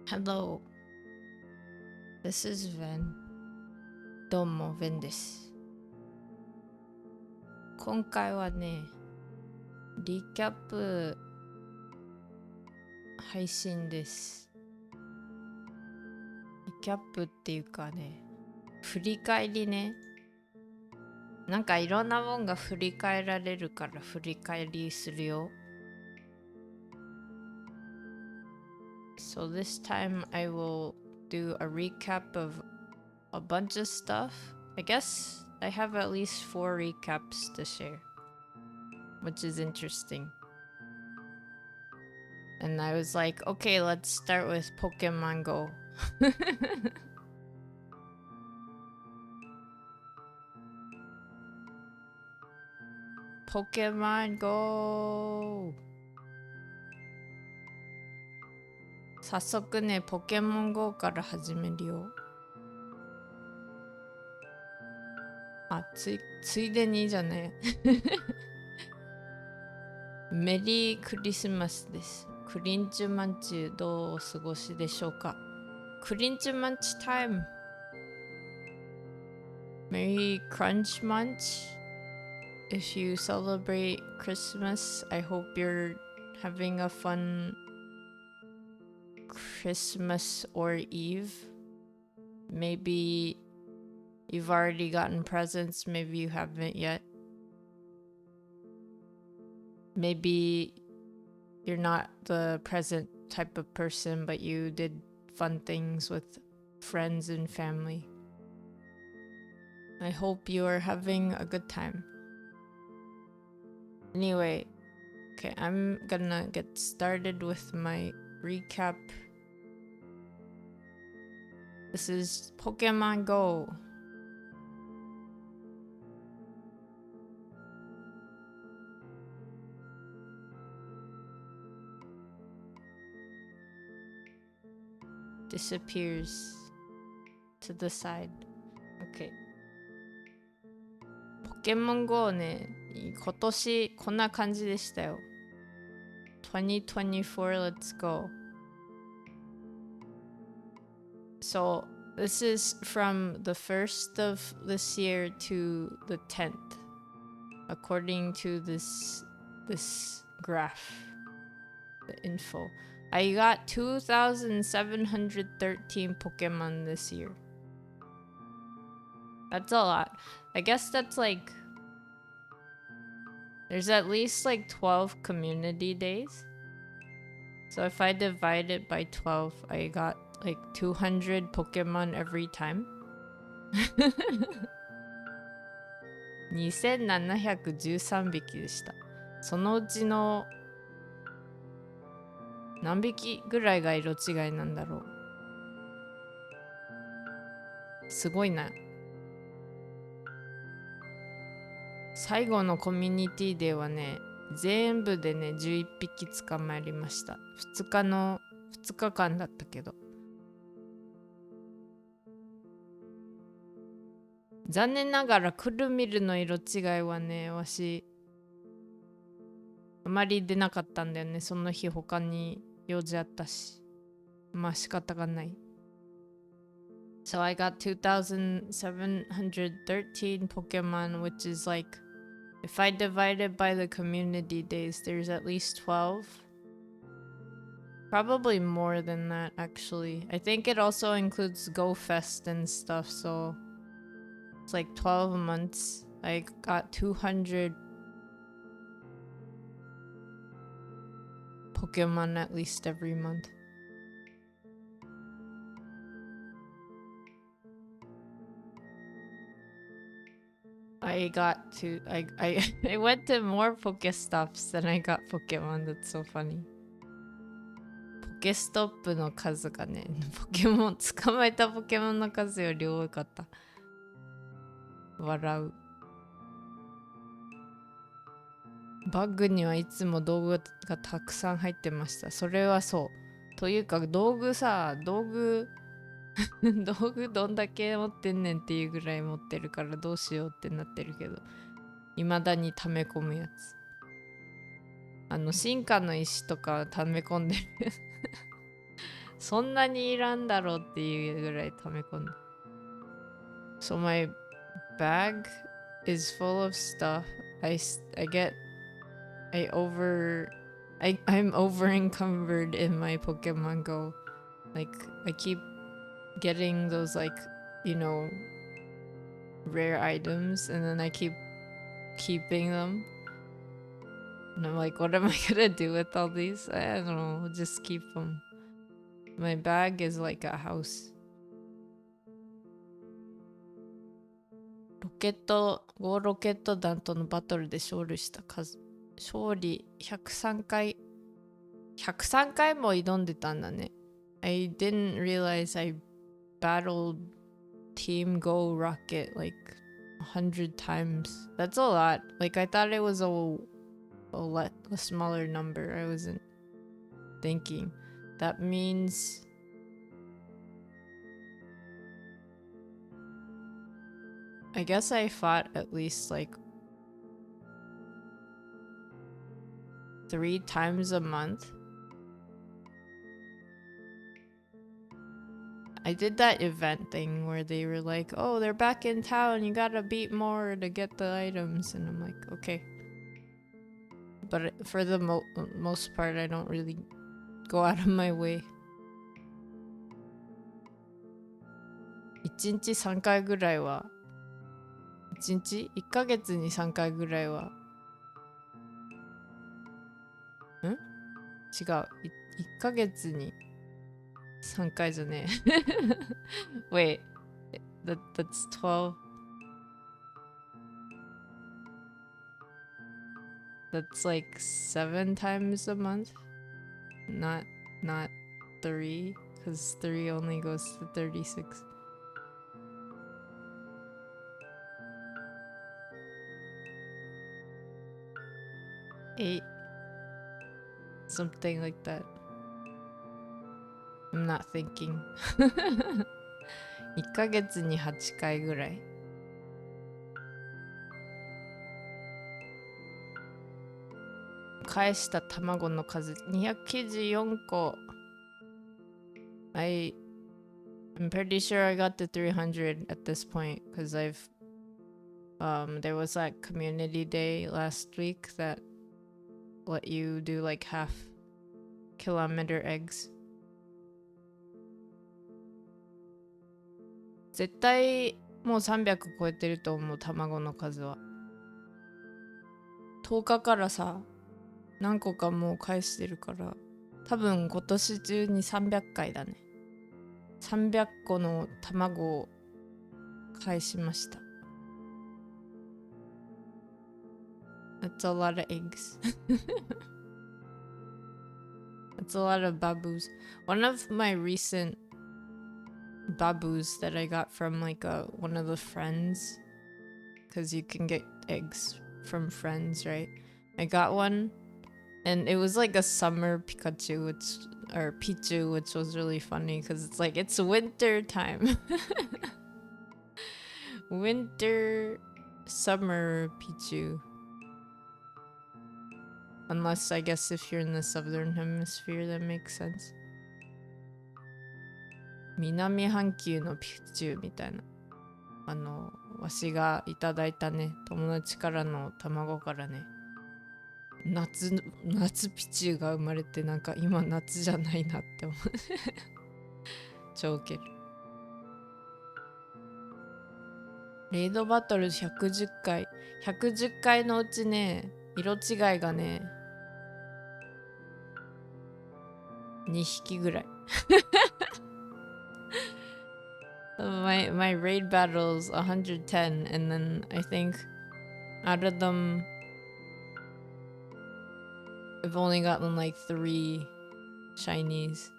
Hello, this is Ven. どうも、Ven です。今回はね、リキャップ配信です。リキャップっていうかね、振り返りね。なんかいろんなもんが振り返られるから振り返りするよ。So this time I will do a recap of a bunch of stuff. I guess I have at least 4 recaps to share, which is interesting. And I was like, okay, let's start with Pokemon Go. Pokemon Go! 早速ね、ポケモン GO から始めるよ。あ、ついでにじゃね。メリークリスマスです。クリンチュマンチどうお過ごしでしょうか。クリンチュマンチタイム。メリークランチマンチ。If you celebrate Christmas, I hope you're having a fun Christmas or Eve. Maybe you've already gotten presents, maybe you haven't yet. Maybe you're not the present type of person, but you did fun things with friends and family. I hope you are having a good time. Anyway, okay, I'm gonna get started with my recap. This is Pokemon Go. Disappears to the side. Okay. Pokemon Go ね、今年こんな感じでしたよ。2024, let's go. So this is from the 1st of this year to the 10th, according to this graph, the info. I got 2,713 Pokemon this year. That's a lot. I guess that's like, there's at least like 12 community days. So if I divide it by 12, I got like 200 Pokemon every time. 2713匹でした。そのうちの何匹ぐらいが色違いなんだろう。すごいな。最後のコミュニティデーはね、全部でね、11匹捕まりました。2日間だったけど。残念ながらクルミルの色違いはね、わしあまり出なかったんだよね。その日他に用事あったし。まあ仕方がない。So I got 2,713 Pokemon, which is like, if I divide it by the community days, there's at least 12. Probably more than that, actually. I think it also includes Go Fest and stuff, so it's like 12 months. I got 200 Pokemon at least every month. I went to more Pokestops than I got Pokemon. That's so funny. ポケストップの数がね、捕まえたポケモンの数より多かった。笑う。バッグにはいつも道具がたくさん入ってました。それはそう。というか道具どんだけ持ってんねんっていうぐらい持ってるからどうしようってなってるけど、未だに溜め込むやつ。進化の石とか溜め込んでる。そんなにいらんだろうっていうぐらい溜め込んだ。So my bag is full of stuff. I'm over encumbered in my Pokemon Go. Like, I keep getting those, like, you know, rare items, and then I keep keeping them. And I'm like, what am I gonna do with all these? I don't know, just keep them. My bag is like a house. ゴーロケット団とのバトルで勝利した数。勝利103回。103回も挑んでたんだね。I didn't realize I battled Team Go Rocket like 100 times. That's a lot. Like, I thought it was a smaller number. I wasn't thinking. That means I guess I fought at least like 3 times a month. I did that event thing where they were like, oh, they're back in town, you gotta beat more to get the items. And I'm like, okay. But for the most part, I don't really go out of my way. 1日3回ぐらいは1日 ?1 ヶ月に3回ぐらいは違う。1ヶ月に3回じゃねえ。Wait, that's 12. That's like 7 times a month? Not 3, because 3 only goes to 36. Eight, something like that. I'm not thinking. 1ヶ月に8回ぐらい。返した卵の数294個。I'm pretty sure I got to 300 at this point because there was that community day last week that let you do like half kilometer eggs. 絶対もう300超えてると思う、卵の数は。10日からさ、何個かもう返してるから、多分今年中に300回だね。300個の卵を返しました。That's a lot of eggs. That's a lot of babus. One of my recent babus that I got from like one of the friends, because you can get eggs from friends, right? I got one, and it was like a summer Pikachu, or Pichu, which was really funny because it's like it's winter time. Winter, summer Pichu. Unless, I guess, if you're in the southern hemisphere, that makes sense. 南半球のピチューみたいな。わしがいただいたね、友達からの卵からね、夏ピチューが生まれて、なんか今夏じゃないなって思う。超ウケる。レイドバトル110回。110回のうちね、色違いがね、2匹ぐらい。my raid battles 110, and then I think out of them I've only gotten like 3 shinies.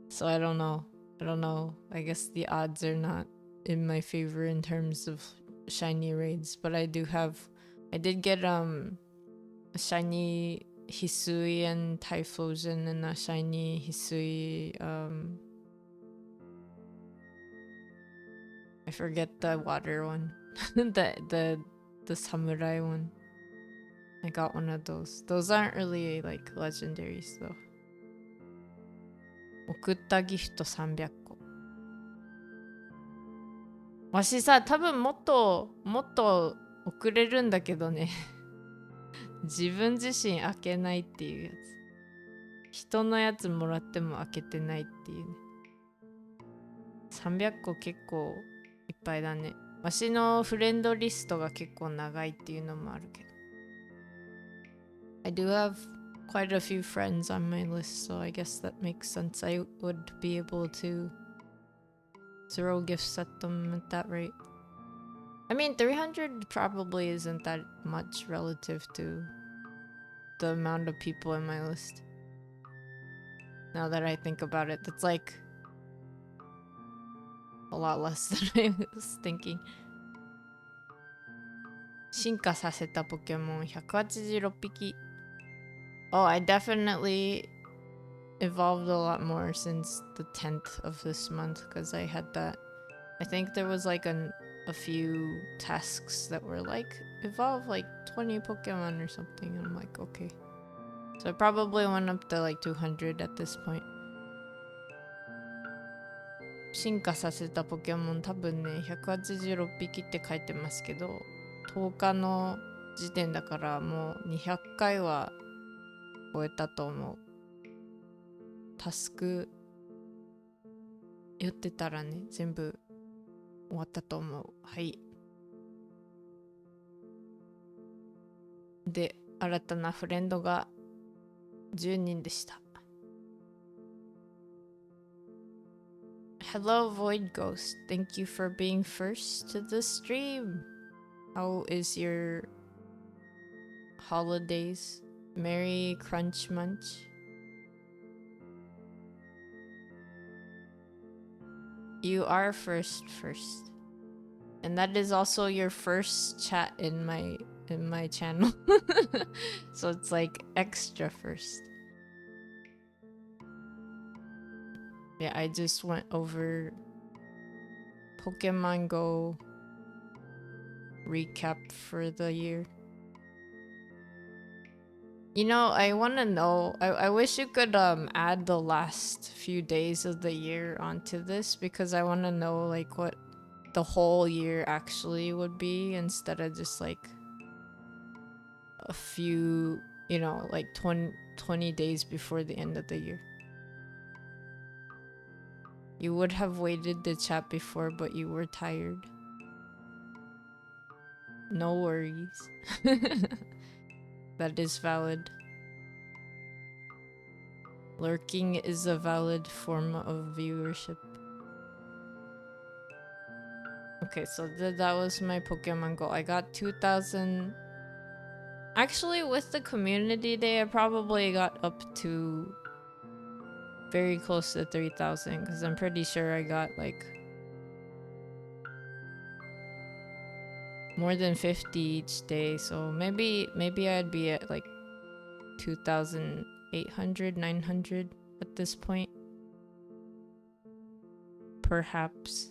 So I don't know. I guess the odds are not in my favor in terms of shiny raids, but I did get a shiny Hisui and Typhlosion, and a shiny Hisui, I forget the water one. the samurai one. I got one of those. Those aren't really like legendaries though. 送ったギフト300個。わしさ、多分もっと送れるんだけどね。自分自身開けないっていうやつ。人のやつもらっても開けてないっていうね。300個結構いっぱいだね。わしのフレンドリストが結構長いっていうのもあるけど。I do have quite a few friends on my list, so I guess that makes sense. I would be able to throw gifts at them at that rate. I mean, 300 probably isn't that much relative to the amount of people in my list. Now that I think about it, that's like a lot less than I was thinking. 進化させたポケモン186匹。Oh, I definitely evolved a lot more since the 10th of this month because I had that. I think there was like a few tasks that were like evolve like 20 Pokemon or something. And I'm like, okay. So I probably went up to like 200 at this point. 進化させたポケモン多分ね186匹って書いてますけど10日の時点だからもう200回は終えたと思う。タスクやってたらね全部終わったと思う。はい。で新たなフレンドが10人でした。Hello Void Ghost, thank you for being first to the stream. How is your holidays? Merry Crunch Munch. You are first, and that is also your first chat in my channel. So it's like extra first. Yeah, I just went over Pokemon Go recap for the year. You know, I want to know, I wish you could add the last few days of the year onto this because I want to know like what the whole year actually would be instead of just like a few, you know, like 20 days before the end of the year. You would have waited the chat before, but you were tired. No worries. That is valid. Lurking is a valid form of viewership. Okay, so that was my Pokemon Go. I got 2,000. Actually, with the community day, I probably got up to very close to 3,000 because I'm pretty sure I got like more than 50 each day. So maybe I'd be at like 2,800, 900 at this point. Perhaps.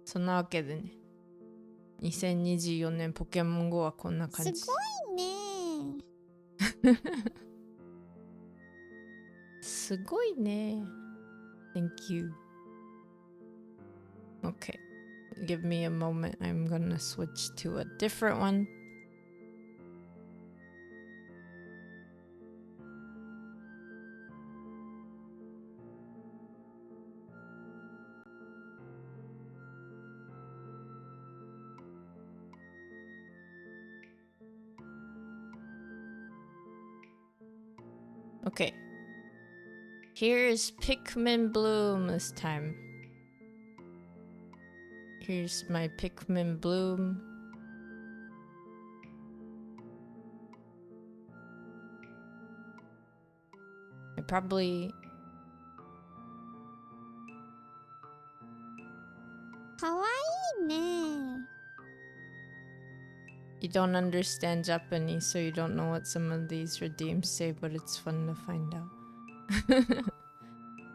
So なわけでね。2024年ポケモン GO はこんな感じ。すごいね。すごいね。Thank you. Okay. Give me a moment. I'm gonna switch to a different one. Okay. Here's Pikmin Bloom this time. Here's my Pikmin Bloom. I probably... かわいいね。You don't understand Japanese, so you don't know what some of these redeems say, but it's fun to find out.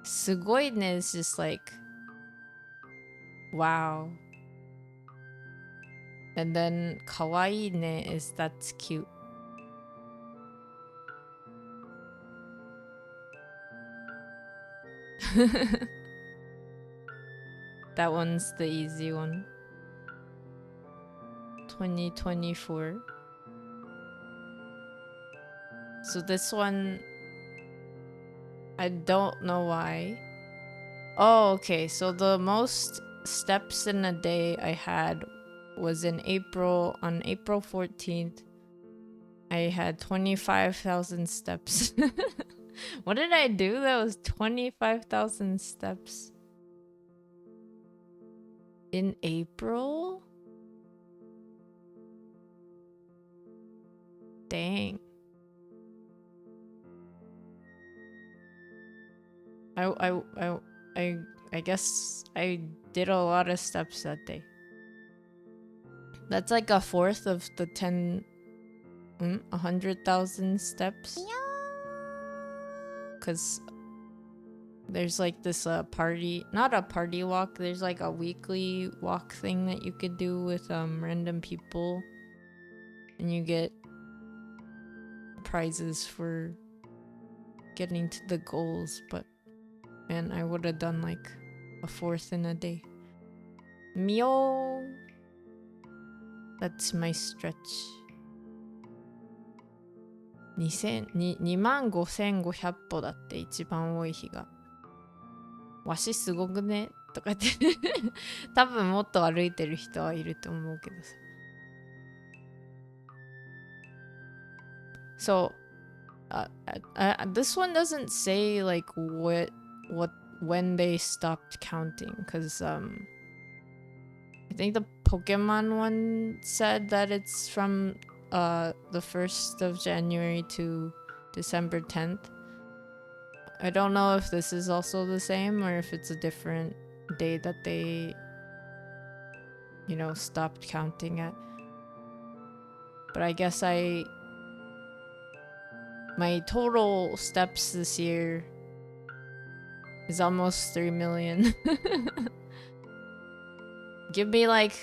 すごいね is just like, wow. And then kawaii ne is that's cute. That one's the easy one. 2024. So this one, I don't know why. Oh, okay. So the most steps in a day I had was in April. On April 14th, I had 25,000 steps. What did I do? That was 25,000 steps. In April? Dang. I guess I did a lot of steps that day. That's like a fourth of the 100,000 steps. Cause there's like this party, not a party walk. There's like a weekly walk thing that you could do with random people, and you get prizes for getting to the goals. But man, I would have done like a fourth in a day. Myo. That's my stretch. 25,500歩だって一番多い日が。わしすごくねとか言って多分もっと歩いてる人はいると思うけどさ。So, this one doesn't say like when they stopped counting, because I think the Pokemon one said that it's from the 1st of January to December 10th. I don't know if this is also the same or if it's a different day that they, stopped counting at. But I guess my total steps this year is almost 3 million. Give me like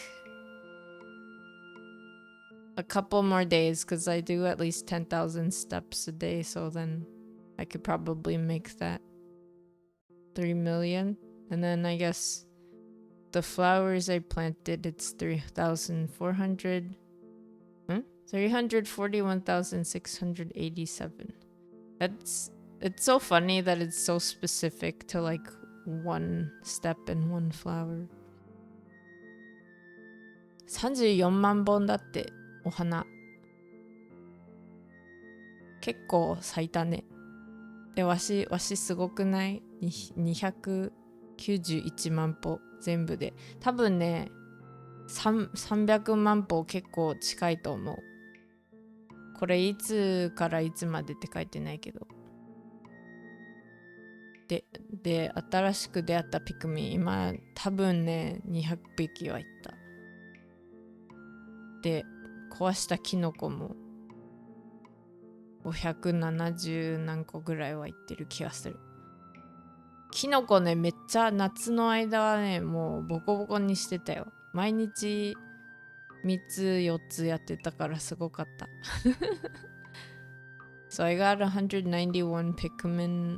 a couple more days, because I do at least 10,000 steps a day, so then I could probably make that 3 million. And then I guess the flowers I planted, it's 3,400. 341,687. It's so funny that it's so specific to like one step and one flower. 34万本だってお花。結構咲いたね。で、わしすごくない？ 291万歩全部で。多分ね、300万歩結構近いと思う。これいつからいつまでって書いてないけど。で、新しく出会ったピクミン、今多分ね、200匹はいった。で、壊したキノコも570何個ぐらいはいってる気がする。キノコね、めっちゃ夏の間はね、もうボコボコにしてたよ。毎日3つ4つやってたからすごかった。So I got 191 Pikmin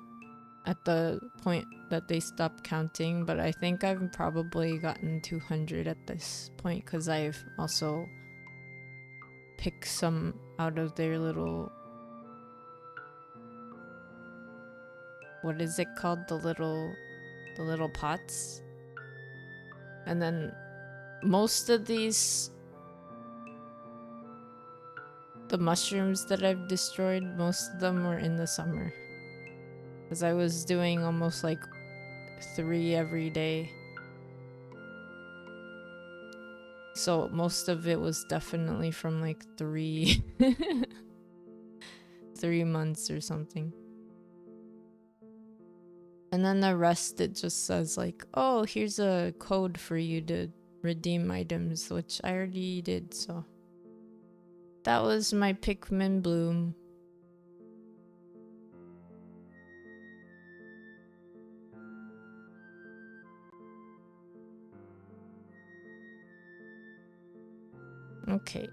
at the point that they stopped counting, but I think I've probably gotten 200 at this point, because I've also picked some out of their little, what is it called, the little pots. And then most of these, the mushrooms that I've destroyed, most of them were in the summer, because I was doing almost like 3 every day. So most of it was definitely from like 3 months or something. And then the rest, it just says like, oh, here's a code for you to redeem items, which I already did. So that was my Pikmin bloom. Okay.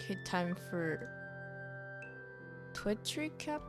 Okay, time for Twitch recap.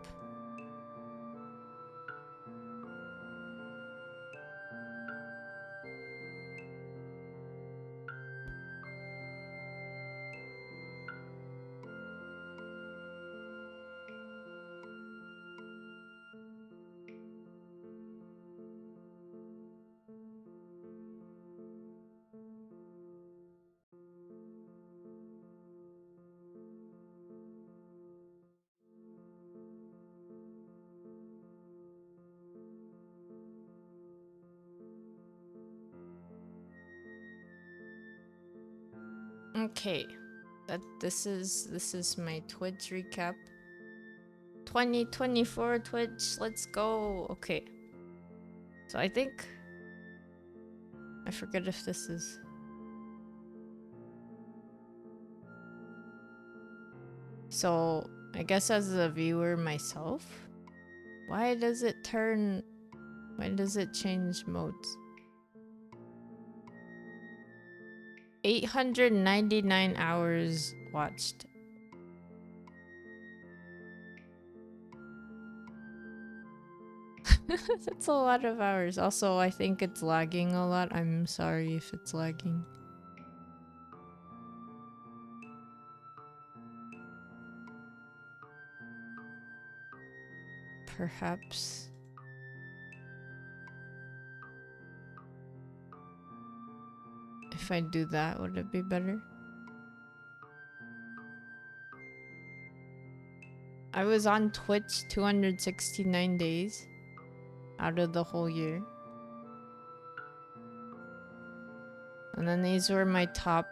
Okay, this is my Twitch recap. 2024 Twitch, let's go. Okay, so I think I forget if this is. So I guess as a viewer myself, why does it change modes? 899 hours watched. That's a lot of hours. Also, I think it's lagging a lot. I'm sorry if it's lagging. Perhaps. If I do that, would it be better? I was on Twitch 269 days out of the whole year. And then these were my top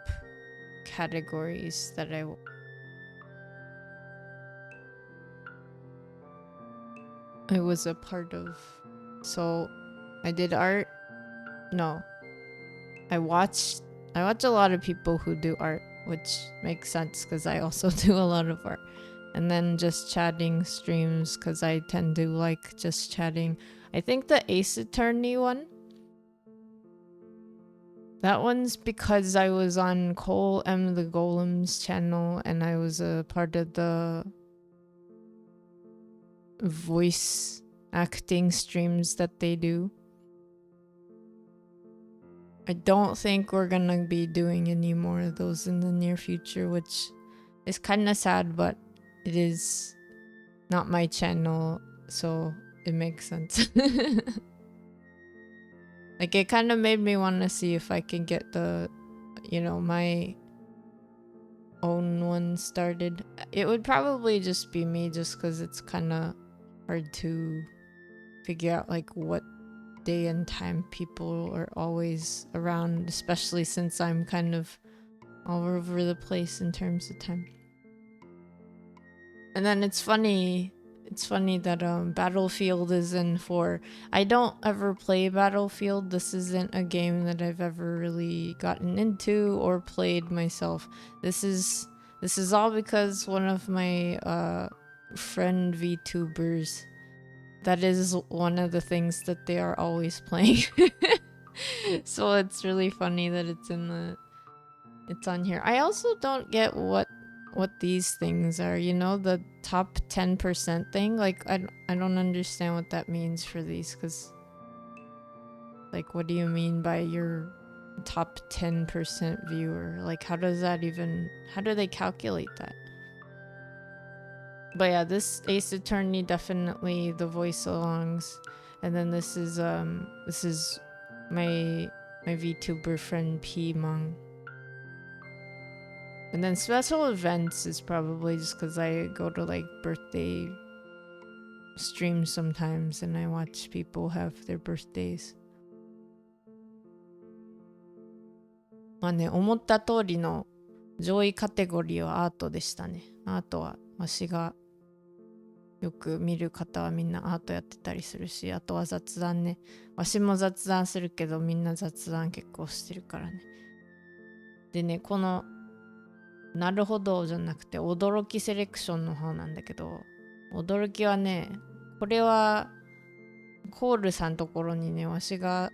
categories that I was a part of. So I did art. No. I watch a lot of people who do art, which makes sense because I also do a lot of art. And then just chatting streams because I tend to like just chatting. I think the Ace Attorney one, that one's because I was on Cole M the Golem's channel and I was a part of the voice acting streams that they do. I don't think we're gonna be doing any more of those in the near future, which is kind of sad, but it is not my channel, so it makes sense. Like, it kind of made me want to see if I can get the, my own one started. It would probably just be me, just because it's kind of hard to figure out, like, what day and time people are always around, especially since I'm kind of all over the place in terms of time. And then it's funny that Battlefield is in 4. I don't ever play Battlefield. This isn't a game that I've ever really gotten into or played myself. This is all because one of my friend VTubers, that is one of the things that they are always playing. So it's really funny that it's on here. I also don't get what what these things are. You know, the top 10% thing. Like, I don't understand what that means for these, because, like, what do you mean by your top 10% viewer? Like, how do they calculate that? But yeah, this Ace Attorney, definitely the voice alongs. And then this is my VTuber friend P-Mong. And then special events is probably just because I go to like birthday streams sometimes and I watch people have their birthdays. まあね、思った通りの上位カテゴリーはアートでしたね。アートはわしがよく見る方はみんなアートやってたりするし、あとは雑談ね。わしも雑談するけどみんな雑談結構してるからね。でね、このなるほどじゃなくて驚きセレクションの方なんだけど、驚きはね、これはコールさんのところにね、わしが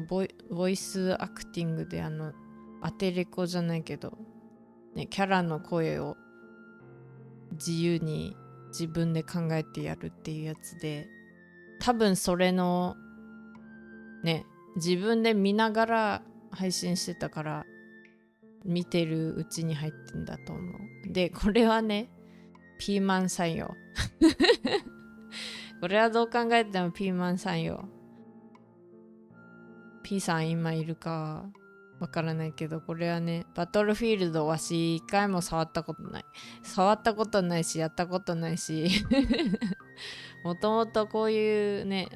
ボイスアクティングでアテレコじゃないけど、ね、キャラの声を自由に自分で考えてやるっていうやつで、多分それのね、自分で見ながら配信してたから見てるうちに入ってんだと思う。で、これはね、ピーマンさんよ。これはどう考えてもピーマンさんよ。P さん今いるかわからないけど、これはね、バトルフィールドわし一回も触ったことない。触ったことないし、やったことないし。もともとこういうね、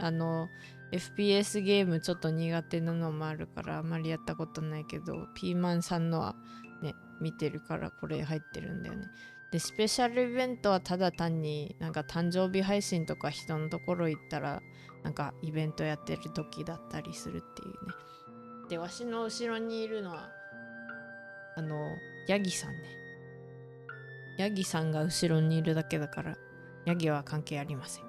FPS ゲームちょっと苦手なのもあるからあまりやったことないけど、ピーマンさんのはね、見てるからこれ入ってるんだよね。で、スペシャルイベントはただ単になんか誕生日配信とか人のところ行ったらなんかイベントやってる時だったりするっていうね。で、わしの後ろにいるのはヤギさんね。ヤギさんが後ろにいるだけだからヤギは関係ありません。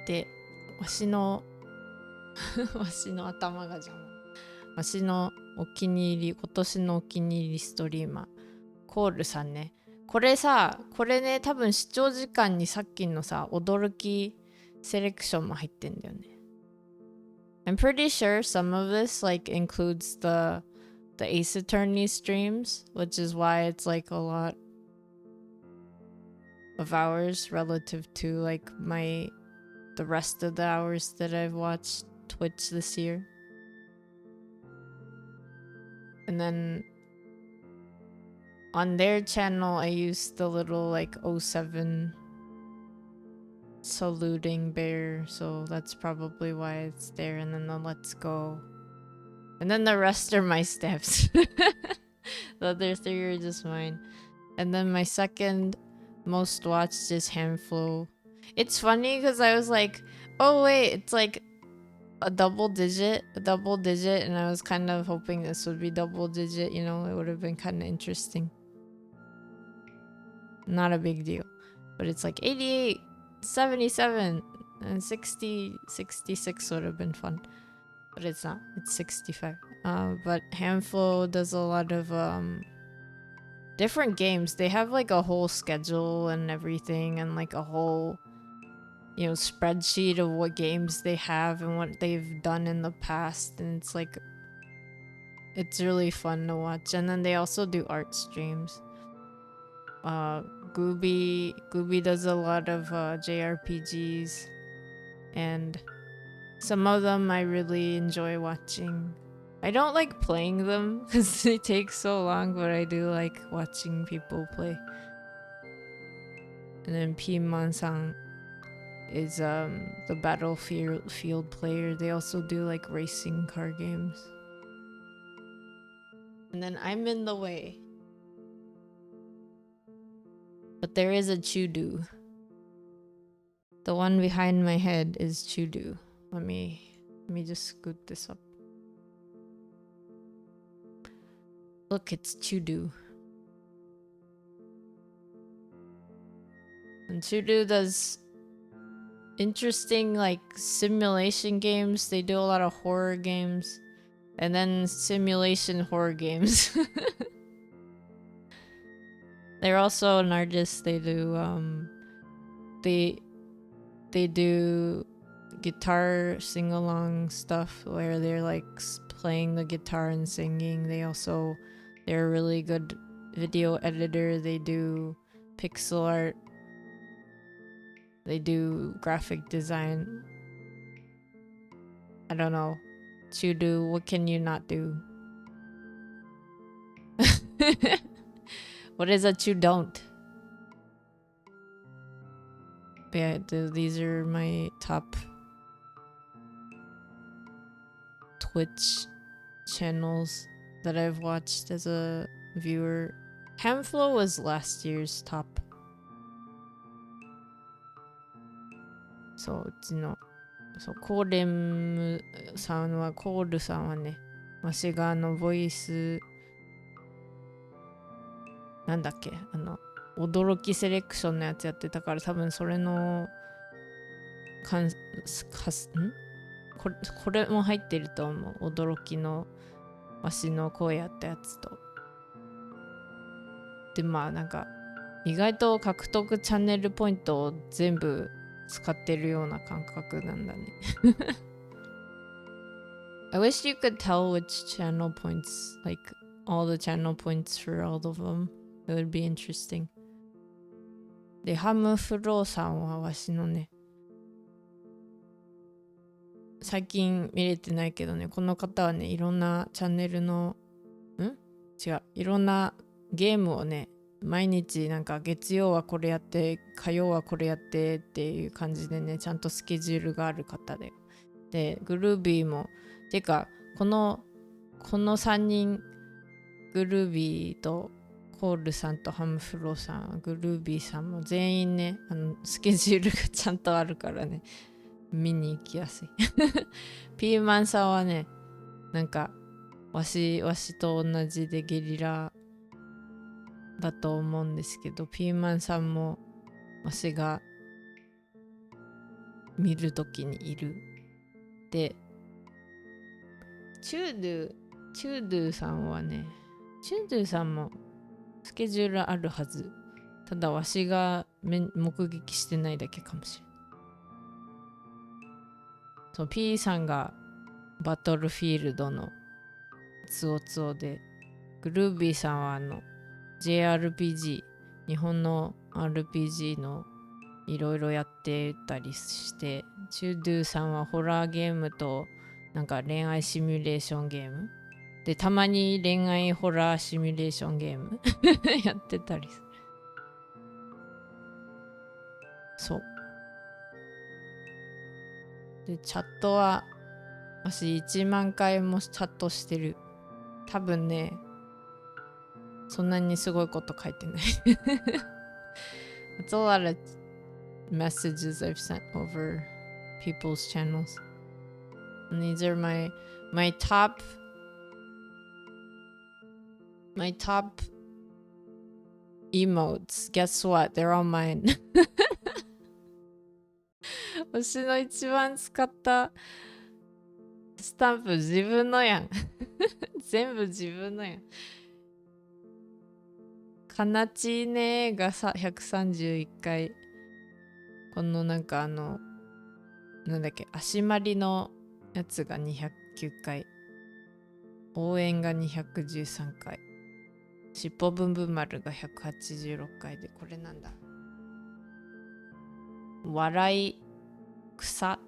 で、わしの頭が邪魔。わしのお気に入り、今年のお気に入りストリーマー、コールさんね。これね、多分視聴時間にさっきのさ、驚きセレクションも入ってんだよね。I'm pretty sure some of this like includes the Ace Attorney streams, which is why it's like a lot of hours relative to like the rest of the hours that I've watched Twitch this year. And then on their channel, I used the little like 07 saluting bear, so that's probably why it's there. And then the let's go. And then the rest are my steps. The other three are just mine. And then my second most watched is Handflow. It's funny because I was like, oh wait, it's like a double digit, and I was kind of hoping this would be double digit, you know, it would have been kind of interesting. Not a big deal. But it's like 88, 77, and 60, 66 would have been fun. But it's not. It's 65. But Handful does a lot of different games. They have like a whole schedule and everything, and like a whole, you know, spreadsheet of what games they have and what they've done in the past. And it's like, it's really fun to watch. And then they also do art streams. Gooby does a lot of JRPGs, and some of them I really enjoy watching. I don't like playing them because they take so long, but I do like watching people play. And then Pimon-san is the Battlefield player. They also do like racing car games. And then I'm in the way. But there is a Chudu. The one behind my head is Chudu. Let me just scoot this up. Look, it's Chudu. And Chudu does interesting like simulation games. They do a lot of horror games and then simulation horror games. They're also an artist. They do guitar sing-along stuff where they're like playing the guitar and singing. They're a really good video editor. They do pixel art. They do graphic design. I don't know. Chudu, what can you not do? What is it you don't? But yeah, these are my top Twitch channels that I've watched as a viewer. Hamflow was last year's top. そう、うちの、そう、コールさんはね、わしがボイス、なんだっけ、驚きセレクションのやつやってたから、多分それの、これも入ってると思う。驚きのわしの声やったやつと。で、まあなんか、意外と獲得チャンネルポイントを全部使ってるような感覚なんだね。I wish you could tell which channel points, like all the channel points for all of them. It would be interesting. で、ハムフローさんはわしのね、最近見れてないけどね、この方はね、いろんなチャンネルの、いろんなゲームをね、毎日なんか月曜はこれやって、火曜はこれやってっていう感じでね、ちゃんとスケジュールがある方で。で、グルービーも、てか、この3人、グルービーとコールさんとハムフローさん、グルービーさんも全員ね、スケジュールがちゃんとあるからね、見に行きやすい。ピーマンさんはね、なんか、わしと同じでゲリラだと思うんですけど、ピーマンさんもわしが見るときにいる。で、チュードゥさんはね、チュードゥさんもスケジュールあるはず。ただわしが目撃してないだけかもしれない。そう、P さんがバトルフィールドのツオツオで、グルービーさんはJRPG、日本の RPG のいろいろやってたりして、チュードゥさんはホラーゲームとなんか恋愛シミュレーションゲームで、たまに恋愛ホラーシミュレーションゲームやってたりする。そう。で、チャットは私1万回もチャットしてる。多分ね、そんなにすごいこと書いてない。It's a lot of messages I've sent over people's channels. And these are my top emotes. Guess what? They're all mine. 私の一番使ったスタンプ自分のやん。全部自分のやん。かなちねが131回。このなんかなんだっけ、足まりのやつが209回。応援が213回。しっぽぶんぶん丸が186回で、これなんだ。笑い草。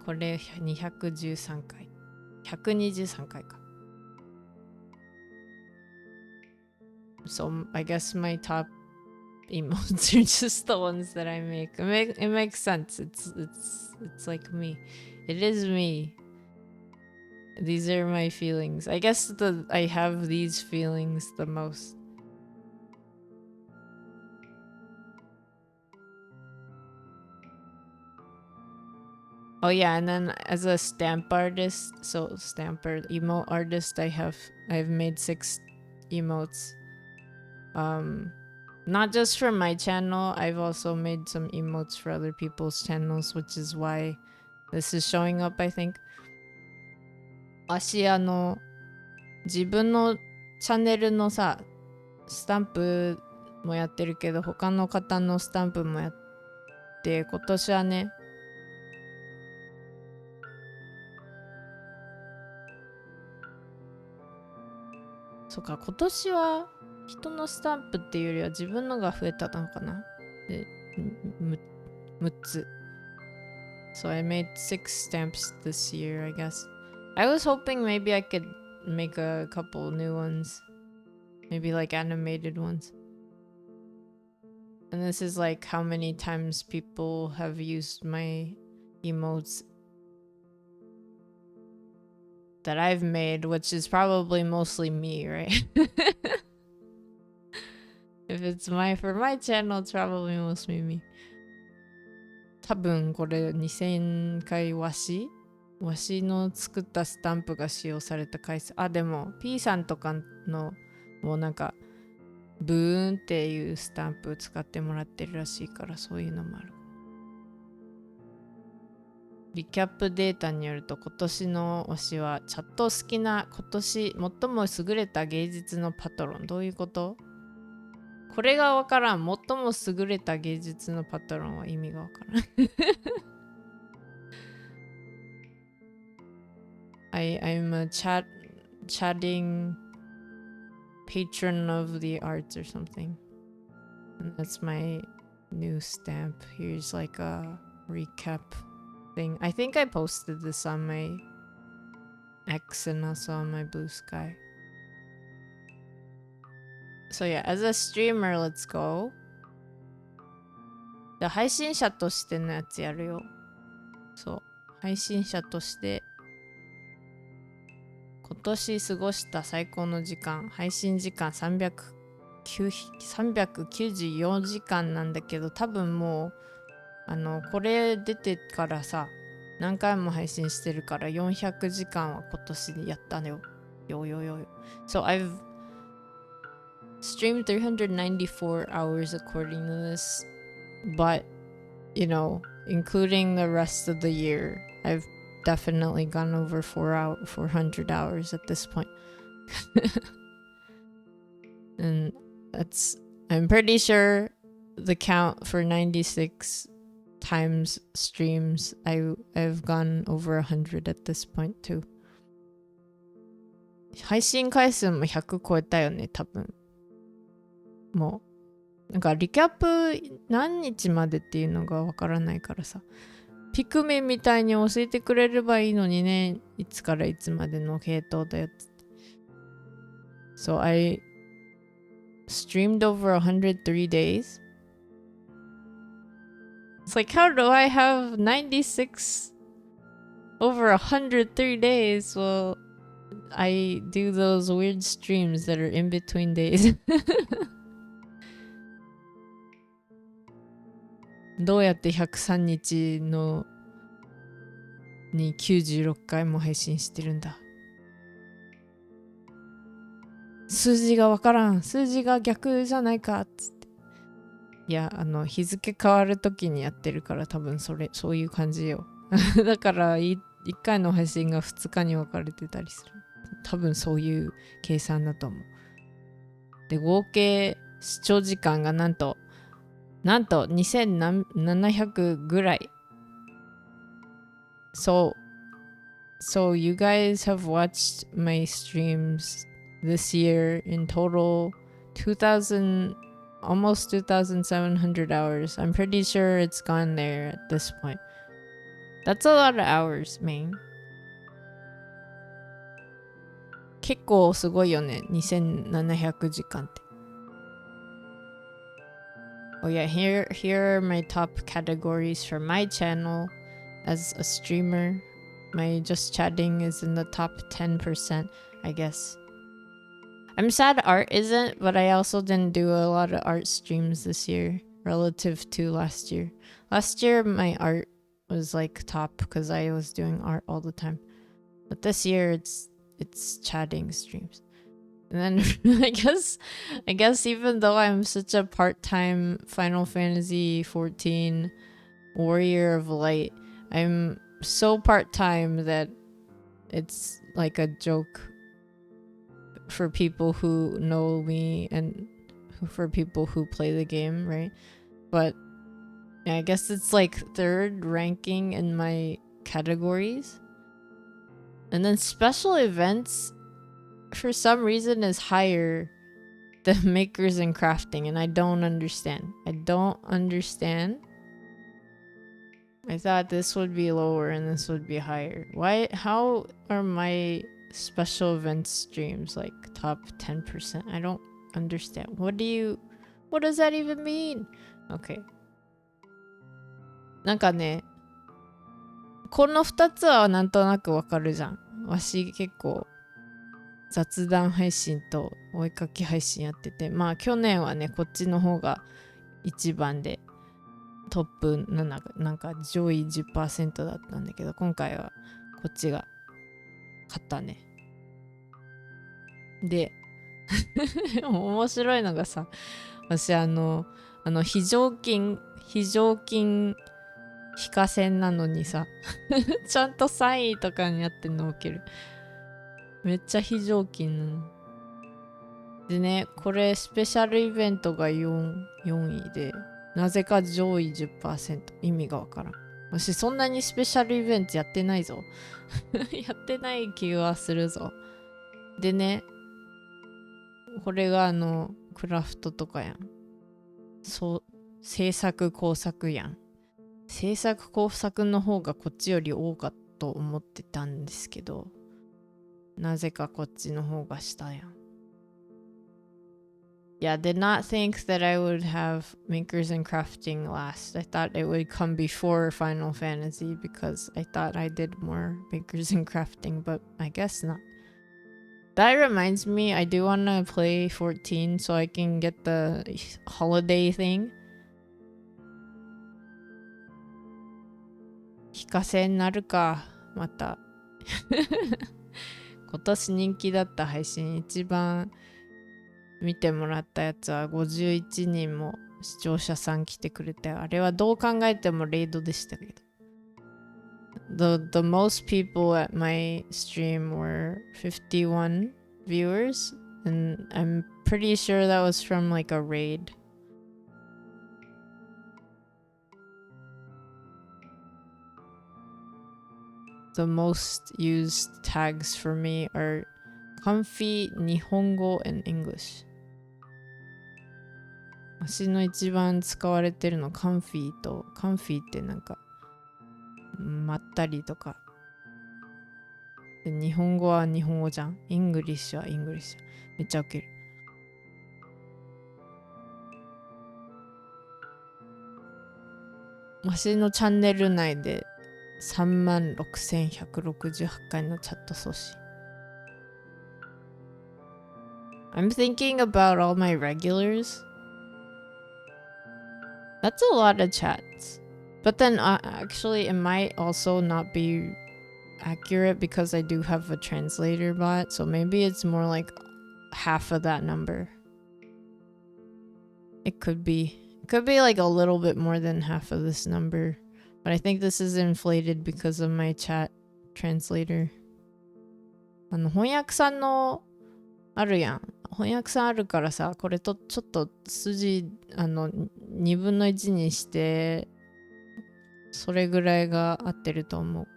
これ213回。123回か。So I guess my top emotes are just the ones that I make. It makes sense. It's like me. It is me. These are my feelings. I guess I have these feelings the most. Oh yeah, and then as a stamp artist, so stamper emote artist, I've made 6 emotes. Not just for my channel, I've also made some emotes for other people's channels, which is why this is showing up, I think. 私自分のチャンネルのさ、スタンプもやってるけど、他の方のスタンプもやって、今年はね、そうか、今年は人のスタンプっていうよりは自分のが増えたのかな。で、6つ。So I made 6 stamps this year, I guess. I was hoping maybe I could make a couple new ones. Maybe like animated ones. And this is like how many times people have used my emotes that I've made, which is probably mostly me, right? If it's for my channel, it's probably mostly me. 多分これ2000回和紙の作ったスタンプが使用された回数。あ、でも P さんとかのもうなんかブーンっていうスタンプ使ってもらってるらしいから、そういうのもある。リキャップデータによると、今年の推しはチャット好きな今年最も優れた芸術のパトロン。どういうこと？これがわからん。最も優れた芸術のパトロンは意味がわからん。I'm a chatting patron of the arts or something. And that's my new stamp. Here's like a recap thing. I think I posted this on my X and also on my Blue Sky. So yeah, as a streamer, let's go. で、配信者としてのやつやるよ。そう。配信者として今年過ごした最高の時間、配信時間394時間なんだけど、多分もうこれ出てからさ、何回も配信してるから400時間は今年でやったのよ。So I've streamed 394 hours according to this, but you know, including the rest of the year, I've definitely gone over 400 hours at this point. And I'm pretty sure the count for 96 times streams, I've gone over 100 at this point too. 配信回数も100超えたよね、多分。もうなんかリキャップ何日までっていうのがわからないからさ、ピクミンみたいに教えてくれればいいのにね、いつからいつまでの系統だよって。So I streamed over 103 days. It's like, how do I have 96 over 103 days? Well, I do those weird streams that are in between days. どうやって103日のに96回も配信してるんだ。数字がわからん。数字が逆じゃないかっつって。いや、日付変わるときにやってるから多分そういう感じよ。だから1回の配信が2日に分かれてたりする。多分そういう計算だと思う。で、合計視聴時間がなんと2700ぐらい。So you guys have watched my streams this year in total almost 2,700 hours. I'm pretty sure it's gone there at this point. That's a lot of hours, man. 結構すごいよね、2700時間って。Oh yeah, here are my top categories for my channel as a streamer. My just chatting is in the top 10%, I guess. I'm sad art isn't, but I also didn't do a lot of art streams this year relative to last year. Last year my art was like top because I was doing art all the time. But this year it's chatting streams. And then I guess even though I'm such a part-time Final Fantasy 14 warrior of light, I'm so part-time that it's like a joke for people who know me and for people who play the game, right? But yeah, I guess it's like third ranking in my categories. And then special events for some reason is higher than makers and crafting, and I don't understand. I thought this would be lower and this would be higher. Why? How are my special events streams like top 10%? I don't understand. What does that even mean? Okay. なんかね、この2つはなんとなくわかるじゃん。わし結構雑談配信とお絵かき配信やってて、まあ去年はねこっちの方が一番でトップなんか上位 10% だったんだけど、今回はこっちが勝ったね。で面白いのがさ、私非常勤非課線なのにさちゃんと3位とかにやってんの受ける。めっちゃ非常勤なのでね、これスペシャルイベントが4位で、なぜか上位 10%。 意味がわからん。私そんなにスペシャルイベントやってないぞやってない気がするぞ。でね、これがクラフトとかやん。そう、制作工作やん。制作工作の方がこっちより多かったと思ってたんですけど、なぜかこっちの方が下やん。Yeah, did not think that I would have makers and crafting last. I thought it would come before Final Fantasy because I thought I did more makers and crafting, but I guess not. That reminds me, I do want to play 14 so I can get the holiday thing. 非課制になるか、また。今年人気だった配信、一番見てもらったやつは51人も視聴者さん来てくれて、あれはどう考えてもレイドでしたけど。The most people at my stream were 51 viewers, and I'm pretty sure that was from like a raid. The most used tags for me are comfy, 日本語 and English. 私の一番使われてるのカンフィーと、カンフィーってなんかまったりとかで、日本語は日本語じゃん。イングリッシュはイングリッシュ。めっちゃウケる。私のチャンネル内で36,168回のチャット送信。I'm thinking about all my regulars. That's a lot of chats. But then actually it might also not be accurate because I do have a translator bot. So maybe it's more like half of that number. It could be. It could be like a little bit more than half of this number. But I think this is inflated because of my chat translator. 翻訳さんのあるやん。翻訳さんあるからさ、これとちょっと筋2分の1にしてそれぐらいが合ってると思う。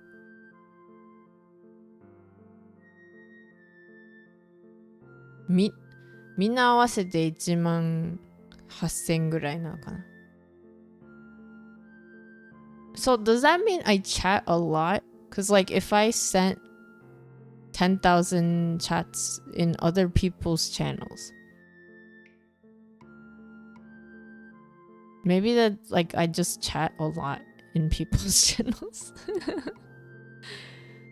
みんな合わせて18,000ぐらいなのかな。So does that mean I chat a lot? Because like if I sent 10,000 chats in other people's channels, maybe that like I just chat a lot in people's channels.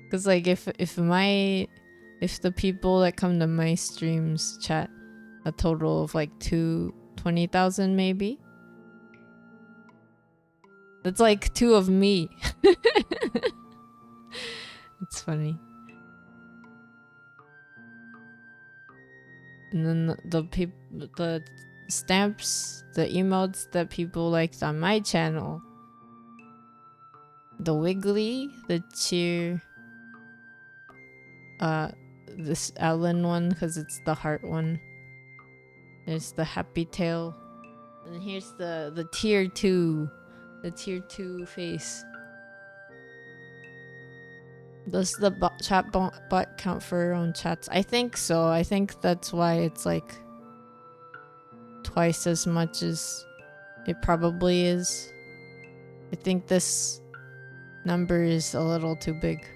Because like if the people that come to my streams chat a total of like 20,000 maybe, that's like 2 of me. It's funny. And then the stamps, the emotes that people liked on my channel. The Wiggly, the cheer, this Ellen one because it's the heart one. There's the happy tail, and here's the tier 2, the tier 2 face. Does the chat bot count for your own chats? I think so. I think that's why it's like twice as much as it probably is. I think this number is a little too big.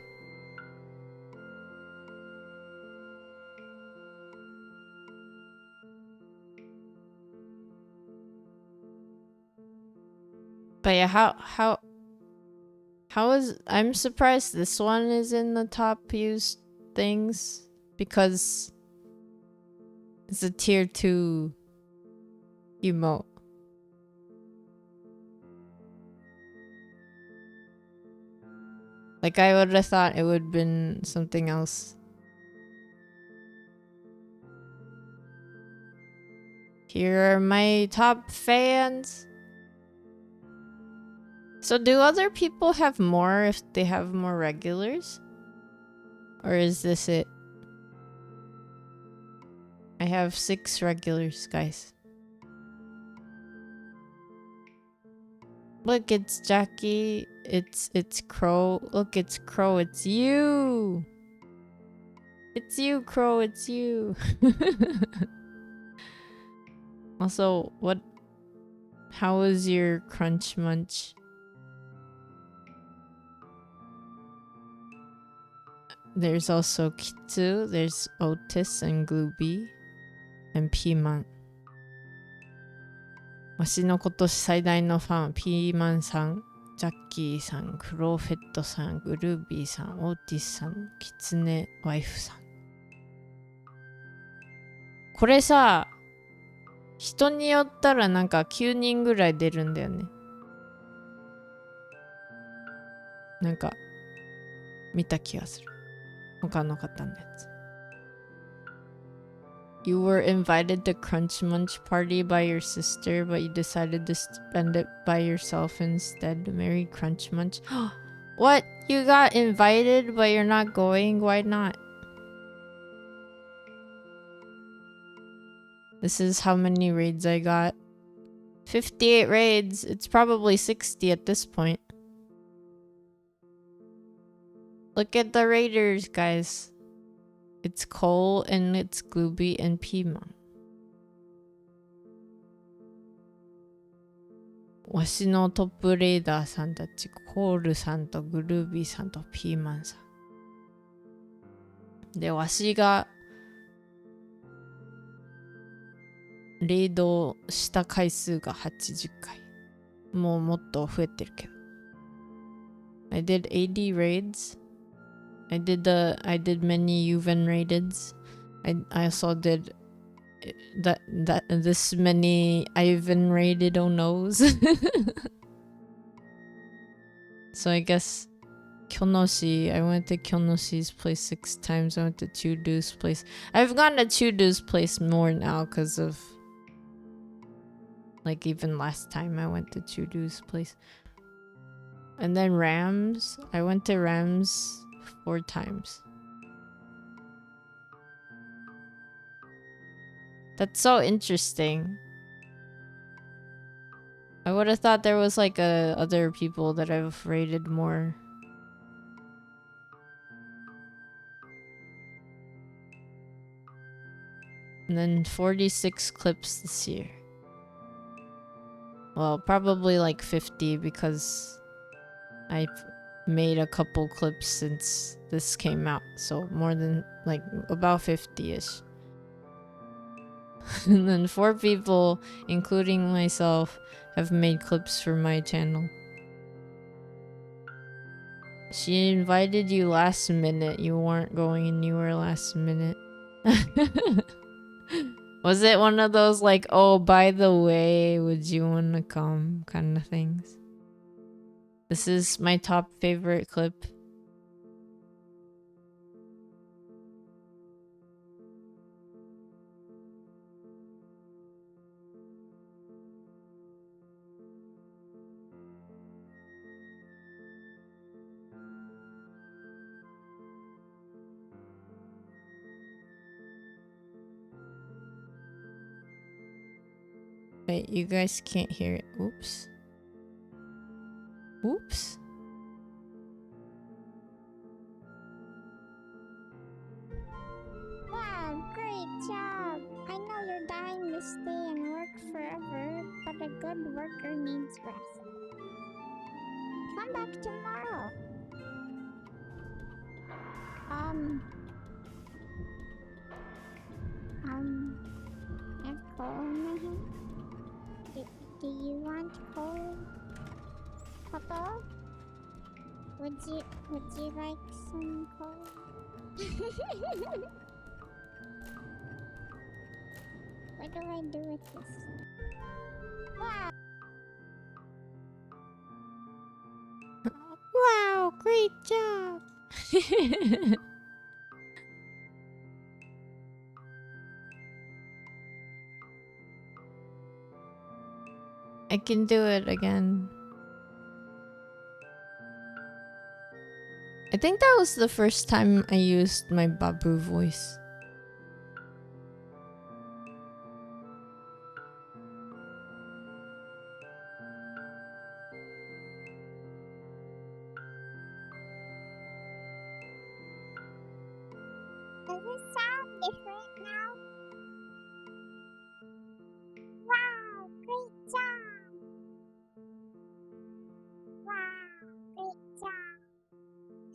But yeah, how is, I'm surprised this one is in the top used things because it's a tier 2 emote. Like I would have thought it would have been something else. Here are my top fans. So do other people have more if they have more regulars? Or is this it? I have 6 regulars, guys. Look, it's Jackie. It's Crow. Look, it's Crow. It's you. It's you, Crow. It's you. Also, how was your crunch munch? There's also Kitsu, there's Otis and Glooby, and Piman. わしの今年最大のファン、ピーマンさん、ジャッキーさん、クローフェットさん、グルービーさん、オーティスさん、キツネワイフさん。これさ、人によったらなんか9人ぐらい出るんだよね。なんか見た気がする。他の方のやつ。You were invited to Crunch Munch party by your sister, but you decided to spend it by yourself instead. Merry Crunch Munch. What? You got invited, but you're not going? Why not? This is how many raids I got. 58 raids. It's probably 60 at this point. Look at the raiders, guys. It's Cole and it's Glooby and Piman. わしのトップレーダーさんたち、コールさんとグルービーさんとピーマンさん。で、わしがレイドした回数が80回。もうもっと増えてるけど。I did 80 raids. I did many Yuven raids. I also did this many Ivan raided oh no's. So I guess Kyonoshi, I went to Kyonoshi's place 6 times. I went to Chudu's place. I've gone to Chudu's place more now because of, like, even last time I went to Chudu's place. And then Rams. I went to Rams 4 times. That's so interesting. I would have thought there was like other people that I've rated more. And then 46 clips this year. Well, probably like 50 because I've made a couple clips since this came out. So more than like about 50-ish. And then 4 people, including myself, have made clips for my channel. She invited you last minute. You weren't going anywhere last minute. Was it one of those like, oh, by the way, would you want to come kind of things? This is my top favorite clip. Wait, you guys can't hear it. Oops. Oops. Wow, great job. I know you're dying to stay and work forever, but a good worker needs rest. Come back tomorrow. I have coal in my hand. Do you want coal? Papa? Would you like some coal? What do I do with this? Wow! Wow, great job. I can do it again. I think that was the first time I used my Babu voice. Does it sound different now? Wow, great job! Wow, great job!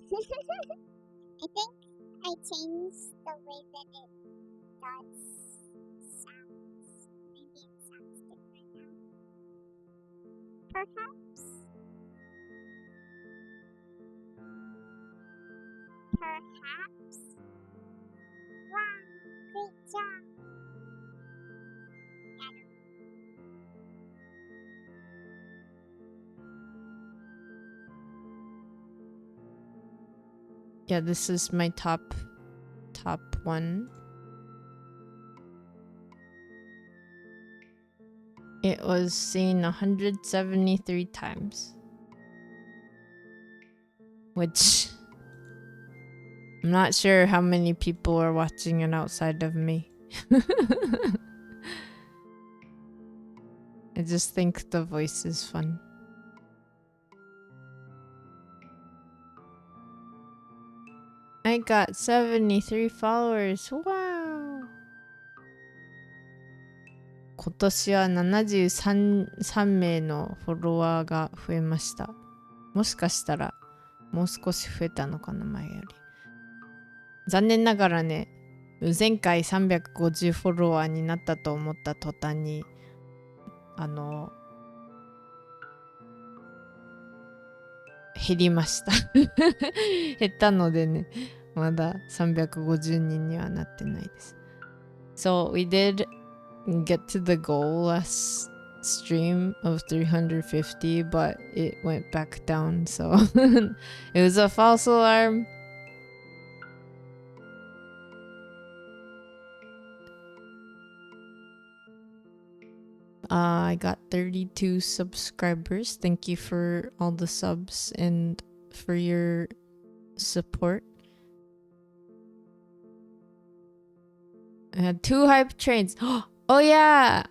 I think I changed the way that it does sounds. Maybe it sounds different now. Perhaps? Perhaps? Wow, great job! Yeah, this is my top one. It was seen 173 times. Which I'm not sure how many people are watching it outside of me. I just think the voice is fun. I got 73 followers. Wow! 今年は73名のフォロワーが増えました。もしかしたらもう少し増えたのかな、前より。残念ながらね、前回350フォロワーになったと思った途端に減りました減ったのでね、まだ350人にはなってないです。So we did get to the goal last stream of 350, but it went back down, so it was a false alarm. I got 32 subscribers. Thank you for all the subs and for your support. I had 2 hype trains. Oh yeah!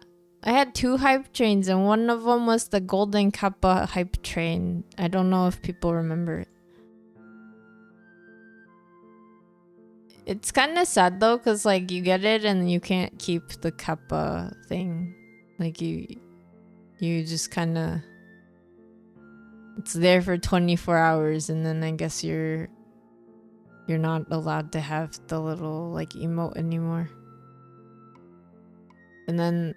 I had 2 hype trains and one of them was the Golden Kappa hype train. I don't know if people remember it. It's kind of sad though, because like you get it and you can't keep the Kappa thing. Like you just kind of, it's there for 24 hours and then I guess you're not allowed to have the little like emote anymore. And then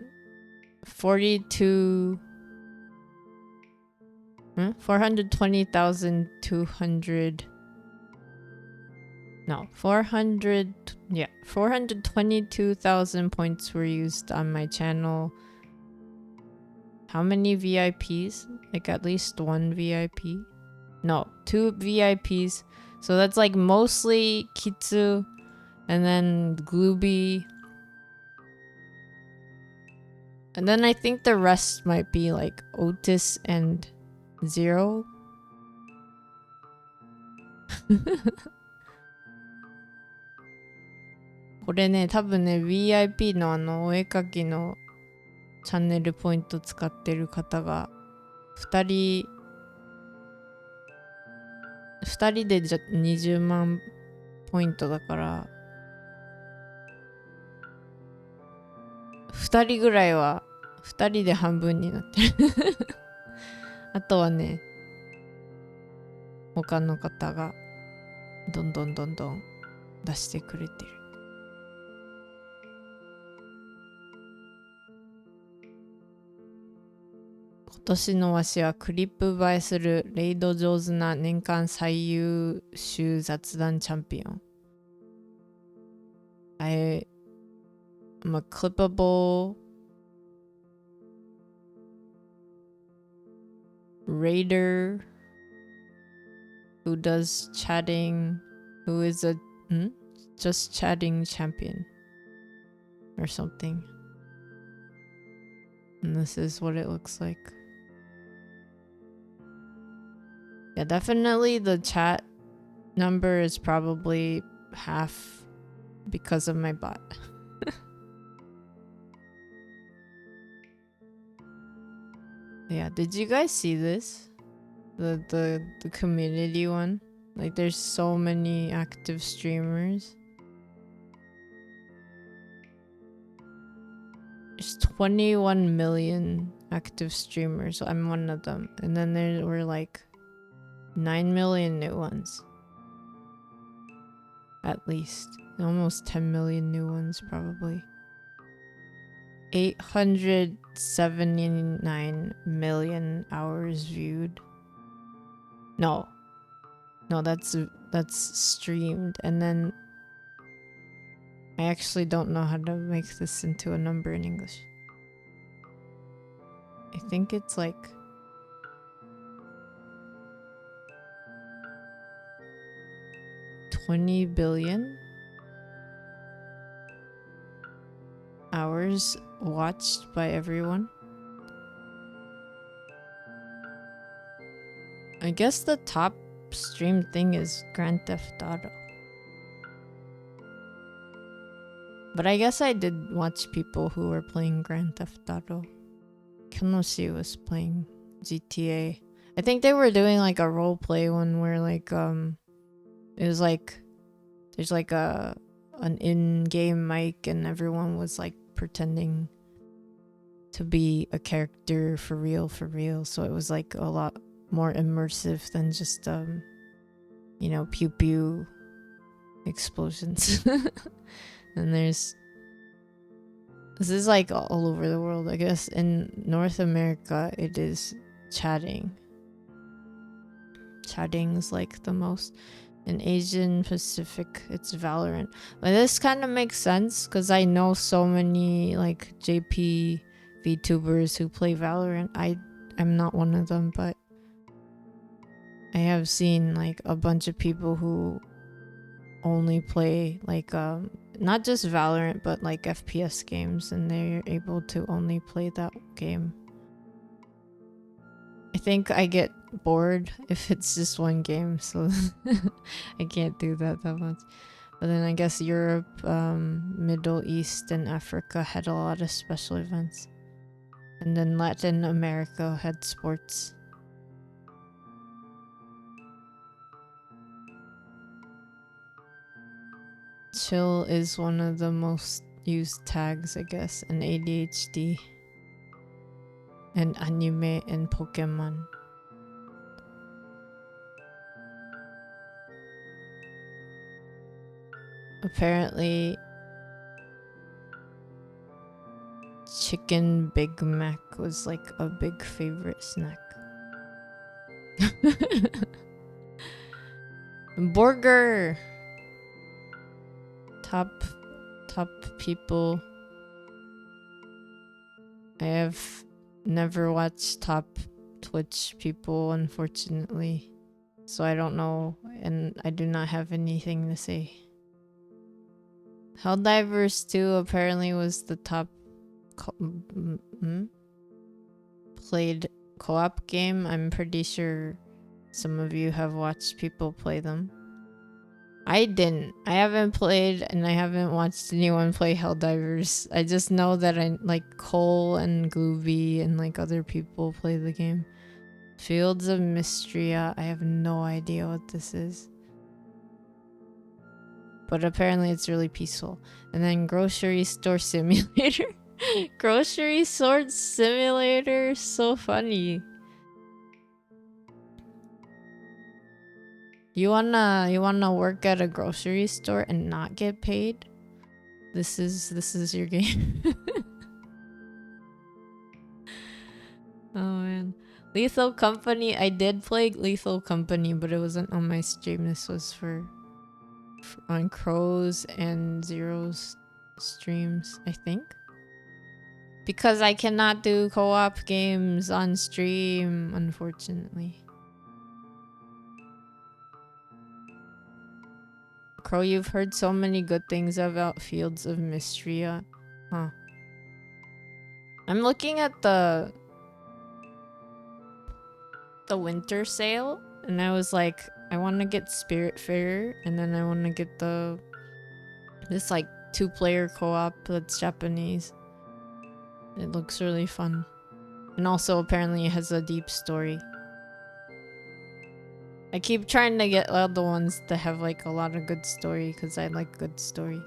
422,000 points were used on my channel. How many VIPs? Like at least 1 VIP? No, 2 VIPs. So that's like mostly Kitsu and then Glooby. And then I think the rest might be like Otis and Zero. これね、多分ね、VIP のお絵かきのチャンネルポイント使ってる方が2人で20万ポイントだから2人ぐらいは2人で半分になってるあとはね他の方がどんどん出してくれてる。今年のわしはクリップ映えするレイド上手な年間最優秀雑談チャンピオン。I'm a clippable raider who does chatting, who is a just chatting champion or something. And this is what it looks like. Yeah, definitely the chat number is probably half because of my bot. Yeah, did you guys see this? The community one? Like there's so many active streamers. There's 21 million active streamers. So I'm one of them. And then there were like 9 million new ones. At least. Almost 10 million new ones probably. 879 million hours viewed. No, that's streamed. And then I actually don't know how to make this into a number in English. I think it's like 20 billion hours watched by everyone. I guess the top stream thing is Grand Theft Auto. But I guess I did watch people who were playing Grand Theft Auto. Kenoshi was playing GTA. I think they were doing like a roleplay one where like it was like there's like an in-game mic and everyone was like pretending to be a character for real. So it was like a lot more immersive than just pew pew explosions. And this is like all over the world. I guess in North America it is chatting. Chatting is like the most. In Asian Pacific it's Valorant. But this kind of makes sense because I know so many like JP VTubers who play Valorant. I'm not one of them, but I have seen like a bunch of people who only play like not just Valorant but like FPS games, and they're able to only play that game. I think I get bored if it's just one game, so I can't do that much. But then I guess Europe, Middle East and Africa had a lot of special events, and then Latin America had sports. Chill is one of the most used tags, I guess, and ADHD and anime and Pokemon. Apparently chicken Big Mac was like a big favorite snack. Burger. Top people. I have never watched top Twitch people, unfortunately, so I don't know, and I do not have anything to say. Helldivers 2 apparently was the top played co-op game. I'm pretty sure some of you have watched people play them. I didn't. I haven't played and I haven't watched anyone play Helldivers. I just know that I like Cole and Glooby and like other people play the game. Fields of Mystria. I have no idea what this is. But apparently it's really peaceful. And then Grocery Store Simulator. Grocery Store Simulator. So funny. You wanna work at a grocery store and not get paid? This is your game. Oh man. Lethal Company. I did play Lethal Company, but it wasn't on my stream. This was for on Crow's and Zero's streams, I think. Because I cannot do co-op games on stream, unfortunately. Crow, you've heard so many good things about Fields of Mystria. Huh. I'm looking at the winter sale, and I was like, I want to get Spiritfarer, and then I want to get this like 2-player co-op that's Japanese. It looks really fun. And also apparently it has a deep story. I keep trying to get all the ones that have like a lot of good story because I like good story.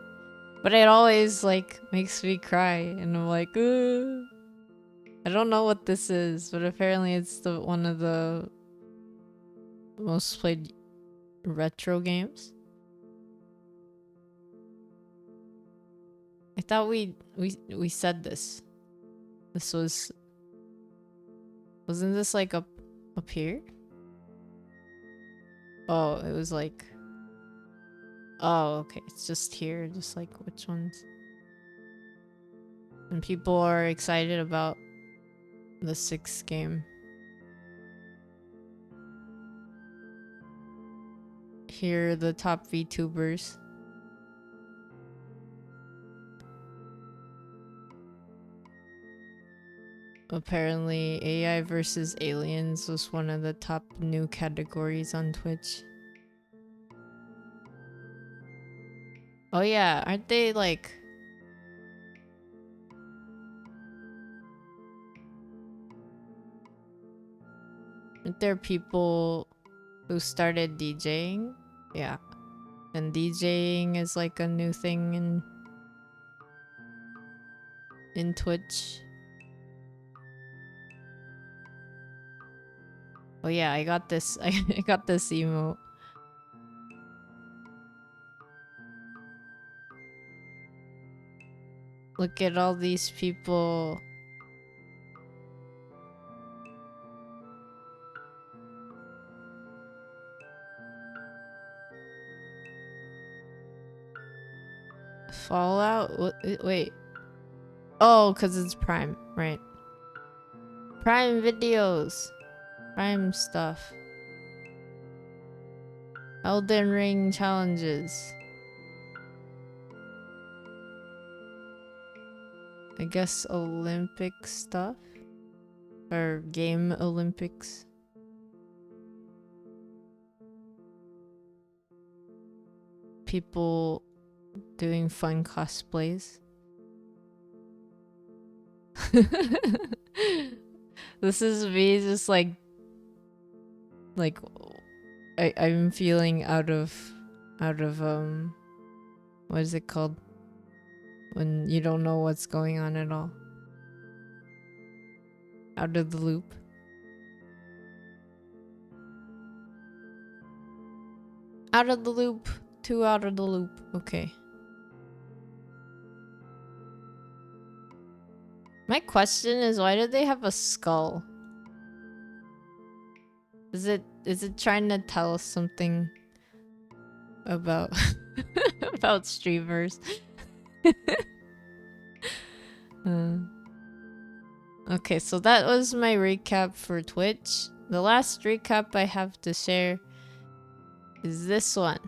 But it always like makes me cry and I'm like, ooh. I don't know what this is, but apparently it's one of the most played retro games. I thought we said this. This wasn't this like up here? Oh, it was like, oh, okay, it's just here, just like which ones. And people are excited about the 6th game. Here are the top VTubers. Apparently, AI versus aliens was one of the top new categories on Twitch. Oh yeah, aren't they like... Aren't there people who started DJing? Yeah. And DJing is like a new thing in Twitch. Oh yeah, I got this. I got this emote. Look at all these people. Fallout? Wait. Oh, because it's Prime, right? Prime videos. Prime stuff. Elden Ring challenges. I guess Olympic stuff? Or Game Olympics. People doing fun cosplays. This is me just like I'm feeling out of what is it called when you don't know what's going on at all? Out of the loop. Out of the loop. Too out of the loop. Okay. My question is, why do they have a skull? Is it trying to tell us something about about streamers? Okay, so that was my recap for Twitch. The last recap I have to share is this one.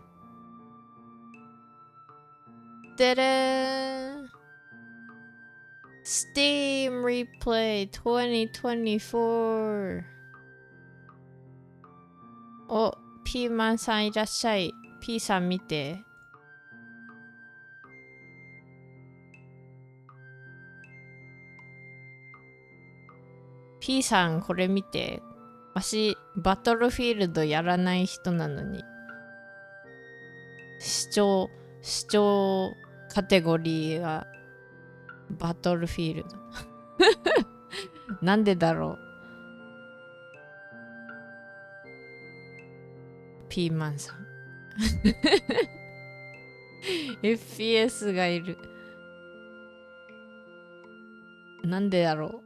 Ta-da! Steam Replay 2024. Oh, P-man さんいらっしゃい。P さん見て。P さんこれ見て。私バトルフィールドやらない人なのに視聴カテゴリーがバトルフィールドなんでだろう。ピーマンさんFPS がいる。なんでだろう。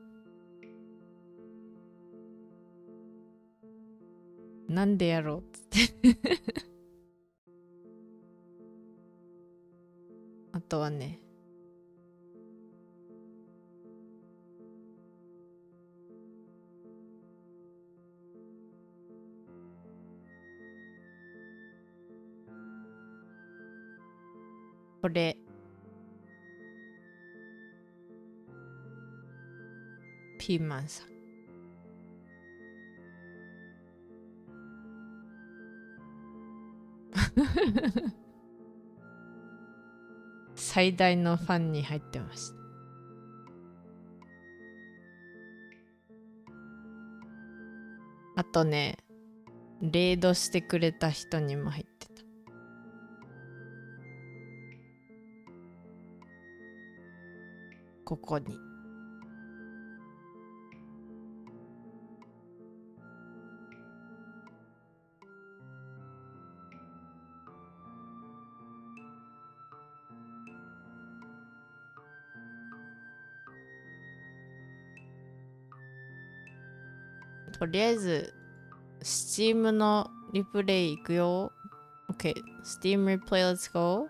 なんでやろうっつってあとはね、これピーマンさん最大のファンに入ってました。あとね、レイドしてくれた人にも入ってた。ここに。とりあえず、Steam のリプレイいくよ。Okay, Steam replay, let's go.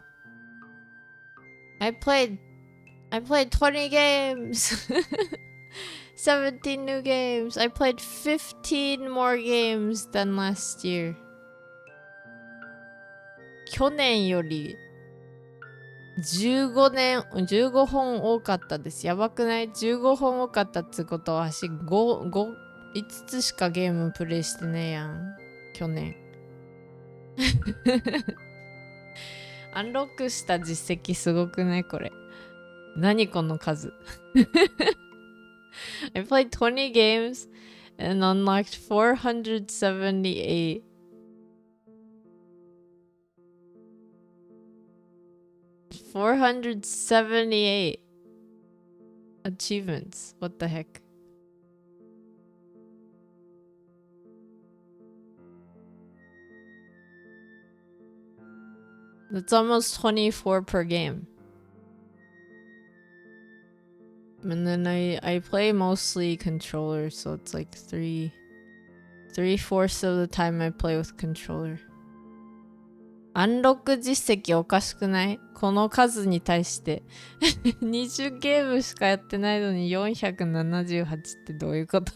I played 20 games! 17 new games. I played 15 more games than last year. 去年より15本多かったです。やばくない？ 15 本多かったってことは、私5つしかゲームプレイしてねえやん。去年。アンロックした実績すごくないこれ。何この数。I played 20 games and unlocked 478. 478 achievements. What the heck? That's almost 24 per game. And then I play mostly controller, so it's like 3/4 of the time I play with controller. アンロック実績おかしくない？この数に対して20ゲームしかやってないのに478ってどういうこと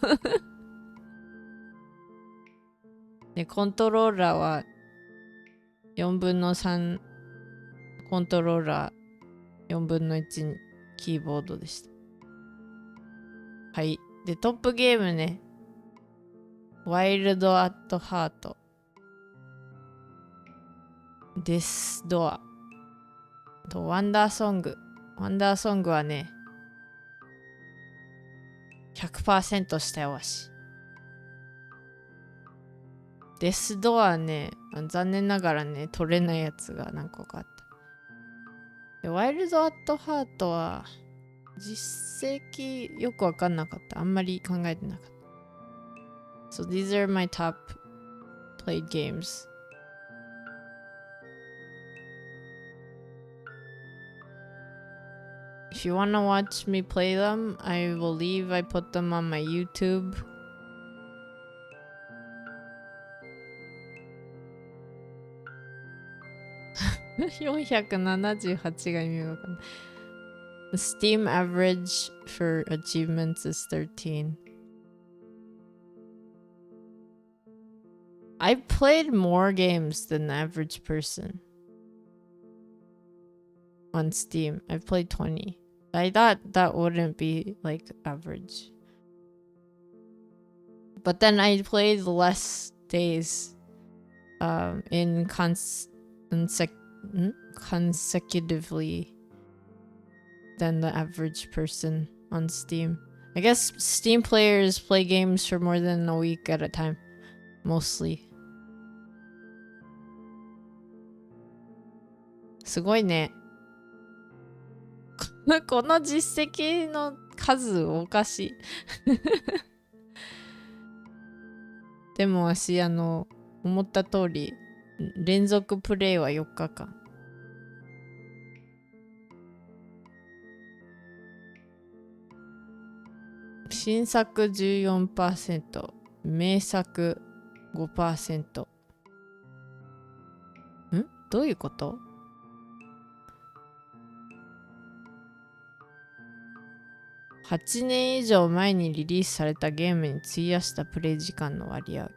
で、コントローラーは4分の3コントローラー4分の1キーボードでした。はい。で、トップゲームね。ワイルドアットハート。デスドア。と、ワンダーソング。ワンダーソングはね、100% したよわし。デスドアね、残念ながらね、取れないやつが何個かあった。で、ワイルドアットハートは、実績よくわかんなかった。あんまり考えてなかった。So these are my top played games. If you wanna watch me play them, I believe I put them on my YouTube. 478が意味がわかんない。The Steam average for achievements is 13. I played more games than the average person on Steam. I've played 20. I thought that wouldn't be like average. But then I played less days in consecutively than the average person on Steam. I guess Steam players play games for more than a week at a time, mostly. すごいね。この実績の数おかしい。でも私思った通り連続プレイは4日間。新作 14%、名作 5%。どういうこと？8年以上前にリリースされたゲームに費やしたプレイ時間の割合。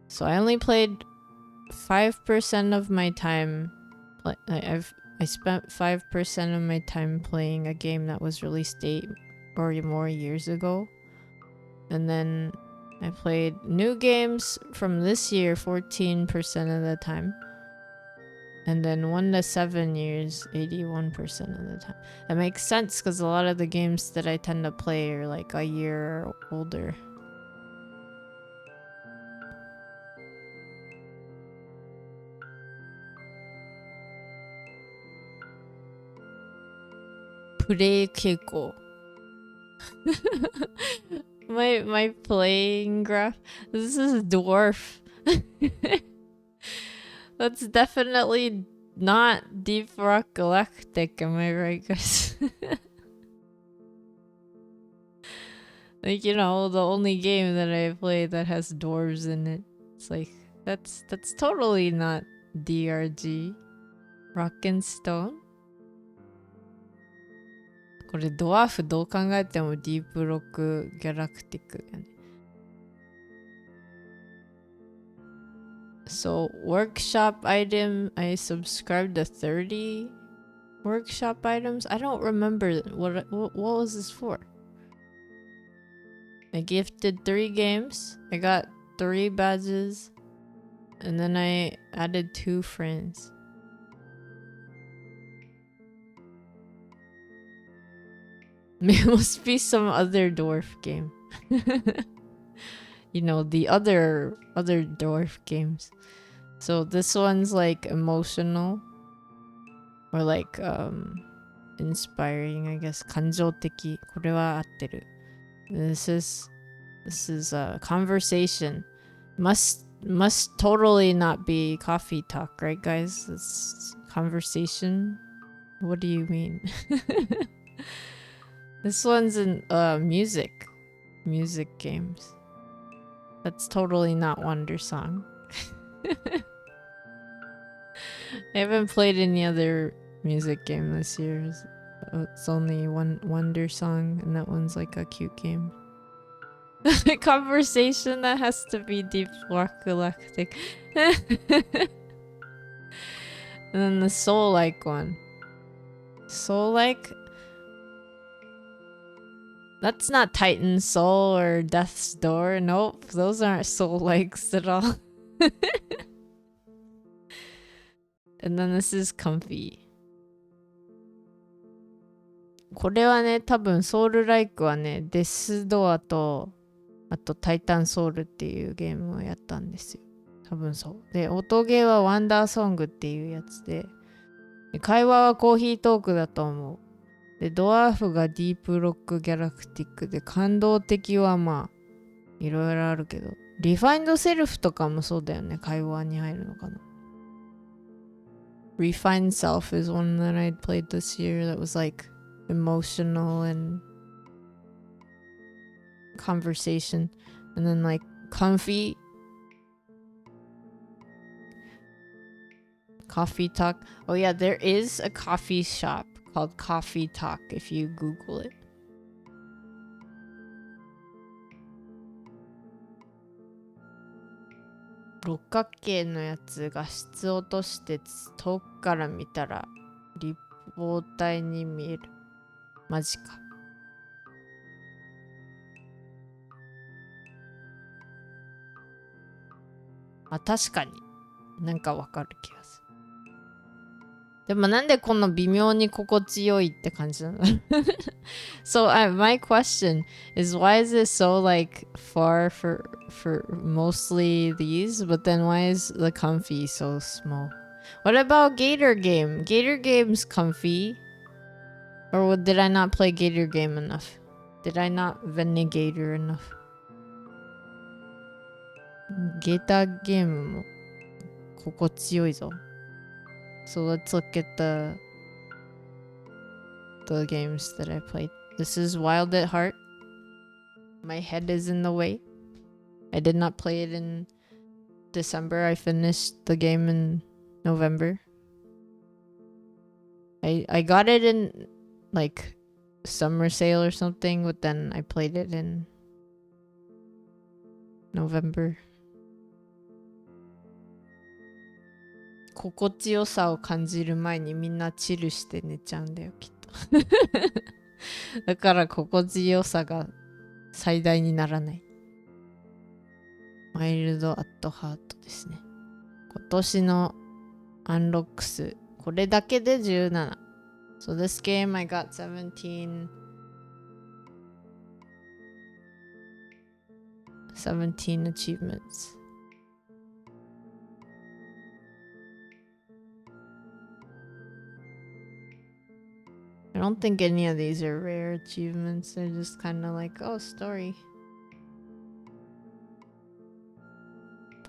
So I only played 5% of my time. I spent 5% of my time playing a game that was released 8 or more years ago. And then I played new games from this year 14% of the time. And then 1 to 7 years, 81% of the time. That makes sense because a lot of the games that I tend to play are like a year older. Play 傾向. my playing graph. This is dwarf. That's definitely not Deep Rock Galactic, am I right, guys? Like, you know, the only game that I play that has dwarves in it. It's like, that's totally not DRG. Rock and Stone? これドワーフどう考えてもディープロックギャラクティックやね。So, workshop item, I subscribed to 30 workshop items. I don't remember what was this for. I gifted 3 games. I got 3 badges. And then I added 2 friends. It must be some other dwarf game. You know, the other dwarf games. So this one's like emotional or like inspiring, I guess. 感情的。これは合ってる。This is a conversation. Must totally not be coffee talk, right, guys? It's conversation. What do you mean? This one's in music games. That's totally not Wonder Song. I haven't played any other music game this year. It's only one Wonder Song, and that one's like a cute game. Conversation that has to be Deep Rock Galactic. And then the Soul-like one. Soul-like? That's not Titan Soul or Death's Door. Nope, those aren't Soul-likes at all. And then this is Comfy. これはね、多分ソウルライクはね、デスドアと、あとタイタンソウルっていうゲームをやったんですよ。多分そう。で、音ゲーはワンダーソングっていうやつで、会話はコーヒートークだと思う。で、ドワーフがディープロックギャラクティックで、感動的はまあ、いろいろあるけど、リファインドセルフとかもそうだよね。会話に入るのかな。Refined Self is one that I played this year that was like emotional and conversation. And then like Comfy, Coffee Talk. Oh yeah, there is a coffee shop called Coffee Talk if you Google it. 六角形のやつ画質落として遠くから見たら立方体に見える。マジか。あ、確かになんかわかる気がする。でもなんでこの微妙に心地よいって感じなの？So my question is, why is it so like far for mostly these, but then why is the comfy so small? What about Gator Game? Gator Game's comfy. Or did I not play Gator Game enough? Did I not Venegator enough? Gator Game も心地よいぞ。So let's look at the games that I played. This is Wild at Heart. My head is in the way. I did not play it in December. I finished the game in November. I got it in like summer sale or something, but then I played it in November. 心地よさを感じる前にみんなチルして寝ちゃうんだよきっとだから心地よさが最大にならない。マイルドアットハートですね。今年のアンロック数これだけで17。So this game I got 17 achievements. I don't think any of these are rare achievements. They're just kind of like, oh, story.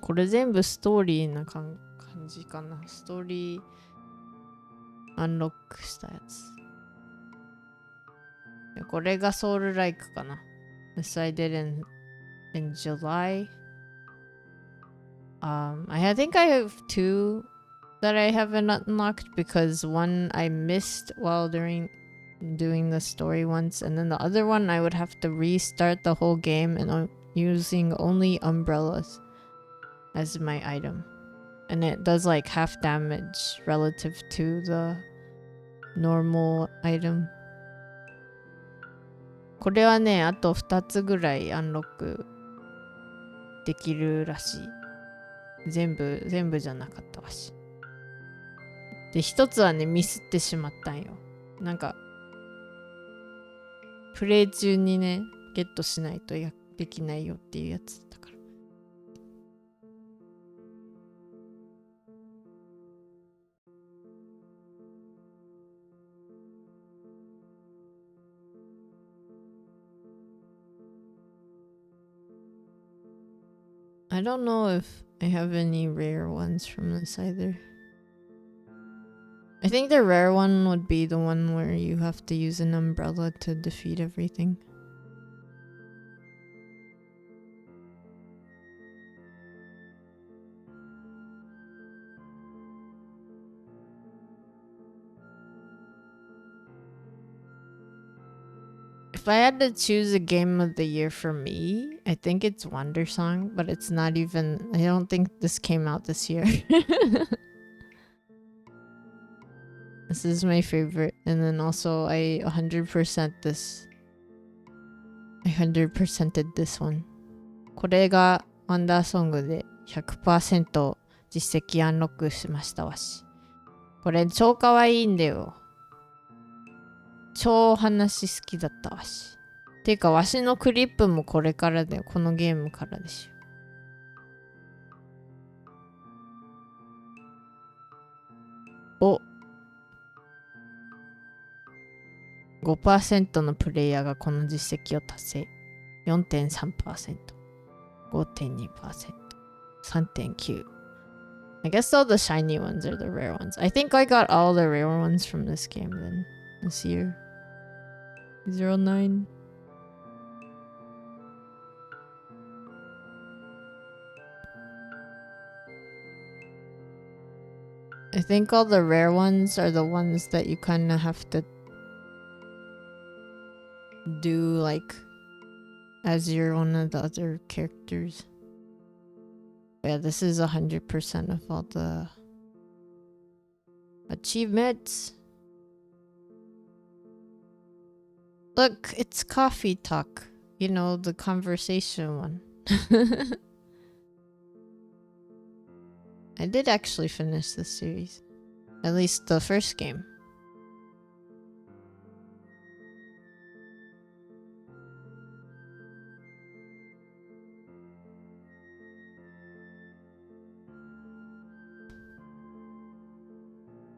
これ全部ストーリーな感じかな。ストーリーアンロックしたやつ。これがソウルライクかな。This I did in July. I think I have 2 that I haven't unlocked because one I missed while doing the story once, and then the other one I would have to restart the whole game and using only umbrellas as my item, and it does like half damage relative to the normal item. これはね、あと2つぐらいアンロックできるらしい。全部じゃなかったわし。で、1つはね、ミスってしまったんよ。なんかプレイ中にね、ゲットしないとできないよっていうやつだから。I don't know if I have any rare ones from this either. I think the rare one would be the one where you have to use an umbrella to defeat everything. If I had to choose a game of the year for me, I think it's Wonder Song, but it's not even, I don't think this came out this year. This is my favorite. And then also I 100% this. I 100%ed this one. これがワンダーソングで 100% 実績アンロックしましたわし。これ超かわいいんだよ。超話好きだったわし。ていうかわしのクリップもこれからだよ。このゲームからでしょ。お。5% のプレイヤーがこの実績を達成。4.3%。5.2%。3.9%。I guess all the shiny ones are the rare ones. I think I got all the rare ones from this game then. This year. 09. I think all the rare ones are the ones that you kind of have to do like as you're one of the other characters. Yeah, this is 100% of all the achievements. Look, it's coffee talk. You know, the conversation one. I did actually finish this series. At least the first game.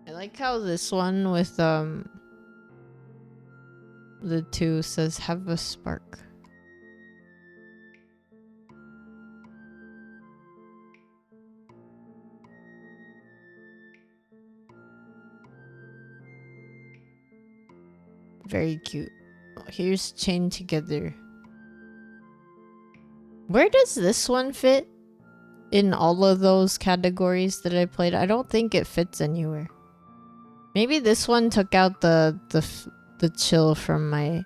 I like how this one with the two says have a spark. Very cute. Oh, here's chain together. Where does this one fit in all of those categories that I played? I don't think it fits anywhere. Maybe this one took out the chill from my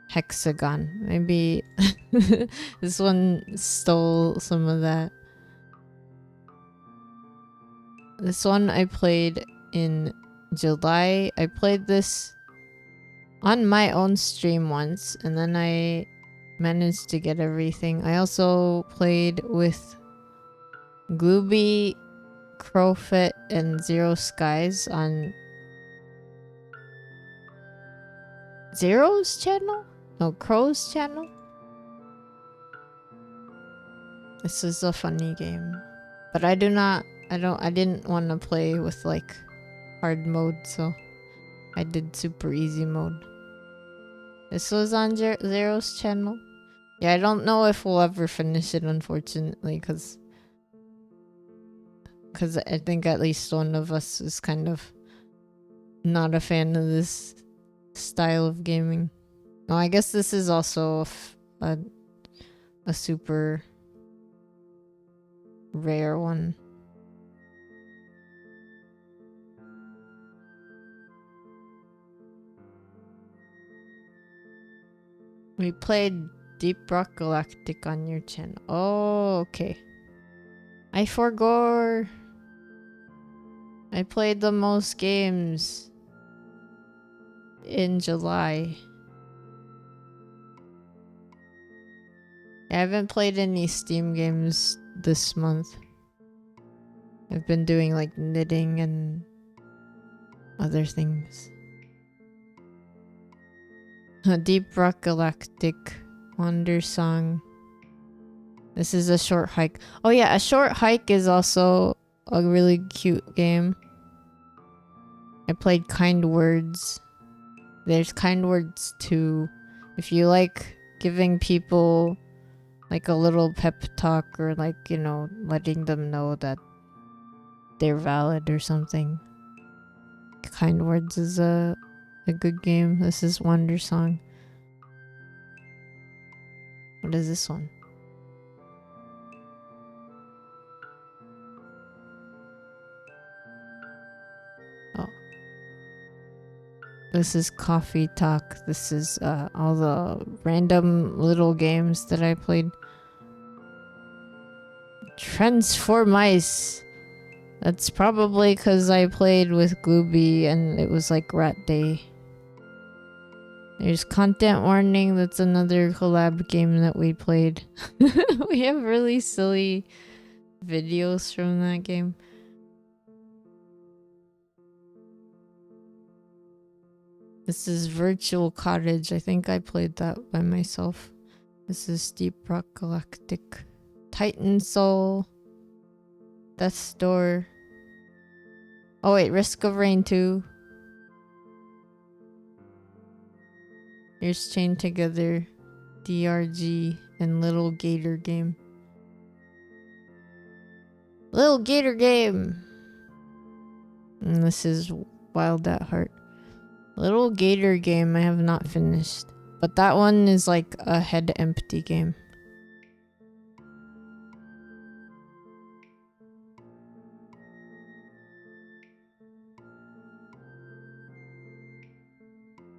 hexagon. Maybe this one stole some of that. This one I played in July. I played this on my own stream once, and then I managed to get everything. I also played with Glooby, Crowfit, and Zero Skies on Zero's channel? No, Crow's channel? This is a funny game. But I didn't want to play with like hard mode, so I did super easy mode. This was on Zero's channel. Yeah, I don't know if we'll ever finish it, unfortunately, because I think at least one of us is kind of not a fan of this style of gaming. Oh, I guess this is also a super rare one. We played Deep Rock Galactic on your channel. Oh, okay. I forgot. I played the most games in July. I haven't played any Steam games this month. I've been doing like knitting and other things. Deep Rock Galactic, Wonder Song. This is a short hike. Oh yeah, a short hike is also a really cute game. I played Kind Words. There's Kind Words 2. If you like giving people like a little pep talk or like, you know, letting them know that they're valid or something. Kind Words is a good game. This is Wonder Song. What is this one? Oh. This is Coffee Talk. This is all the random little games that I played. Transformice. That's probably because I played with Glooby and it was like Rat Day. There's Content Warning. That's another collab game that we played. We have really silly videos from that game. This is Virtual Cottage. I think I played that by myself. This is Deep Rock Galactic. Titan Soul. Death's Door. Oh wait, Risk of Rain 2. Here's Chain Together, DRG, and Little Gator Game. Little Gator Game! And this is Wild at Heart. Little Gator Game I have not finished. But that one is like a head empty game.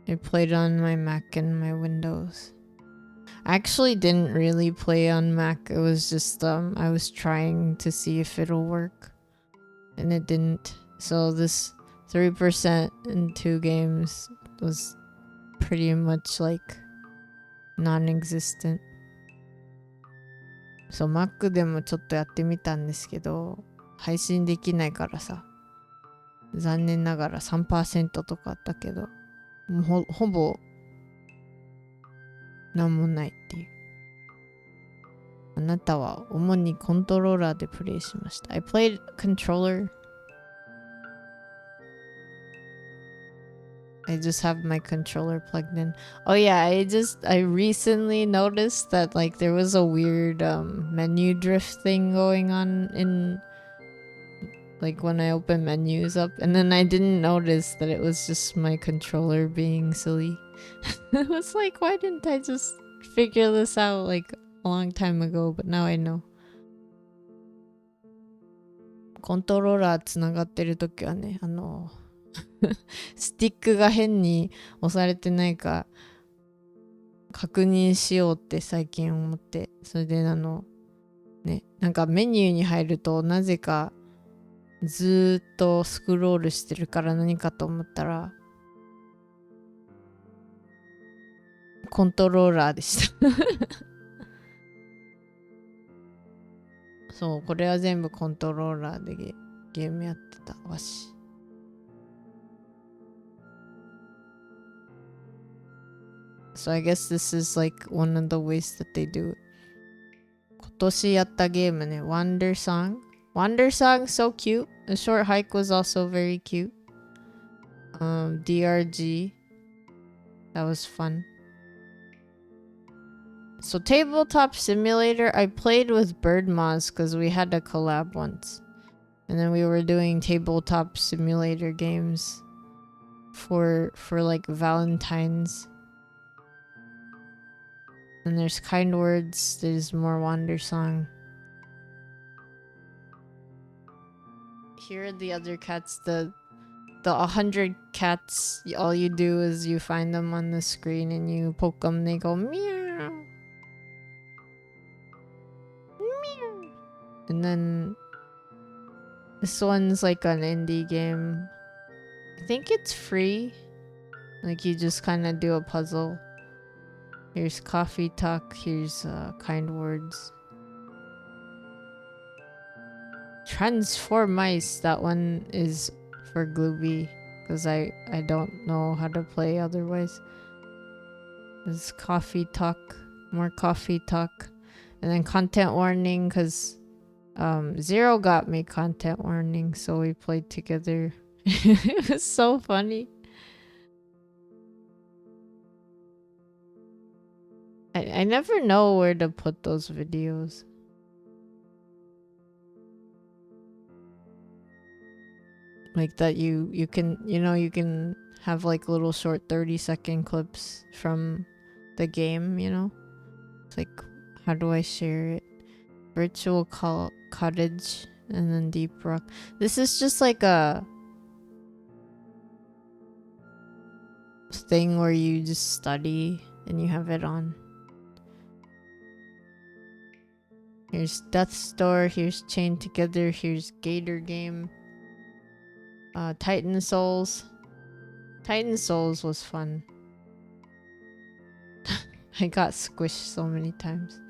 I played on my Mac and my Windows. I actually didn't really play on Mac. It was just I was trying to see if it'll work. And it didn't. So this 3% in 2 games was pretty much like non-existent. そう、Mac でもちょっとやってみたんですけど、配信できないからさ。残念ながら 3% とかあったけど、もうほぼなんもないっていう。あなたは主にコントローラーでプレイしました。I played controller. I just have my controller plugged in. Oh yeah, I recently noticed that like there was a weird menu drift thing going on in like when I open menus up, and then I didn't notice that it was just my controller being silly. I was like, why didn't I just figure this out like a long time ago? But now I know. コントローラーつながってるときはね、スティックが変に押されてないか確認しようって最近思って、それでね、なんかメニューに入るとなぜかずーっとスクロールしてるから何かと思ったらコントローラーでしたそう、これは全部コントローラーでゲームやってたわし。So I guess this is like one of the ways that they do it. 今年やったゲームね、Wonder Song. Wonder Song, so cute. The short hike was also very cute. DRG. That was fun. So Tabletop Simulator, I played with Bird Moz because we had a collab once. And then we were doing Tabletop Simulator games for like Valentine's. And there's Kind Words, there's more Wander Song. Here are the other cats, the 100 cats, all you do is you find them on the screen and you poke them, they go meow. Meow. And then this one's like an indie game. I think it's free. Like you just kind of do a puzzle. Here's Coffee Talk, here's Kind Words. Transform Mice, that one is for Glooby because I don't know how to play otherwise. This is Coffee Talk, more Coffee Talk, and then content warning because Zero got me content warning, so we played together. It was so funny. I never know where to put those videos. Like that you can, you can have like little short 30-second clips from the game, It's like, how do I share it? Virtual Cottage and then Deep Rock. This is just like a thing where you just study and you have it on. Here's Death Store, here's Chained Together, here's Gator Game. Titan Souls. Titan Souls was fun. I got squished so many times.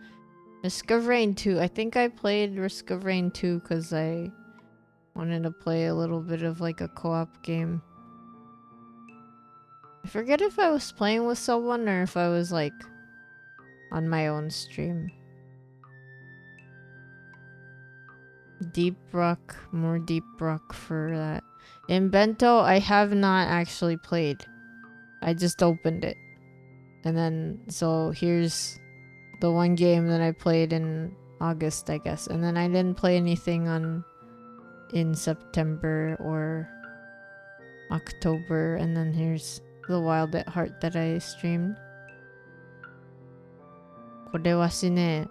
Risk of Rain 2. I think I played Risk of Rain 2 because I wanted to play a little bit of like a co-op game. I forget if I was playing with someone or if I was like on my own stream. Deep Rock. More Deep Rock for that. Invento, I have not actually played. I just opened it. And then, so here's the one game that I played in August, I guess. And then I didn't play anything in September or October. And then here's the Wild at Heart that I streamed. これはしね、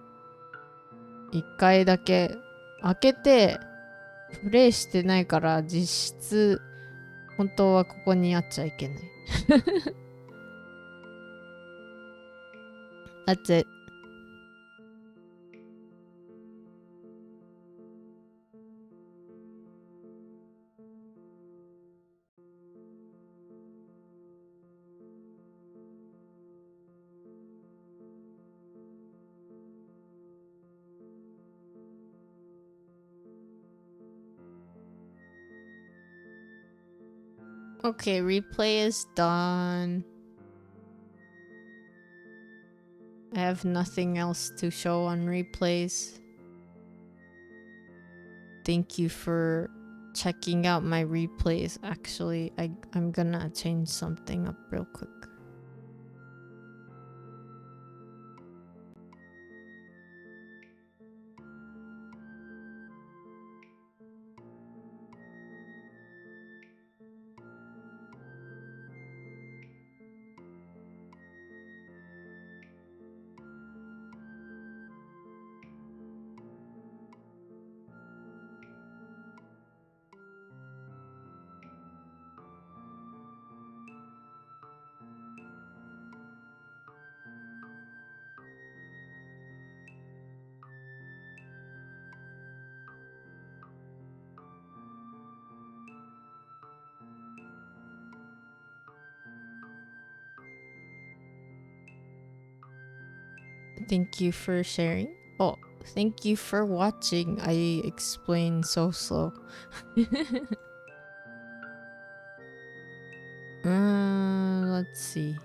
一回だけ開けてプレイしてないから実質本当はここにあっちゃいけない。That's it. Okay, replay is done. I have nothing else to show on replays. Thank you for checking out my replays. Actually, I'm gonna change something up real quick. Thank you for sharing. Oh, thank you for watching. I explain so slow. Let's see.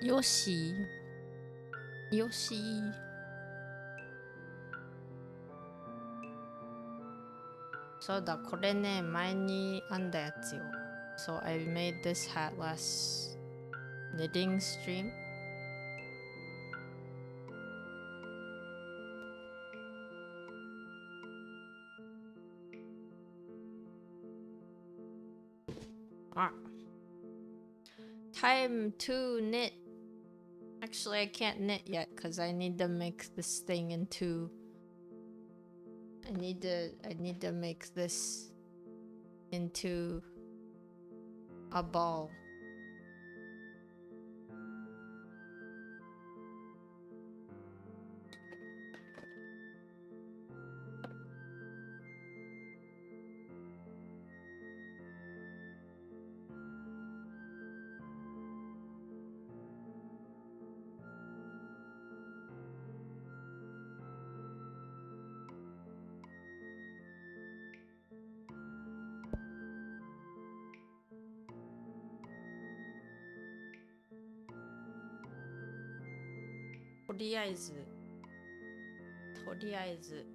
よし。よし。そうだ、これね、前に編んだやつよ。So I made this hat last knitting stream. Ah. Time to knit. Actually, I can't knit yet because I need to make this thing into. I need to make this into a ball.とりあえず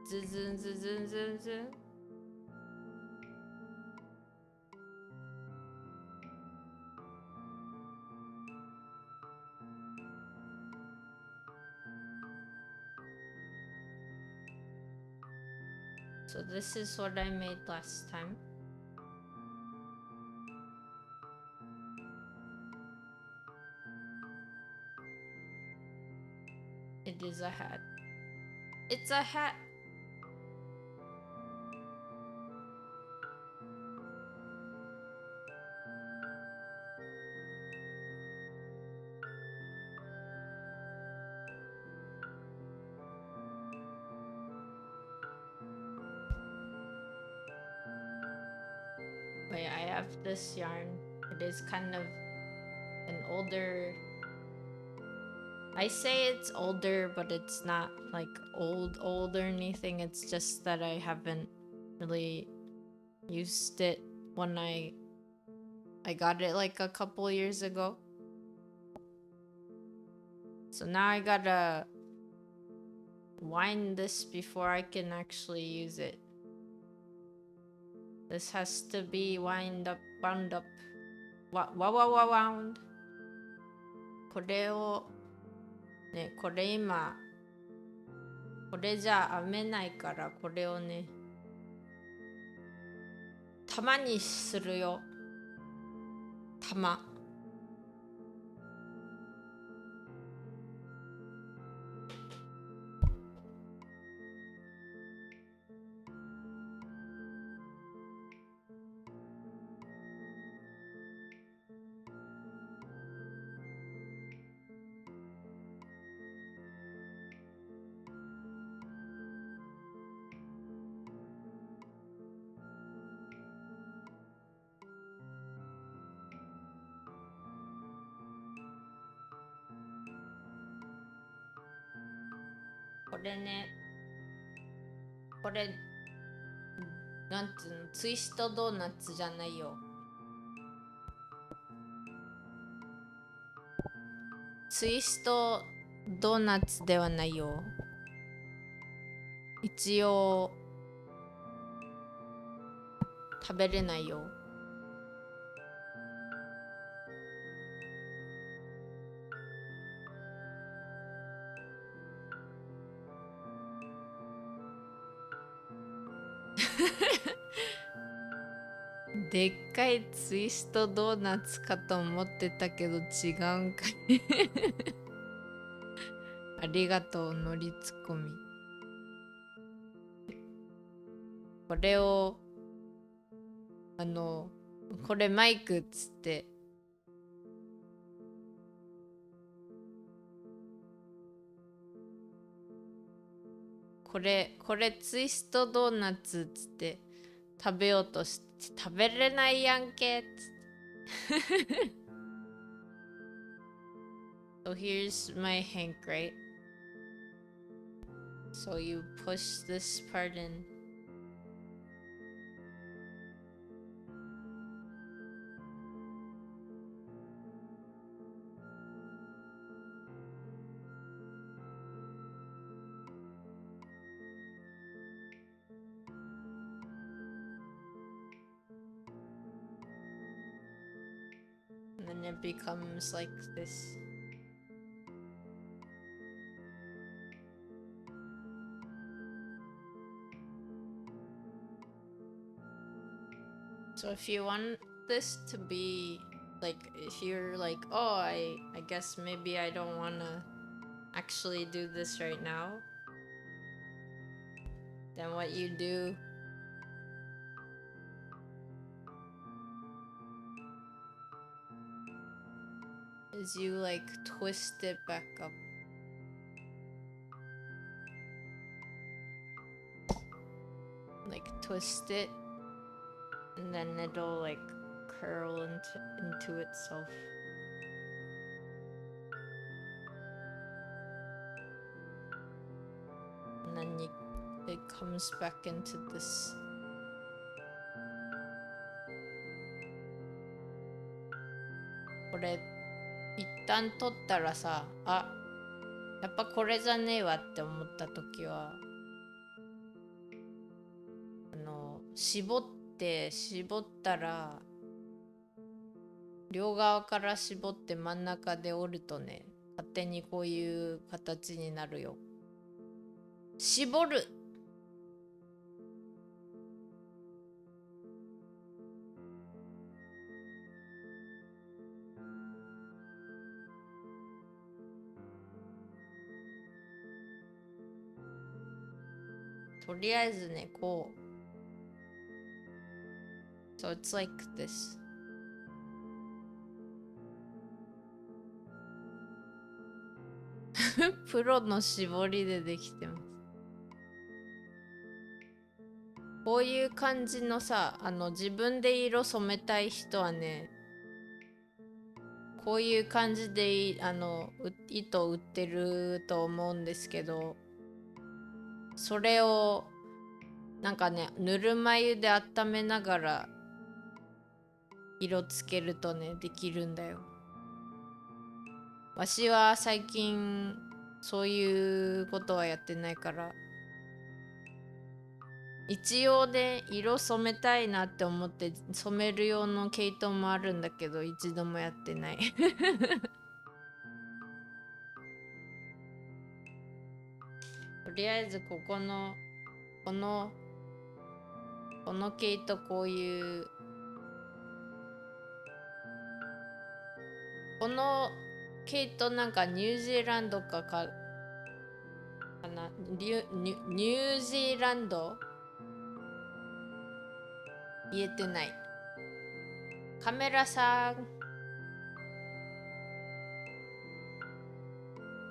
ズズンズズンズンズン。So this is what I made last time. It is a hat. It's a hat. Wait, I have this yarn. It is kind of an older. I say it's older, but it's not like old or anything. It's just that I haven't really used it when I got it like a couple years ago. So now I gotta wind this before I can actually use it. This has to be wound up. Wound. これをね、これ今これじゃ編めないからこれをね玉にするよ。玉。これね、これなんつうの、ツイストドーナツじゃないよ。ツイストドーナツではないよ。一応食べれないよ。でっかいツイストドーナツかと思ってたけど違うんかい。ありがとう、のりつこみ。これをこれマイクっつってこれツイストドーナツっつって食べようとして食べれないやんけっつって。So here's my hank, right? So you push this part in. and it becomes like this. So if you want this to be like, if you're like, oh, I guess maybe I don't want to actually do this right now, then what you do is you like twist it back up. Like twist it, and then it'll like curl into itself. And then it comes back into this. Kore, 一旦取ったらさ、あ、やっぱこれじゃねえわって思った時は、絞ったら、両側から絞って真ん中で折るとね、勝手にこういう形になるよ。絞る。とりあえずね、こう。So it's like this. プロの絞りでできてます。こういう感じのさ、自分で色染めたい人はね、こういう感じで糸売ってると思うんですけど、それをなんかね、ぬるま湯で温めながら色つけるとね、できるんだよ。わしは最近そういうことはやってないから、一応ね、色染めたいなって思って染める用の毛糸もあるんだけど、一度もやってない。とりあえずこの毛糸、こういうこの毛糸なんかニュージーランドかな、ニュージーランド言えてない。カメラさん、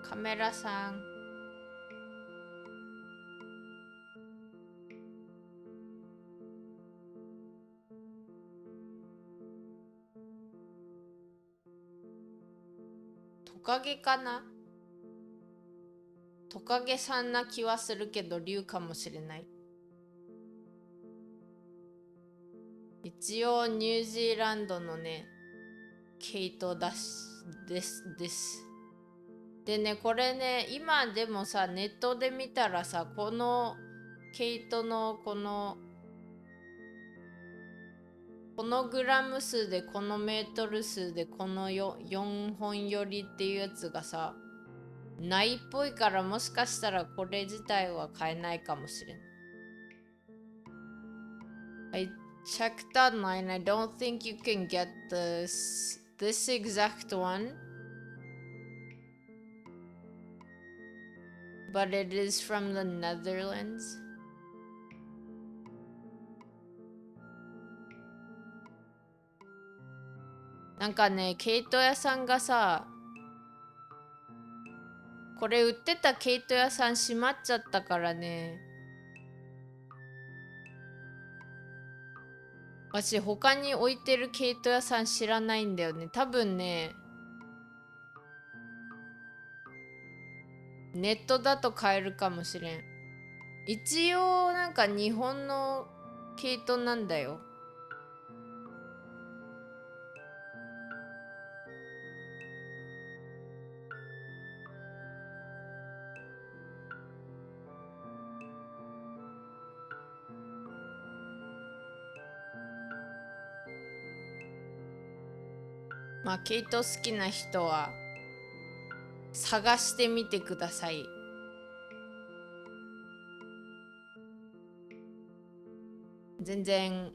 カメラさん、トカゲかな、トカゲさんな気はするけど竜かもしれない。一応ニュージーランドのね、毛糸です。でね、これね、今でもさ、ネットで見たらさ、この毛糸のこのグラム数で、このメートル数で、この4本よりっていうやつがさ、ないっぽいから、もしかしたらこれ自体は買えないかもしれない。I checked online. I don't think you can get this exact one. But it is from the Netherlands. なんかね、毛糸屋さんがさ、これ売ってた毛糸屋さん閉まっちゃったからね。私他に置いてる毛糸屋さん知らないんだよね。多分ね、ネットだと買えるかもしれん。一応なんか日本の毛糸なんだよ。まあ毛糸好きな人は探してみてください。全然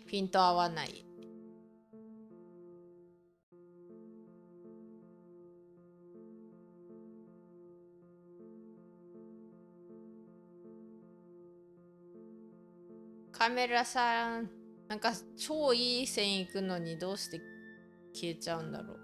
ピント合わない。カメラさん、なんか超いい線いくのにどうして消えちゃうんだろう。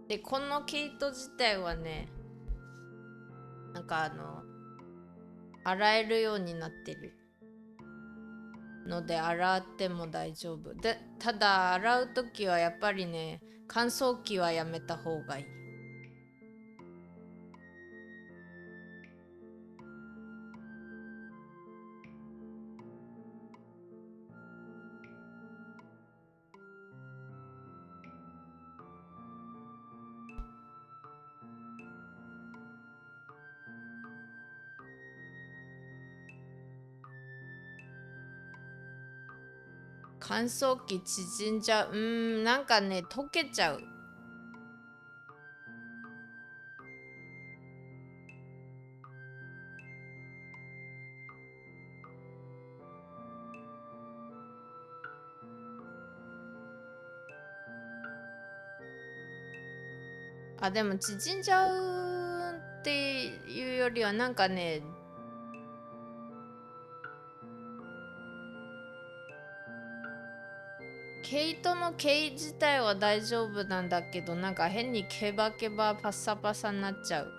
で、この毛糸自体はね、なんか洗えるようになってるので洗っても大丈夫で、ただ洗う時はやっぱりね、乾燥機はやめた方がいい。乾燥機縮んじゃう。なんかね、溶けちゃう。あ、でも縮んじゃうっていうよりはなんかね、毛糸の毛自体は大丈夫なんだけど、なんか変にケバケバパッサパサになっちゃう。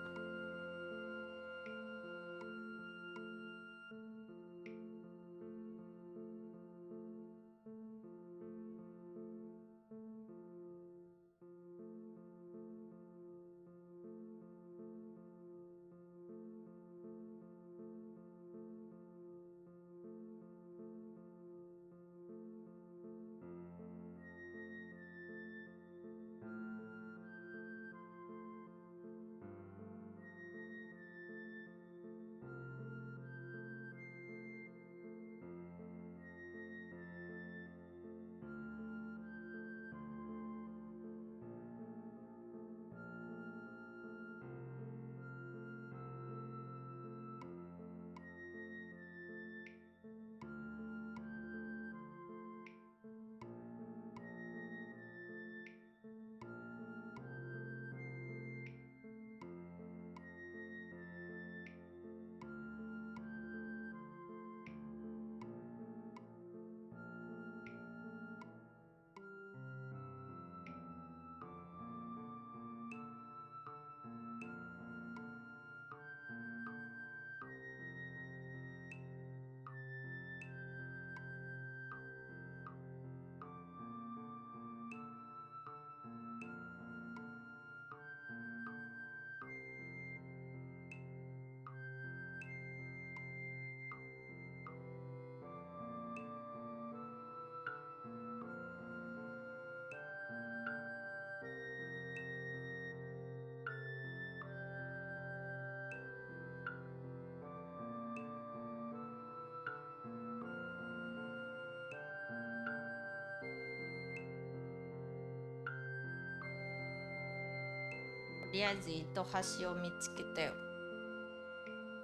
とりあえず糸端を見つけたよ。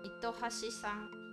糸端さん。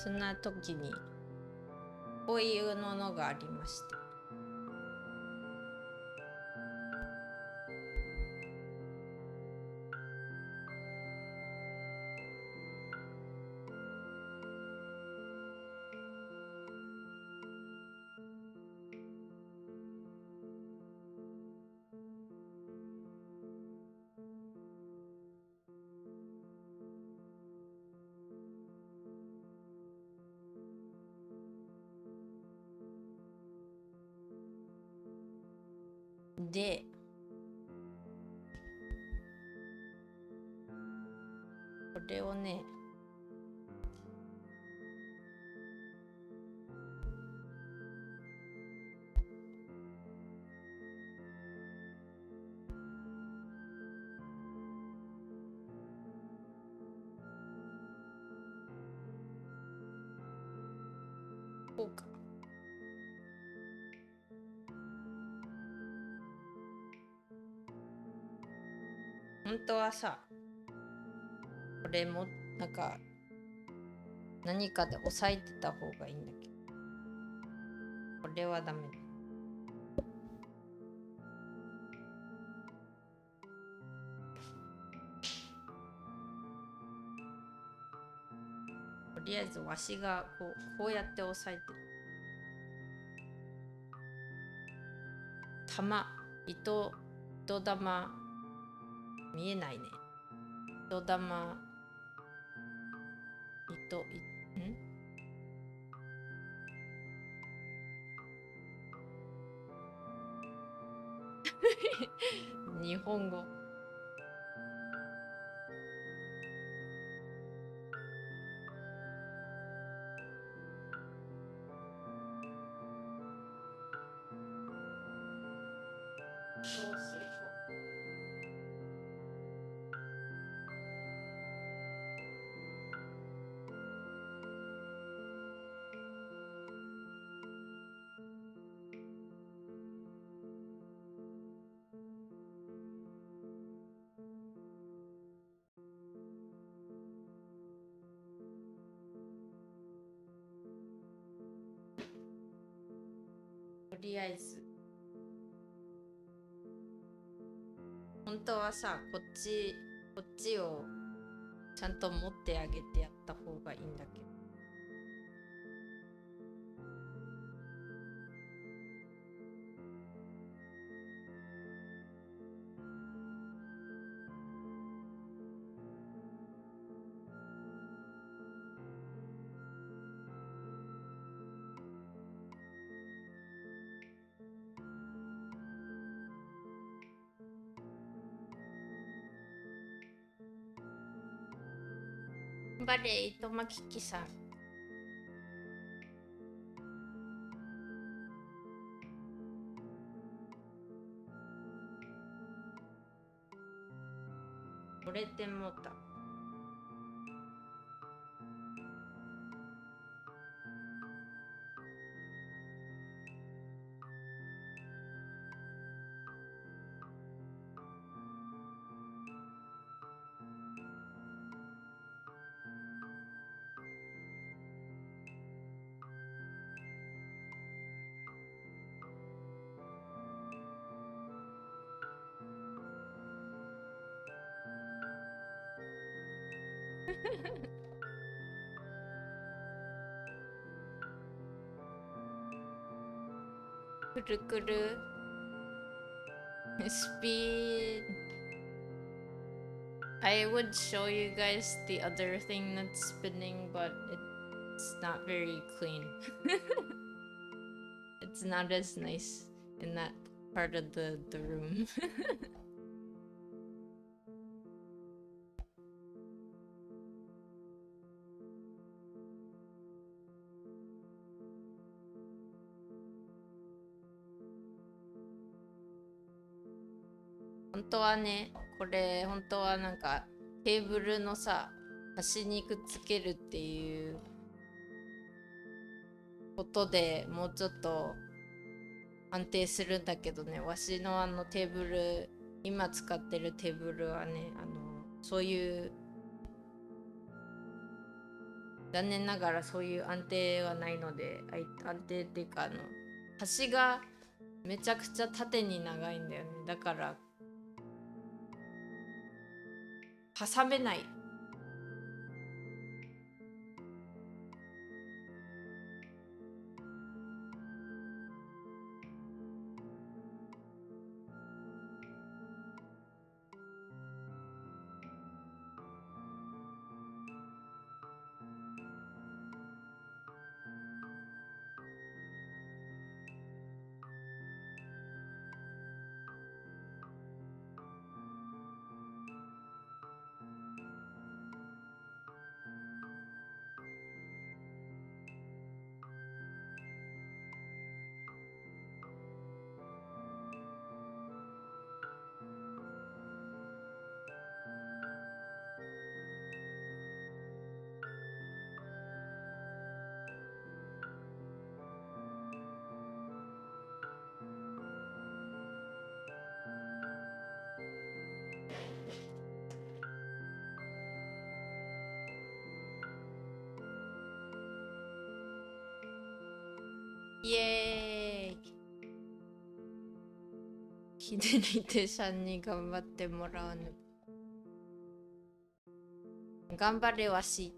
そんな時にこういうものがありまして、でこれをね、こうか。本当はさ、これもなんか何かで押さえてた方がいいんだけど、これはダメだ。とりあえずわしがこうやって押さえてる。糸玉見えないね。糸玉日本語。そうするとりあえず本当はさ、こっちをちゃんと持ってあげてやった方がいいんだけど。頑張れ、糸巻きさん。折れてもうた。くるくるスピード。I would show you guys the other thing that's spinning, but it's not very clean. It's not as nice in that part of the room. 本当はね、これ本当はなんかテーブルのさ、端にくっつけるっていうことでもうちょっと安定するんだけどね、わしのテーブル、今使ってるテーブルはね、そういう残念ながらそういう安定はないので、安定っていうか端がめちゃくちゃ縦に長いんだよね。だから挟めない。イエーイ。ひねり手さんに頑張ってもらわぬ。頑張れわし。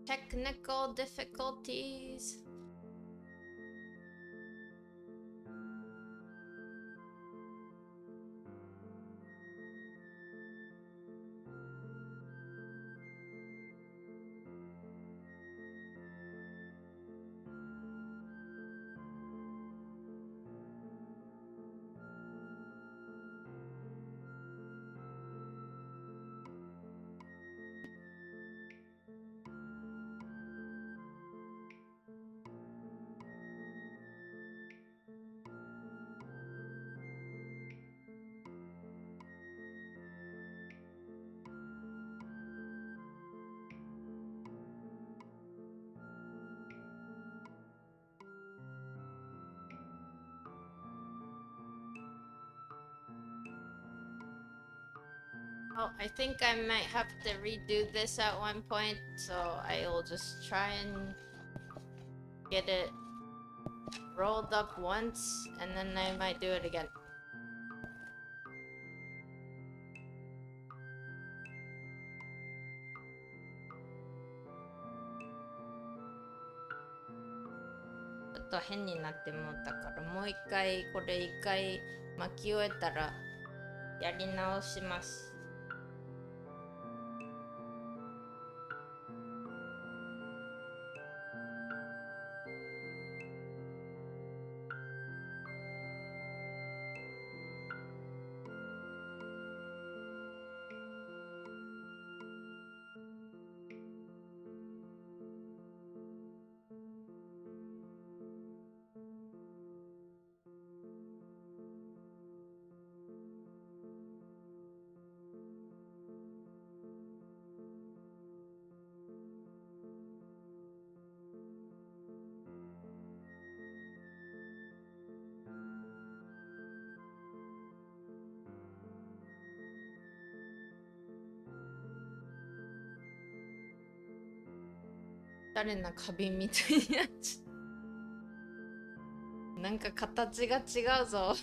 Technical difficulties. Oh, I think I might have to redo this at one point, so I will just try and get it rolled up once, and then I might do it again.ちょっと変になってもったから、もう一回これ一回巻き終えたらやり直します。誰な花瓶みたいになっちゃう。なんか形が違うぞ。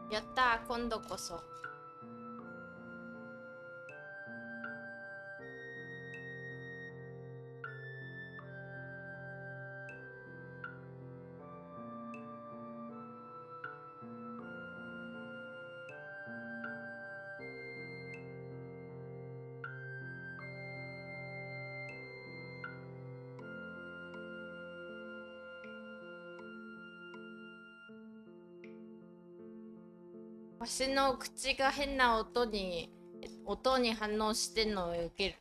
やったー、今度こそ。わしの口が変な音に反応してんのを受ける。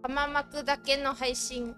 玉巻くだけの配信。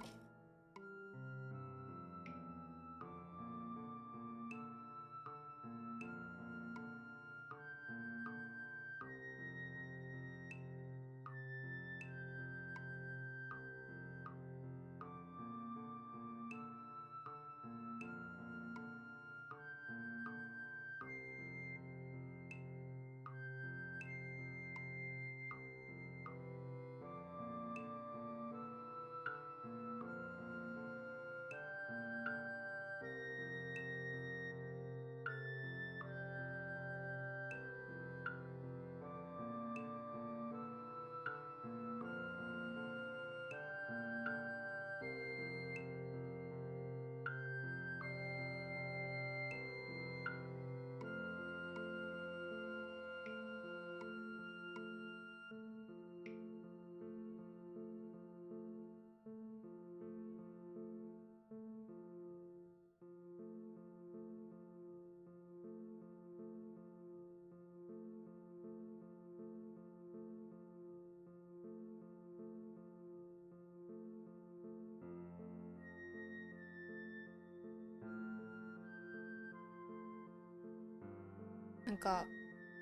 か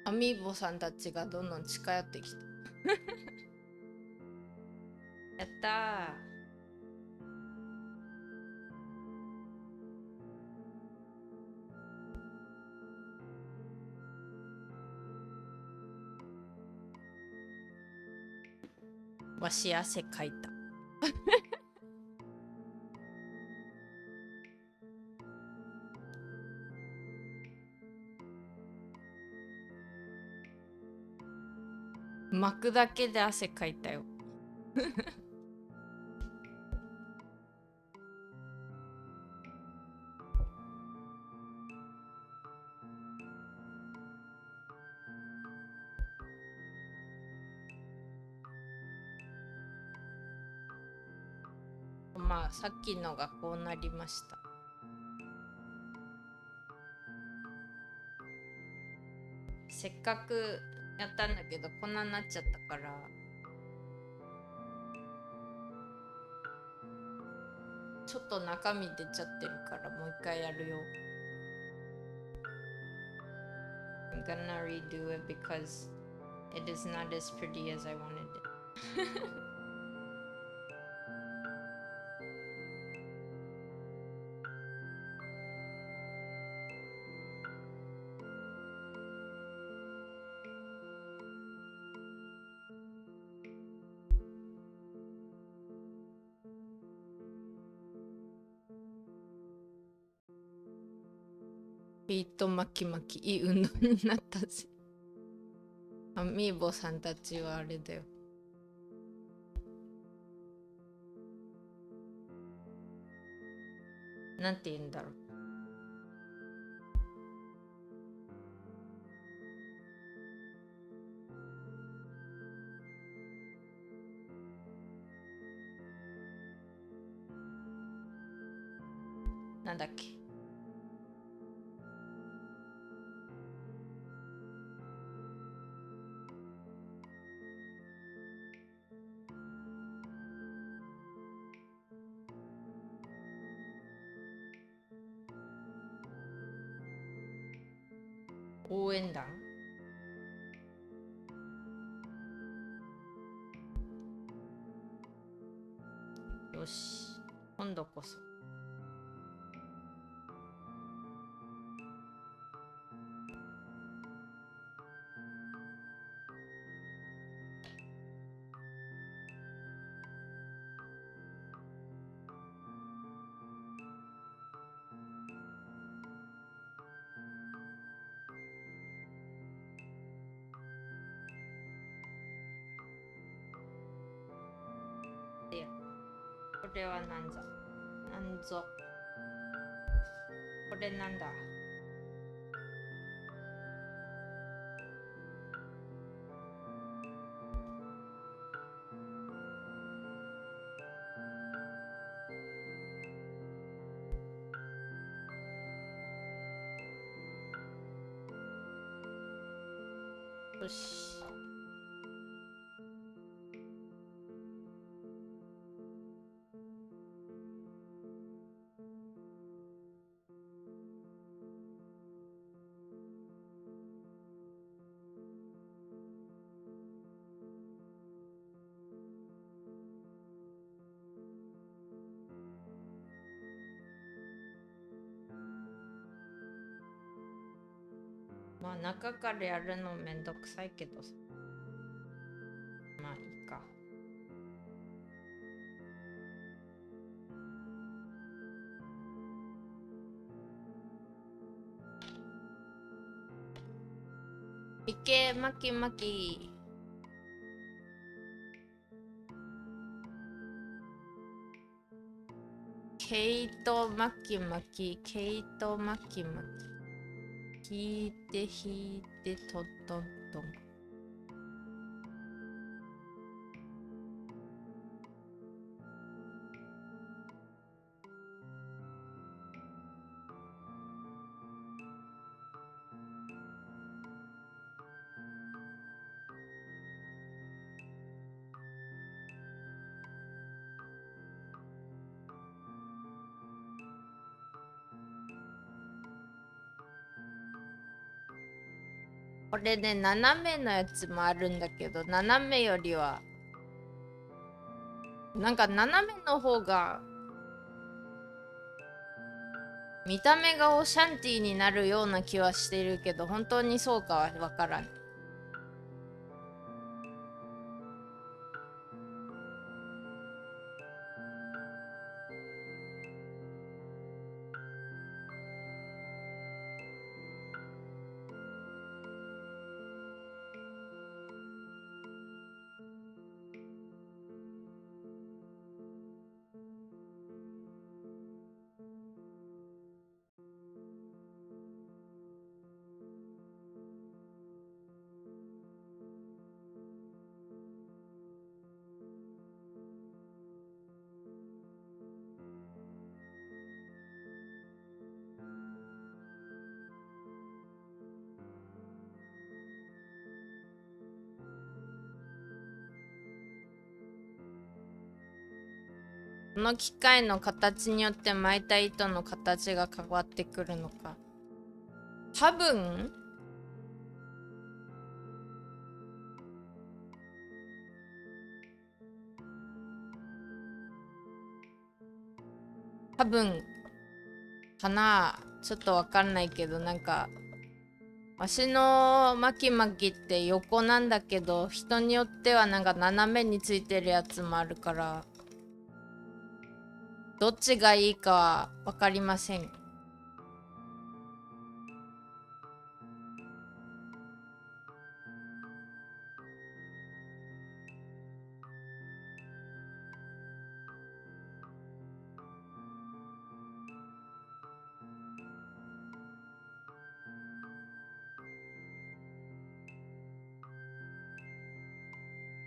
アミーボさんたちがどんどん近寄ってきた。やったー。わし汗かいた。巻くだけで汗かいたよ。まあさっきのがこうなりました。せっかくやったんだけどこんなになっちゃったから、ちょっと中身出ちゃってるからもう一回やるよ。I'm gonna redo it because it is not as pretty as I wanted it. ビート巻き巻きいい運動になったぜ。アミーボさんたちはあれだよ。なんて言うんだろう。なんだっけ。応援団。よし、今度こそ。で、これはなんぞ。なんぞ。これなんだ。よし。まあ中からやるのめんどくさいけどさ。まあいいか。いけ、まきまき。ケイトまきまき、ケイトまきまき。引いて引いてトントントン。これね、斜めのやつもあるんだけど、斜めよりはなんか斜めの方が見た目がオシャンティーになるような気はしているけど、本当にそうかはわからん。この機械の形によって巻いた糸の形が変わってくるのか。多分かな、ちょっとわかんないけど、なんかわしの巻き巻きって横なんだけど、人によってはなんか斜めについてるやつもあるから、どっちがいいかはわかりません。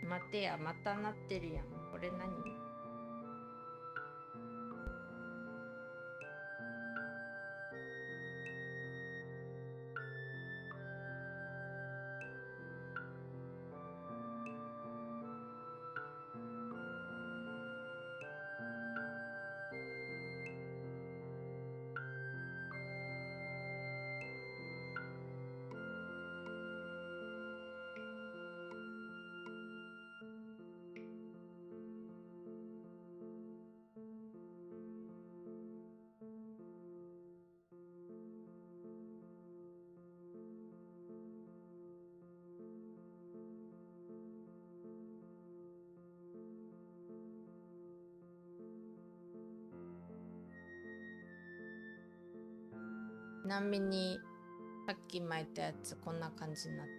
待てや、またなってるやん。これ何？ちなみにさっき巻いたやつこんな感じになって。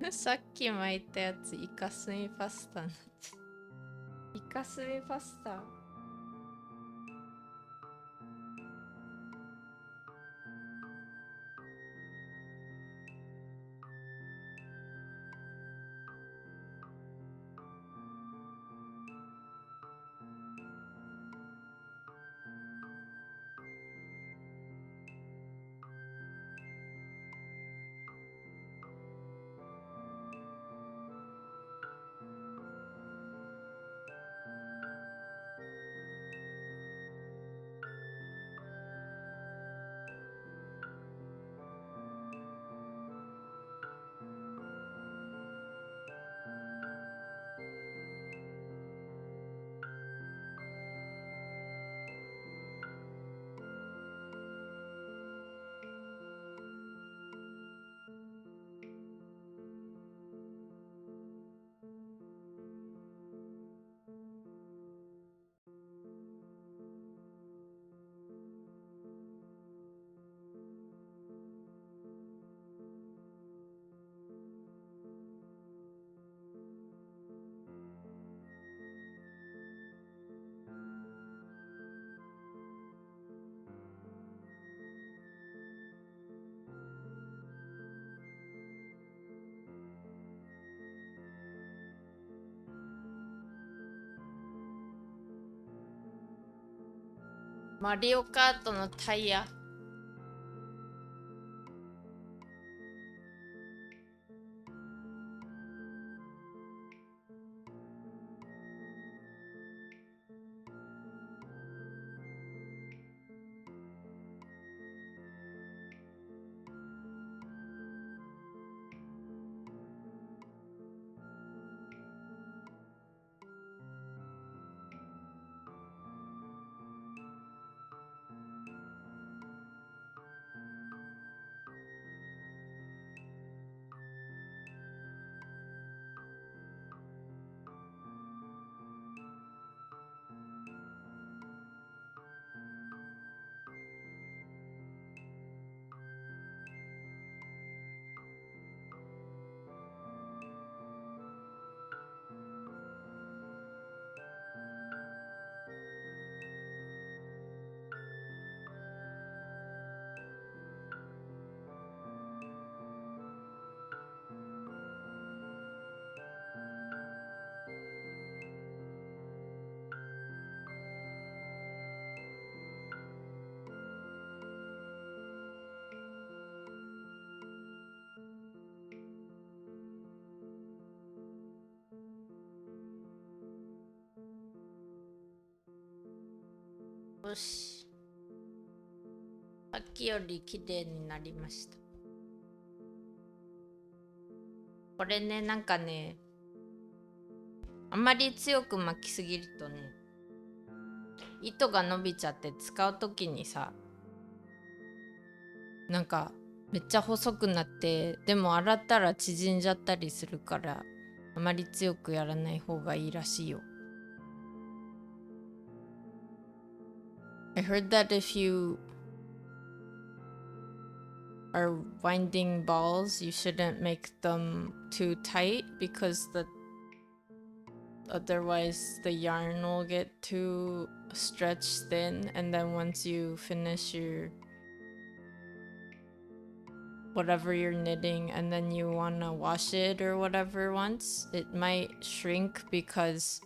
さっき巻いたやつイカスミパスタになって。イカスミパスタ。マリオカートのタイヤ。よし。さっきより綺麗になりました。これね、なんかね、あんまり強く巻きすぎるとね、糸が伸びちゃって使うときにさ、なんかめっちゃ細くなって、でも洗ったら縮んじゃったりするから、あまり強くやらない方がいいらしいよ。I heard that if you are winding balls, you shouldn't make them too tight because otherwise the yarn will get too stretched thin, and then once you finish your whatever you're knitting and then you want to wash it or whatever once, it might shrink because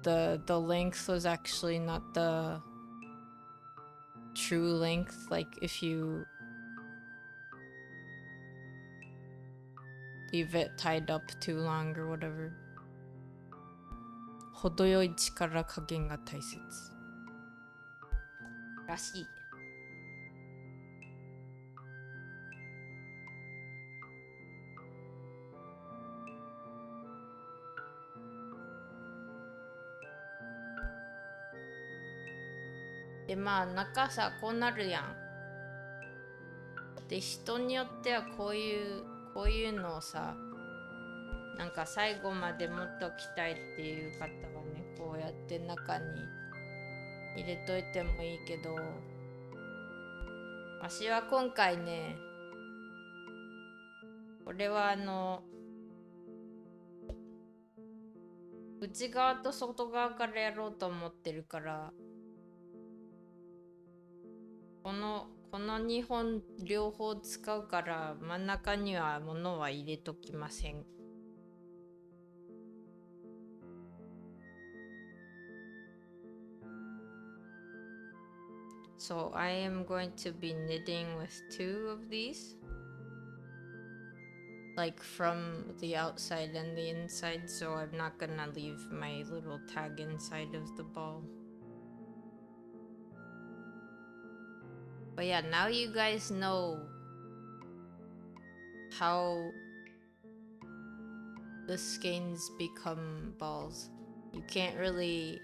the length was actually not the true length. Like if you leave it tied up too long or whatever. 程よい力加減が大切らしい。でまあ中さこうなるやん。で人によってはこういうのをさ、なんか最後まで持っときたいっていう方はね、こうやって中に入れといてもいいけど、わしは今回ね、これは内側と外側からやろうと思ってるから、この2本両方使うから真ん中には物は入れときません。So I am going to be knitting with two of these, like from the outside and the inside, so I'm not gonna leave my little tag inside of the ball. But yeah, now you guys know how the skeins become balls. You can't really,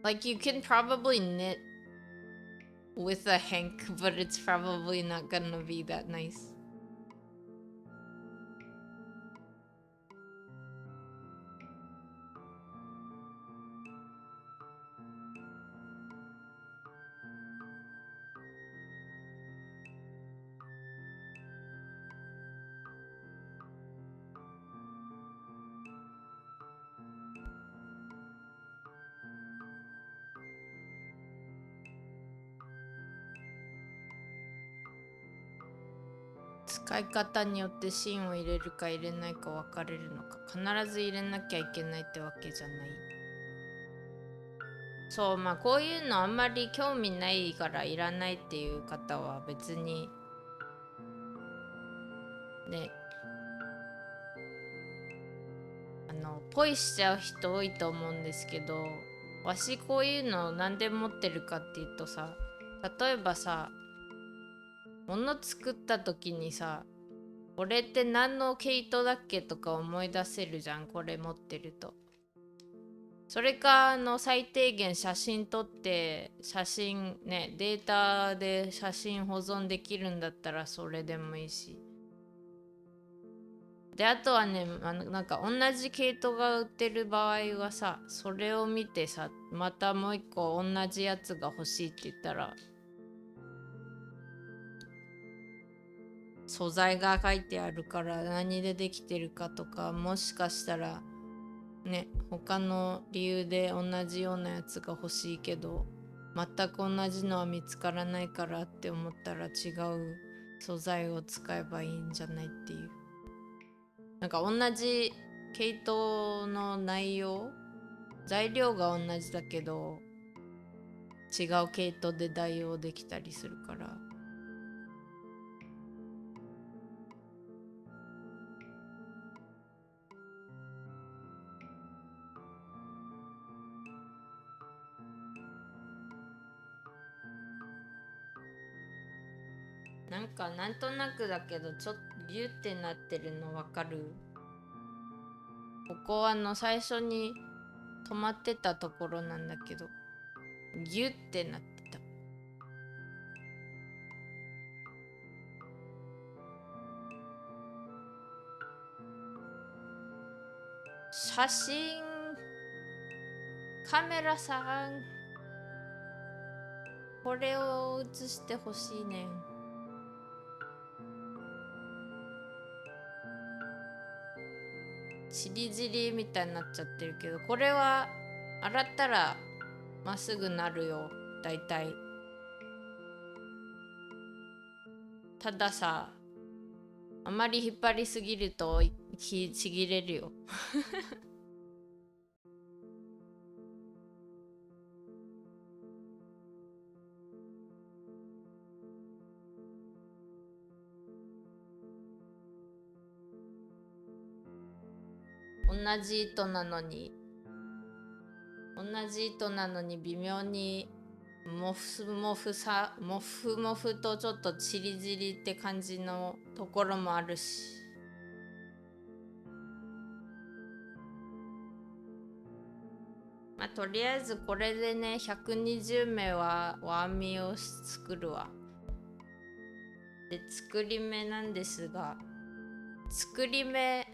like, you can probably knit with a hank, but it's probably not gonna be that nice.使い方によって芯を入れるか入れないか分かれるのか、必ず入れなきゃいけないってわけじゃない。そう、まあこういうのあんまり興味ないからいらないっていう方は別にね、ポイしちゃう人多いと思うんですけど、わしこういうのなんで持ってるかっていうとさ、例えばさ、物作った時にさ、これって何の毛糸だっけとか思い出せるじゃん、これ持ってると。それか最低限写真撮って写真ね、データで写真保存できるんだったらそれでもいいし。で、あとはね、なんか同じ毛糸が売ってる場合はさ、それを見てさ、またもう一個同じやつが欲しいって言ったら、素材が書いてあるから何でできてるかとか、もしかしたらね、他の理由で同じようなやつが欲しいけど全く同じのは見つからないからって思ったら違う素材を使えばいいんじゃないっていう。なんか同じ毛糸の内容、材料が同じだけど違う毛糸で代用できたりするから。なんかなんとなくだけどちょっとギュってなってるのわかる？ここは最初に止まってたところなんだけどギュってなってた。写真カメラさん、これを写してほしいねん。チリチリみたいになっちゃってるけど、これは洗ったらまっすぐなるよだいたい。たださ、あまり引っ張りすぎるとちぎれるよ。同じ糸なのに微妙にモフモフとちょっとチリチリって感じのところもあるし。まあとりあえずこれでね120目は編みを作るわ。で作り目なんですが、作り目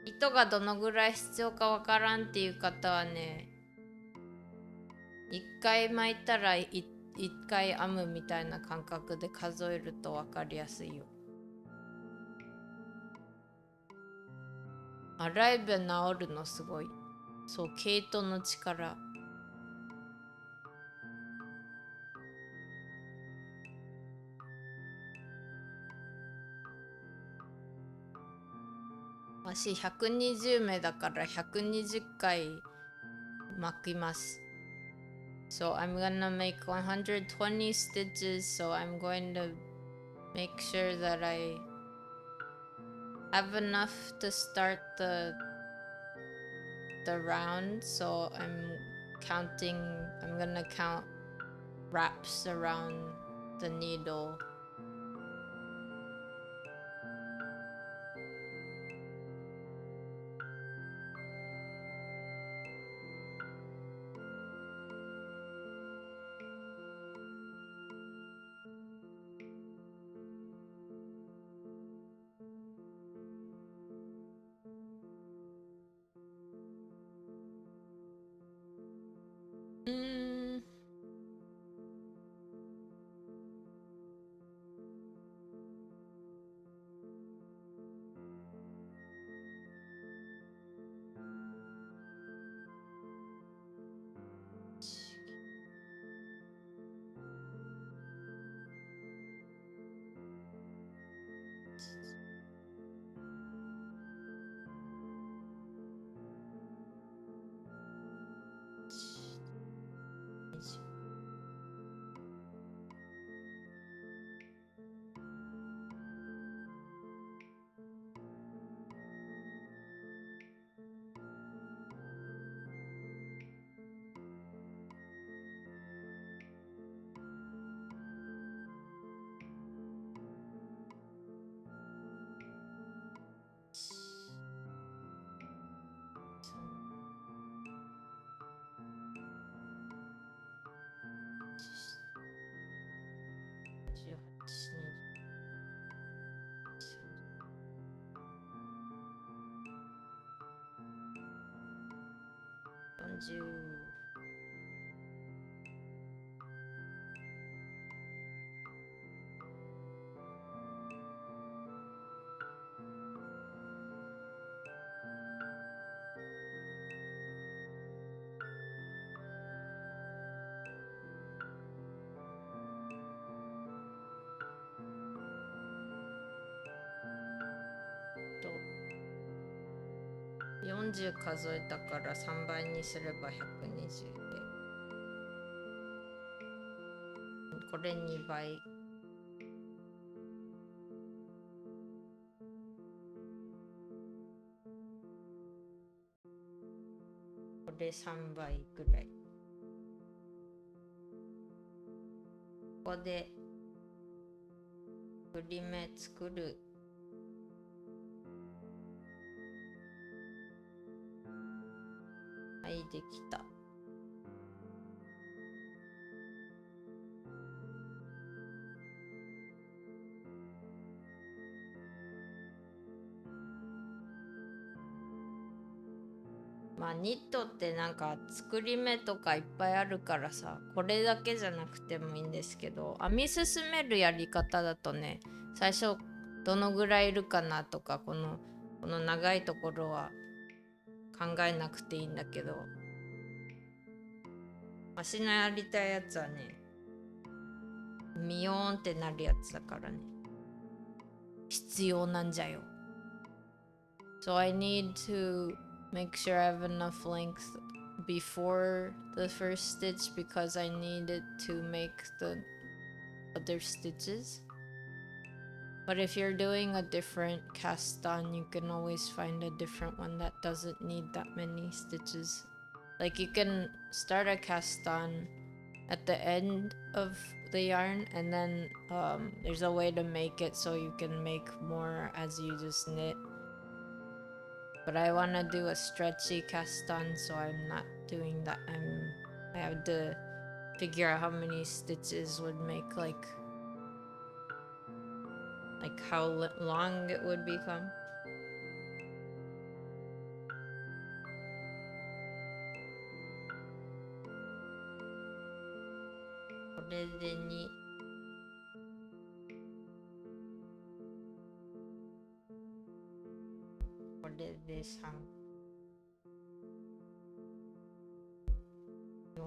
糸がどのぐらい必要かわからんっていう方はね、一回巻いたら一回編むみたいな感覚で数えると分かりやすいよ。洗えば治るのすごい。そう、毛糸の力。わし120目だから120回巻きます。So I'm gonna make 120 stitches, so I'm going to make sure that I have enough to start the round. So I'm gonna count wraps around the needle. Mm. 30。40数えたから3倍にすれば120で、これ2倍。これ3倍ぐらい。ここで振り目作る。はい、できた。まあニットってなんか作り目とかいっぱいあるからさ、これだけじゃなくてもいいんですけど、編み進めるやり方だとね、最初どのぐらいいるかなとか、この長いところは考えなくていいんだけど、私のやりたいやつはね、ミヨーンってなるやつだからね、必要なんじゃよ。So I need to make sure I have enough length before the first stitch because I need it to make the other stitches. But if you're doing a different cast on, you can always find a different one that doesn't need that many stitches. Like you can start a cast on at the end of the yarn, and then there's a way to make it so you can make more as you just knit. But I want to do a stretchy cast on, so I'm not doing that. I have to figure out how many stitches would make like how long it would become. Koれで2。これで3。4。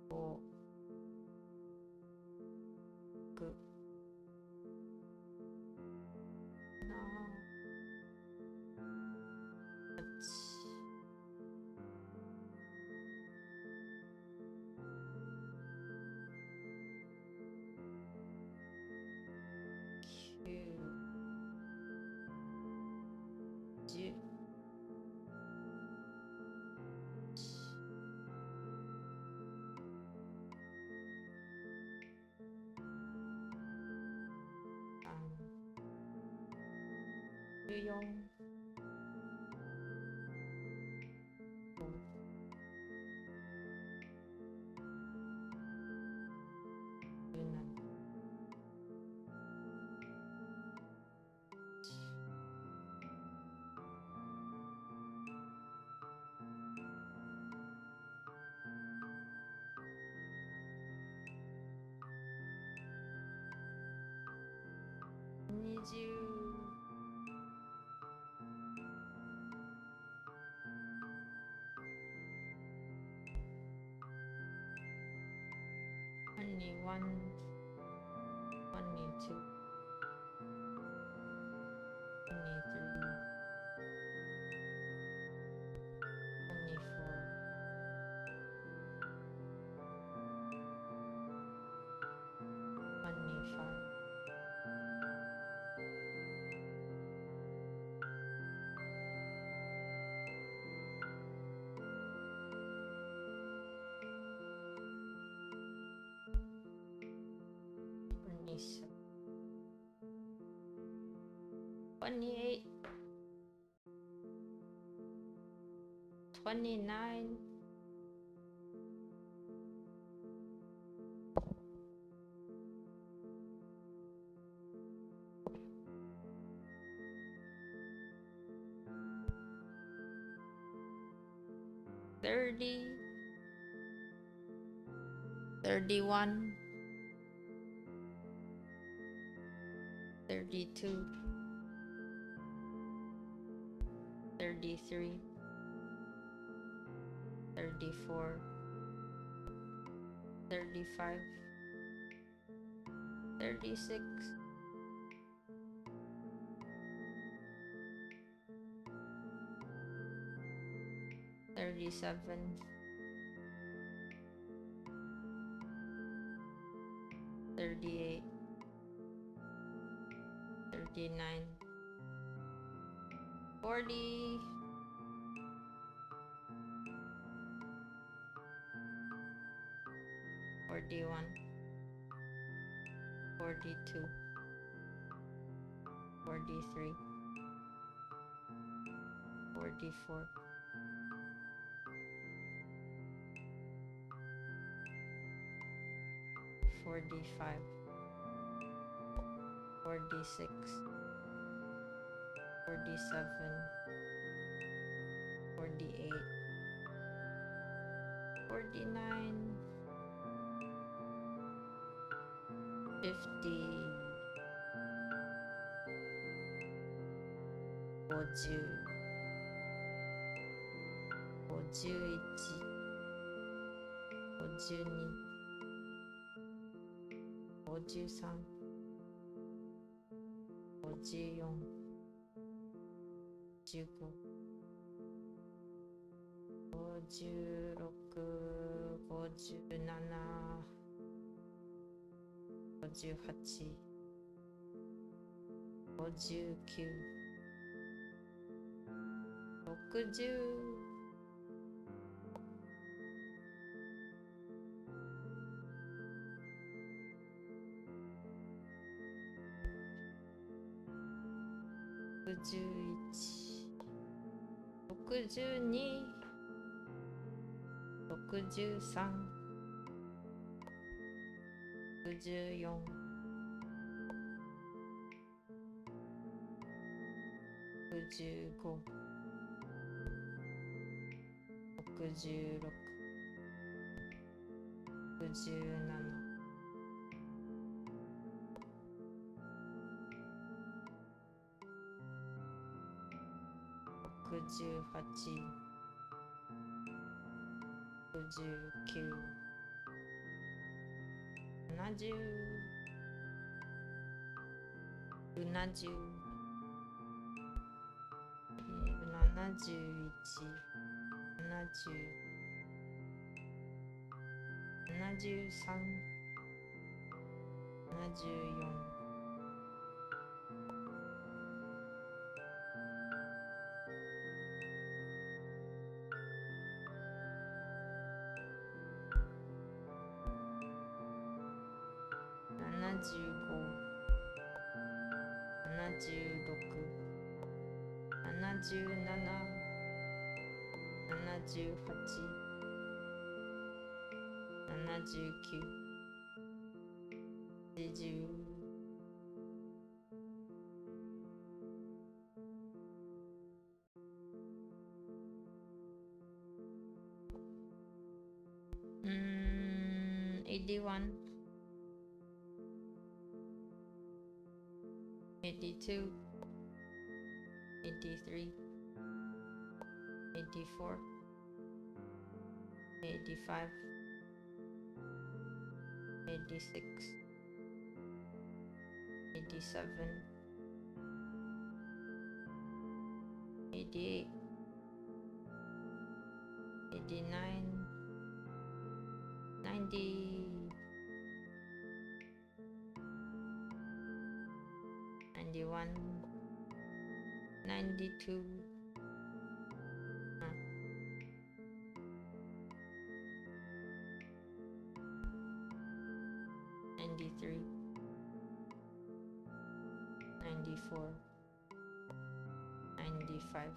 5。6。10。14。20。21, 22, 23, 24, 25. Nice. 28, 29, 30, 30, 31, 32, 33, 34, 35, 36, 37, 38, 39, 40, 41, 42, 43, 44, 45, 46, 47, 48, 49, 50, 50, 51, 52, 53, 54, 55, 56, 57, 58, 59, 60, 61、62、63、64、65、66、67、68、69、70、70、71、70、73、74、75、76、77、78、79、80、81、82, 83, 84, 85, 86, 87, 88, 89, 90, 91, 92, 93, 94, 95,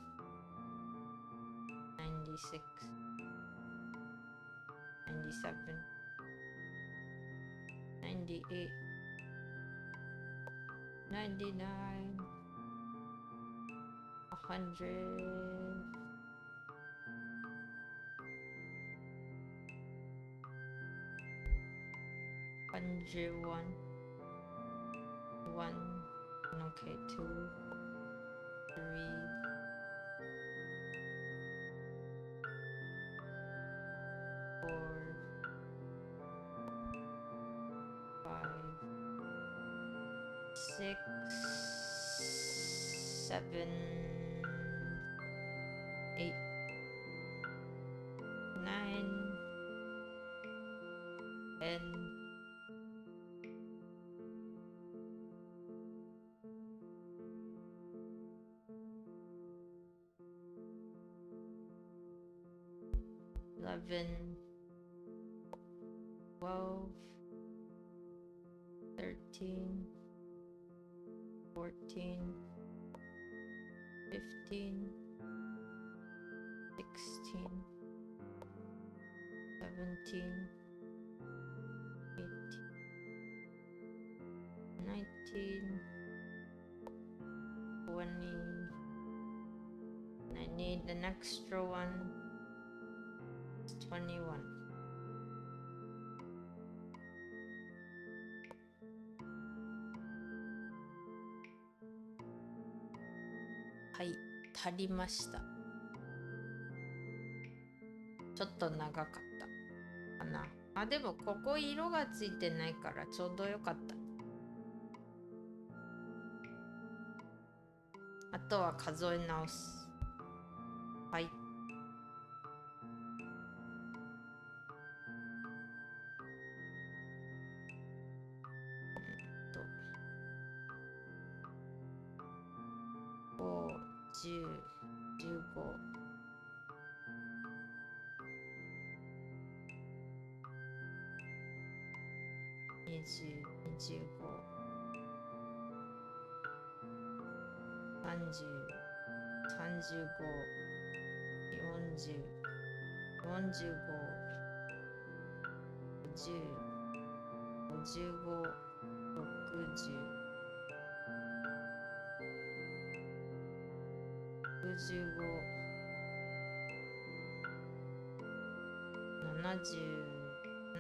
96, 97, 98, 99, 100, 101. 1. Okay, 2, 3, 4, 5, 6, 7, 8, 9, 10. 11, 12, 13, 14, 15, 16, 17, 18, 19, 20. I need an extra one. 21. はい、足りました。ちょっと長かったかな。あ、でもここ色がついてないからちょうどよかった。あとは数え直す。はい。5、10、15、20、25、30、35、40、45、50、55、60、65、70、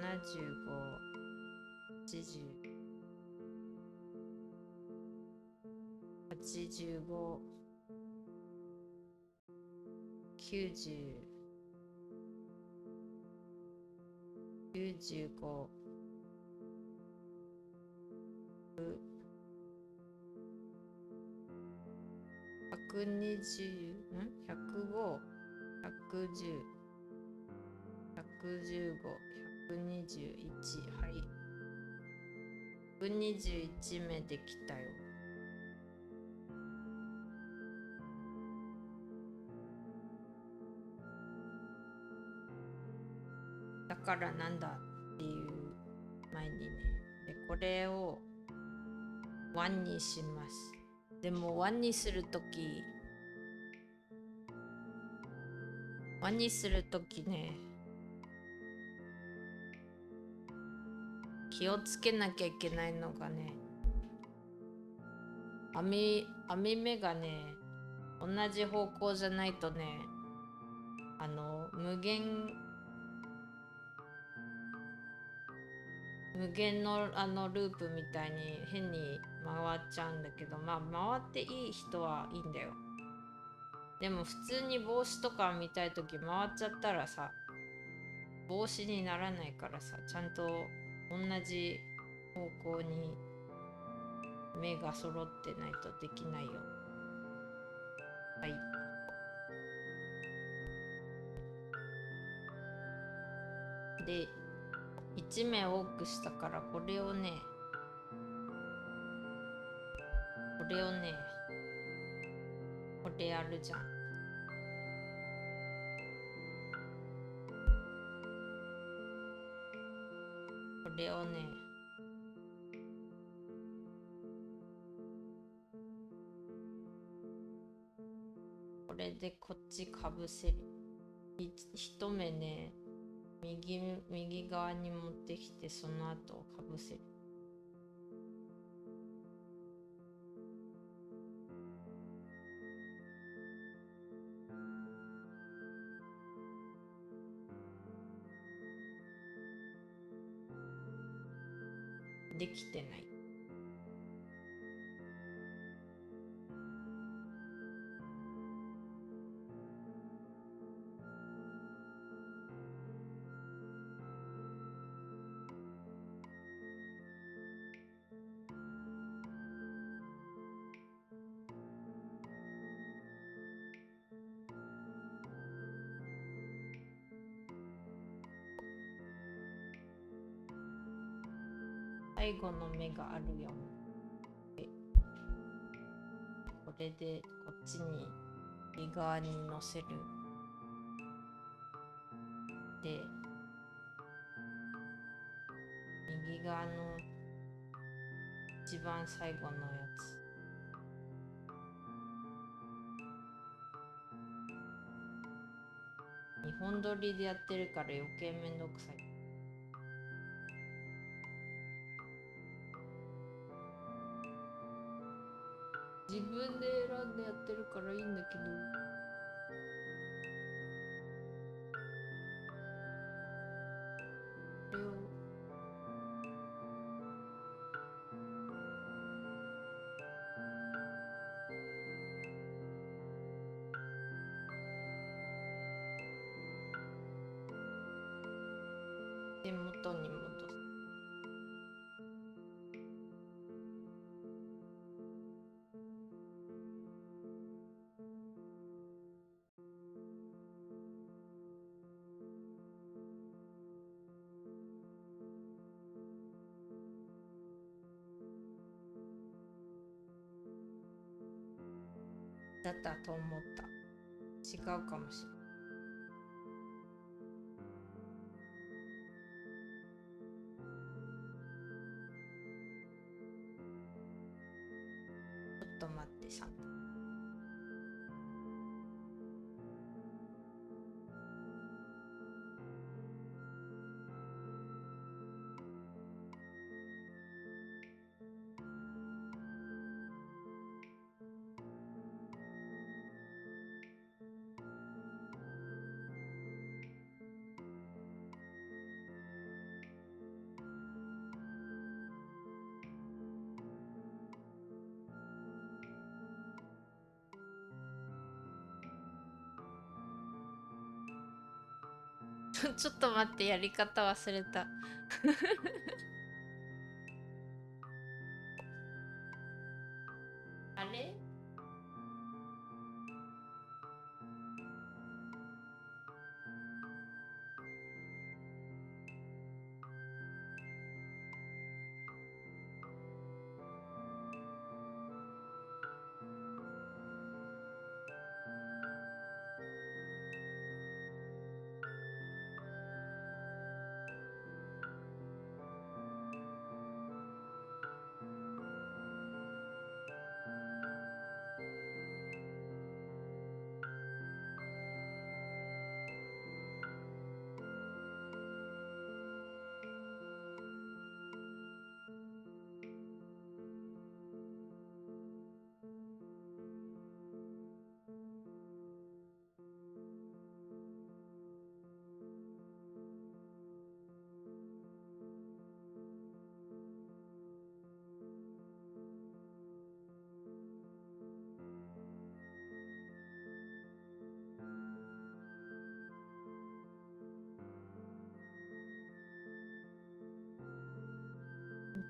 75、80、85、90、95、120、105、110、115、121、はい。121目できたよ。だからなんだっていう前にね。で、これを1にします。でも1にするとき、ね、気をつけなきゃいけないのがね、編み目がね、同じ方向じゃないとね、無限のループみたいに変に回っちゃうんだけど、まあ回っていい人はいいんだよ。でも普通に帽子とか見たいとき回っちゃったらさ、帽子にならないからさ、ちゃんと同じ方向に目が揃ってないとできないよ。はい。で、1目多くしたからこれをね、これやるじゃん。これをね、これでこっちかぶせる。一目ね、右側に持ってきて、その後かぶせる。できてない。最後の目があるよ。これでこっちに右側に乗せる。で、右側の一番最後のやつ。2本撮りでやってるから余計めんどくさい。自分で選んでやってるからいいんだけど。これをで元に戻す。だったと思った。違うかもしれない。ちょっと待ってさ。ちょっと待って、やり方忘れた。あれ？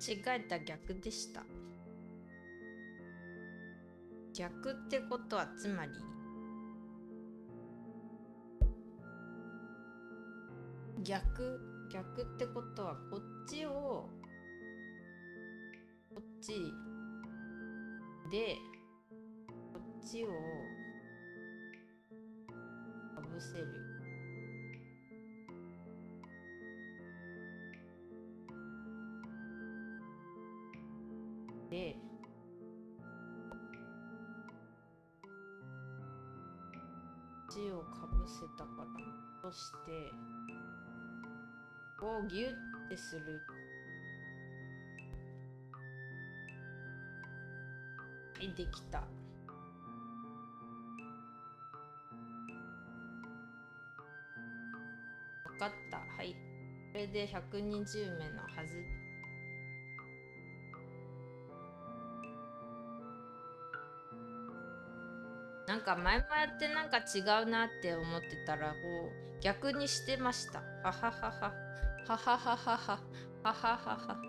間違えた、逆でした。逆ってことはつまり逆ってことはこっちをこっちでこっちをかぶせる。でこっちをかぶせたから戻してをギュッてする。はい、できた。分かった。はい、これで120目のはず。なんか前もやってなんか違うなって思ってたらこう逆にしてました。はははははははははははは。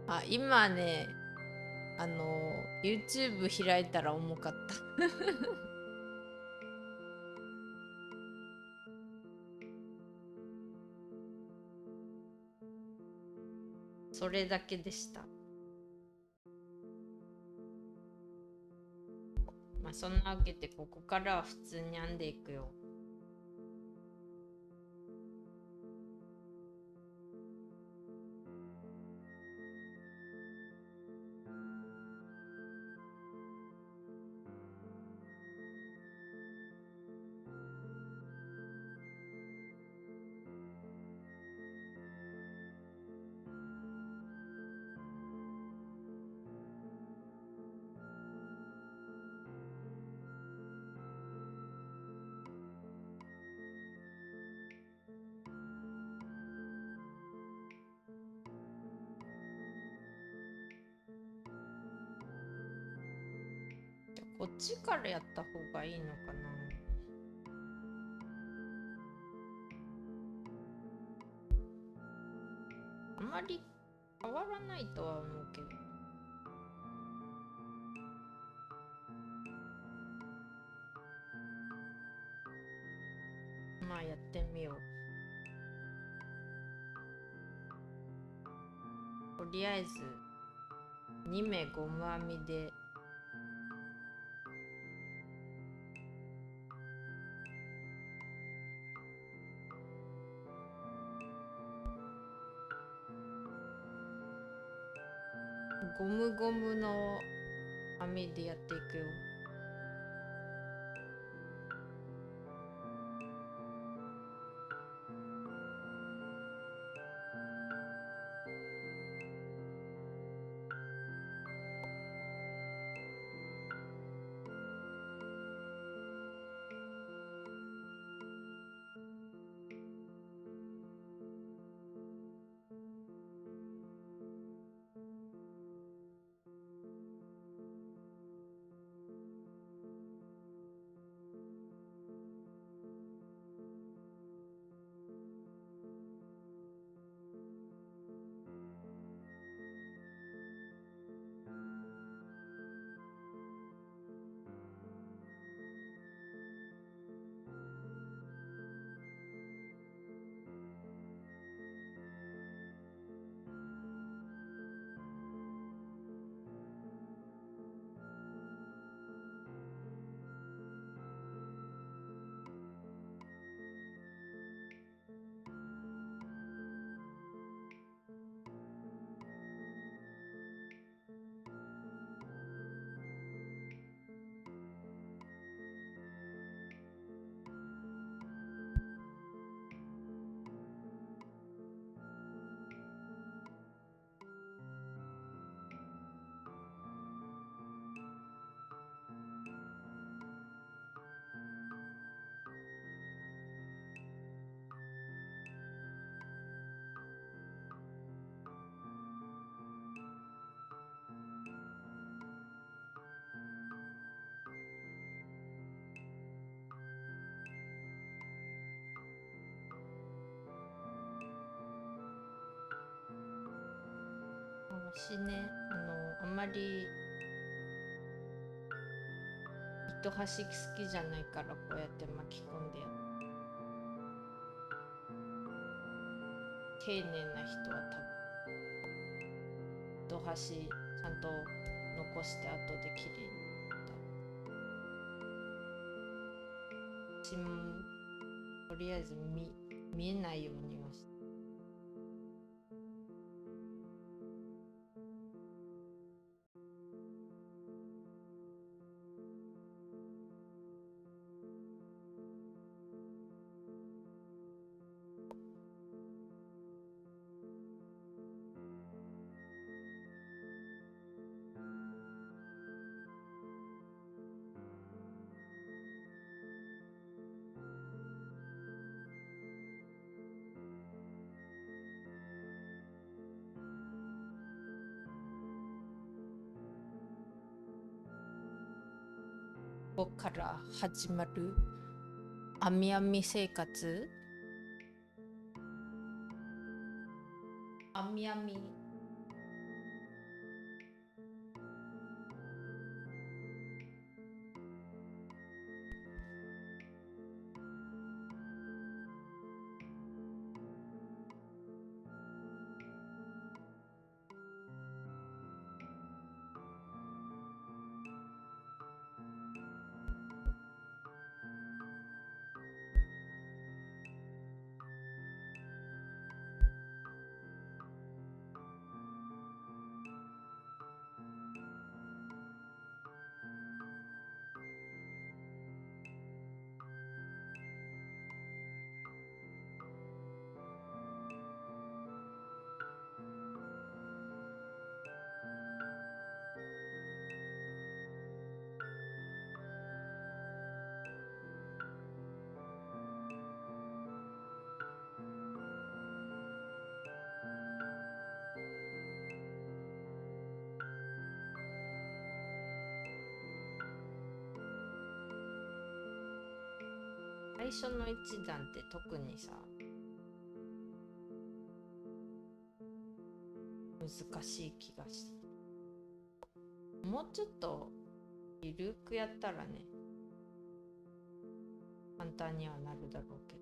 あ、今ね、YouTube 開いたら重かった。それだけでした。まあそんなわけでここからは普通に編んでいくよ。こっちからやった方がいいのかな。あまり変わらないとは思うけど。まあやってみよう。とりあえず2目ゴム編みでゴムゴムの編みでやっていくよ。私ね、あんまり糸端好きじゃないからこうやって巻き込んでやる。丁寧な人は多分糸端ちゃんと残して後で綺麗に。私もとりあえず見えないようにはして。ここから始まるあみあみ生活。あみあみ。最初の一段って特にさ、難しい気がして、もうちょっとゆるくやったらね、簡単にはなるだろうけど。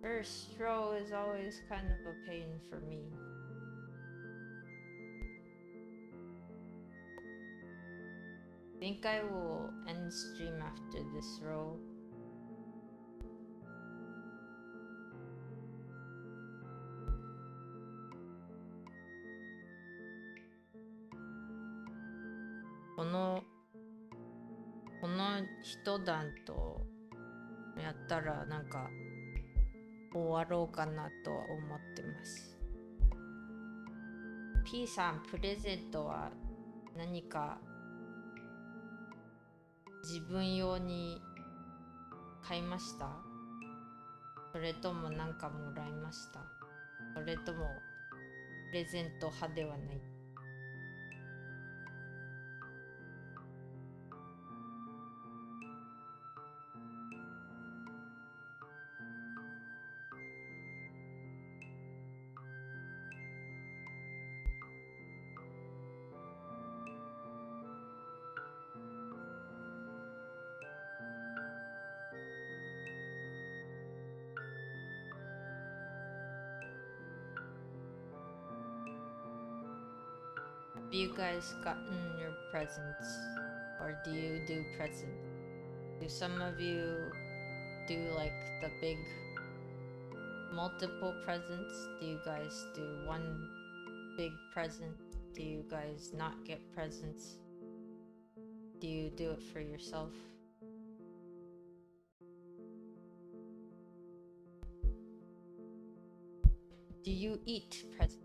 First row is always kind of a pain for me. I think I will end stream after this row.この一段とやったらなんか終わろうかなとは思ってます。P さん、プレゼントは何か自分用に買いました？それとも何かもらいました？それともプレゼント派ではない？Have you guys gotten your presents? Or do you do presents? Do some of you do like the big multiple presents? Do you guys do one big present? Do you guys not get presents? Do you do it for yourself? Do you eat presents?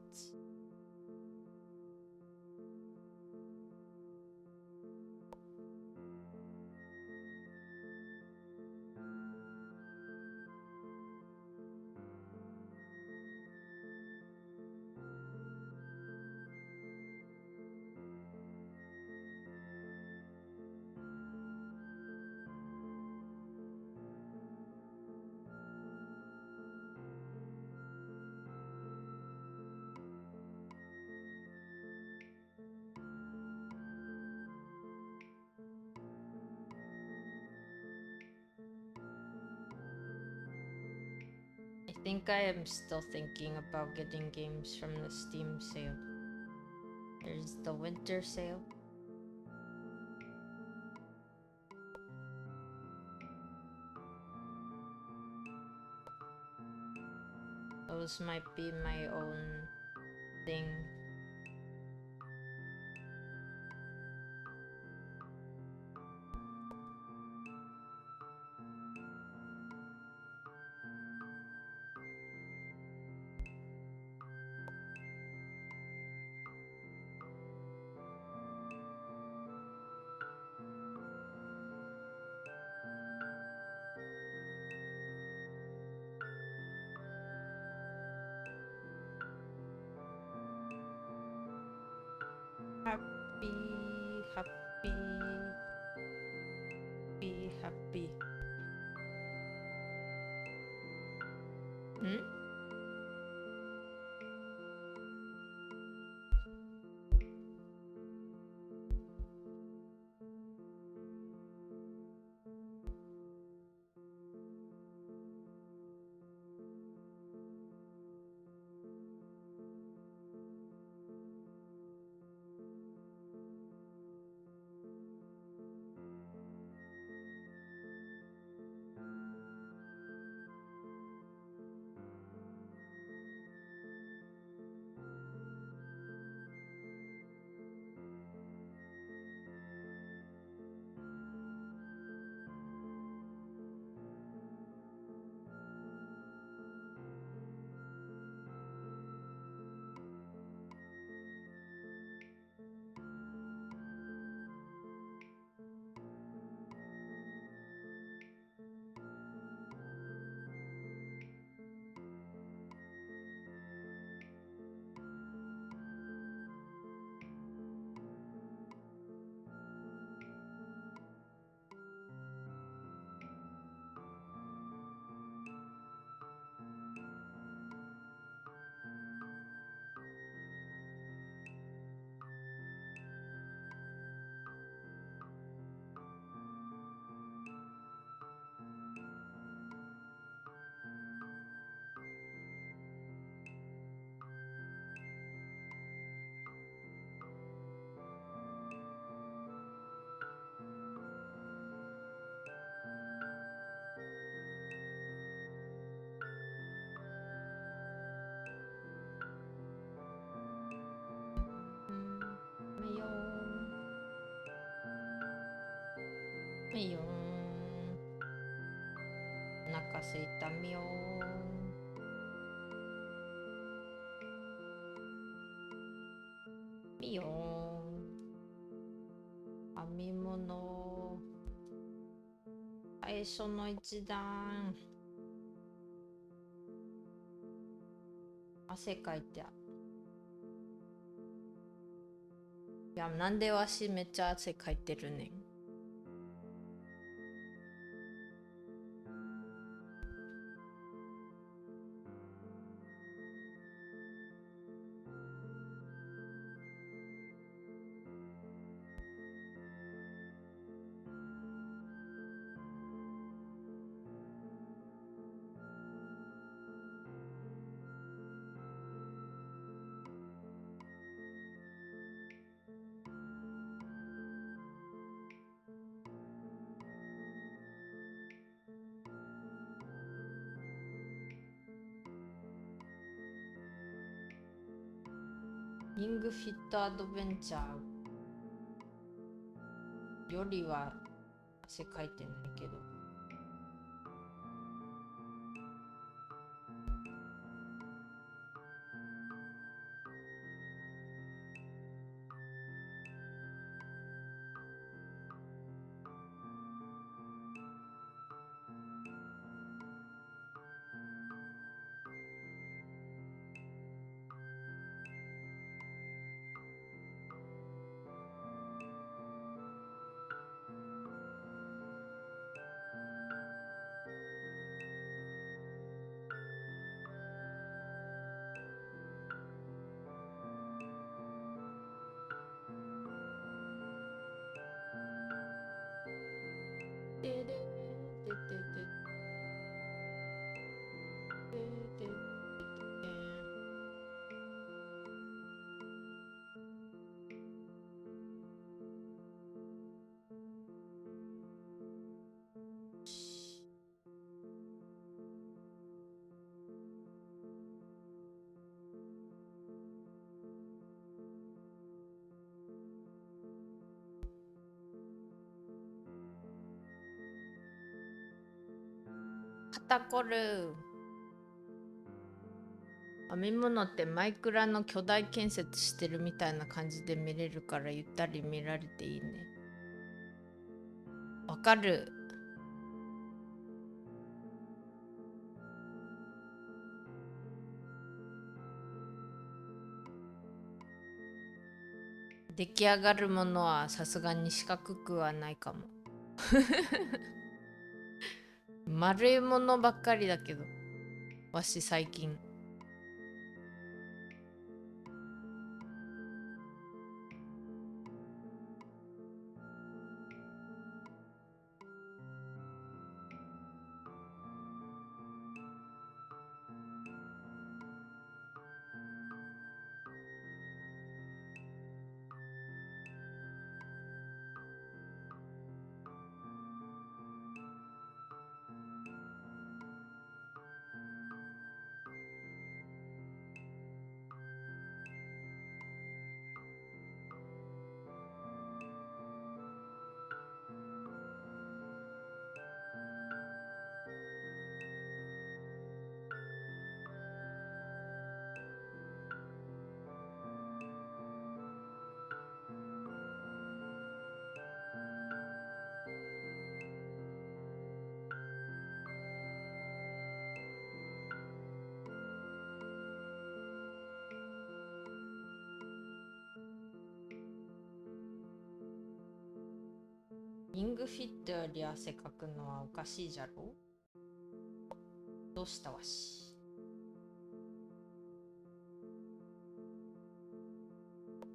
I think I am still thinking about getting games from the Steam sale. There's the winter sale. Those might be my own thing. ハッピーハッピーハッピー。みよーみよー、お腹すいたみよーみよー、編み物最初の一段、汗かいてある。いや、なんでわしめっちゃ汗かいてるねん。リングフィットアドベンチャーよりは汗かいてないけど、ででででででで肩こる。編み物ってマイクラの巨大建設してるみたいな感じで見れるからゆったり見られていいね。わかる。出来上がるものはさすがに四角くはないかも。丸いものばっかりだけど、わし最近。リングフィットより汗かくのはおかしいじゃろ。どうしたわし。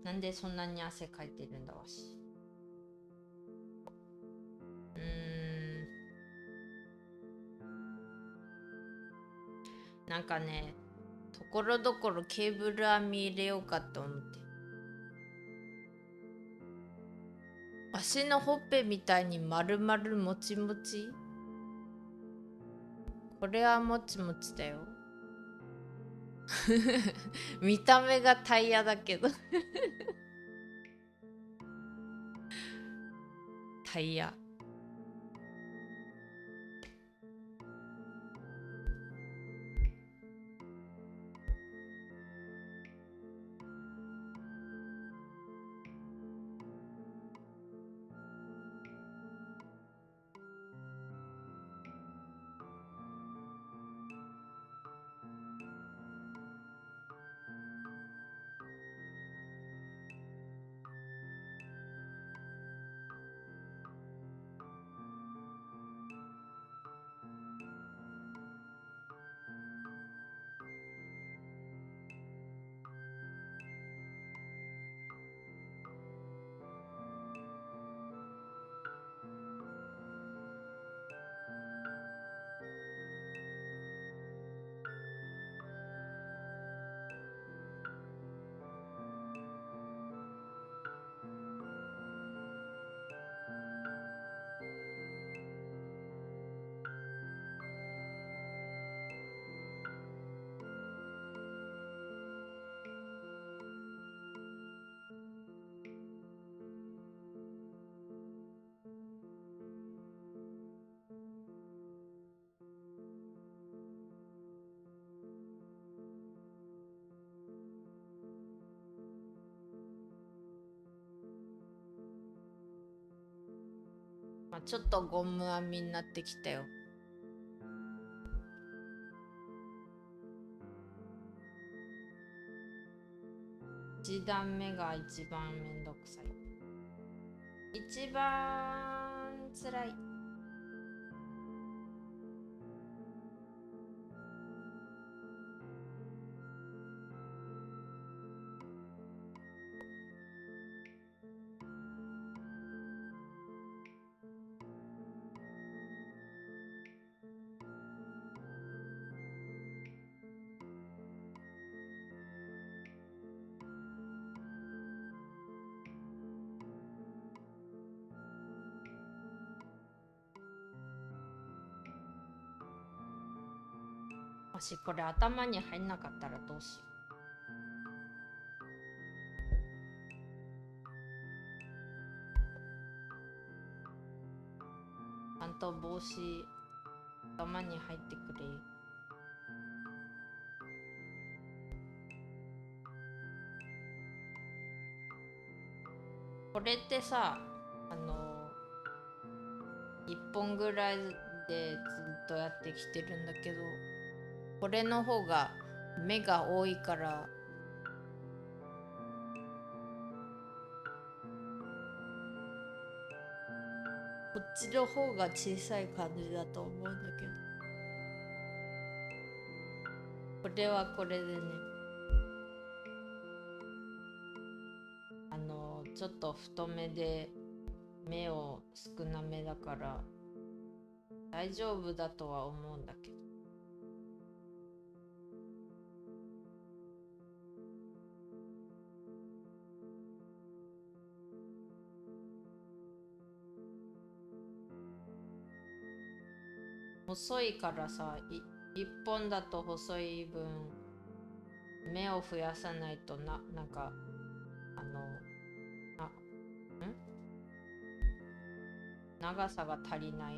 なんでそんなに汗かいてるんだわし。なんかね、ところどころケーブル編み入れようかと思って。足のほっぺみたいに丸々もちもち。これはもちもちだよ。見た目がタイヤだけど。タイヤ。まあ、ちょっとゴム編みになってきたよ。1段目が一番めんどくさい。一番つらい。もしこれ頭に入んなかったらどうしよう。ちゃんと帽子頭に入ってくれ。これってさ、1本ぐらいでずっとやってきてるんだけど、これの方が目が多いからこっちの方が小さい感じだと思うんだけど、これはこれでね、ちょっと太めで目を少なめだから大丈夫だとは思うんだけど。細いからさ、一本だと細い分目を増やさないとなんか長さが足りない。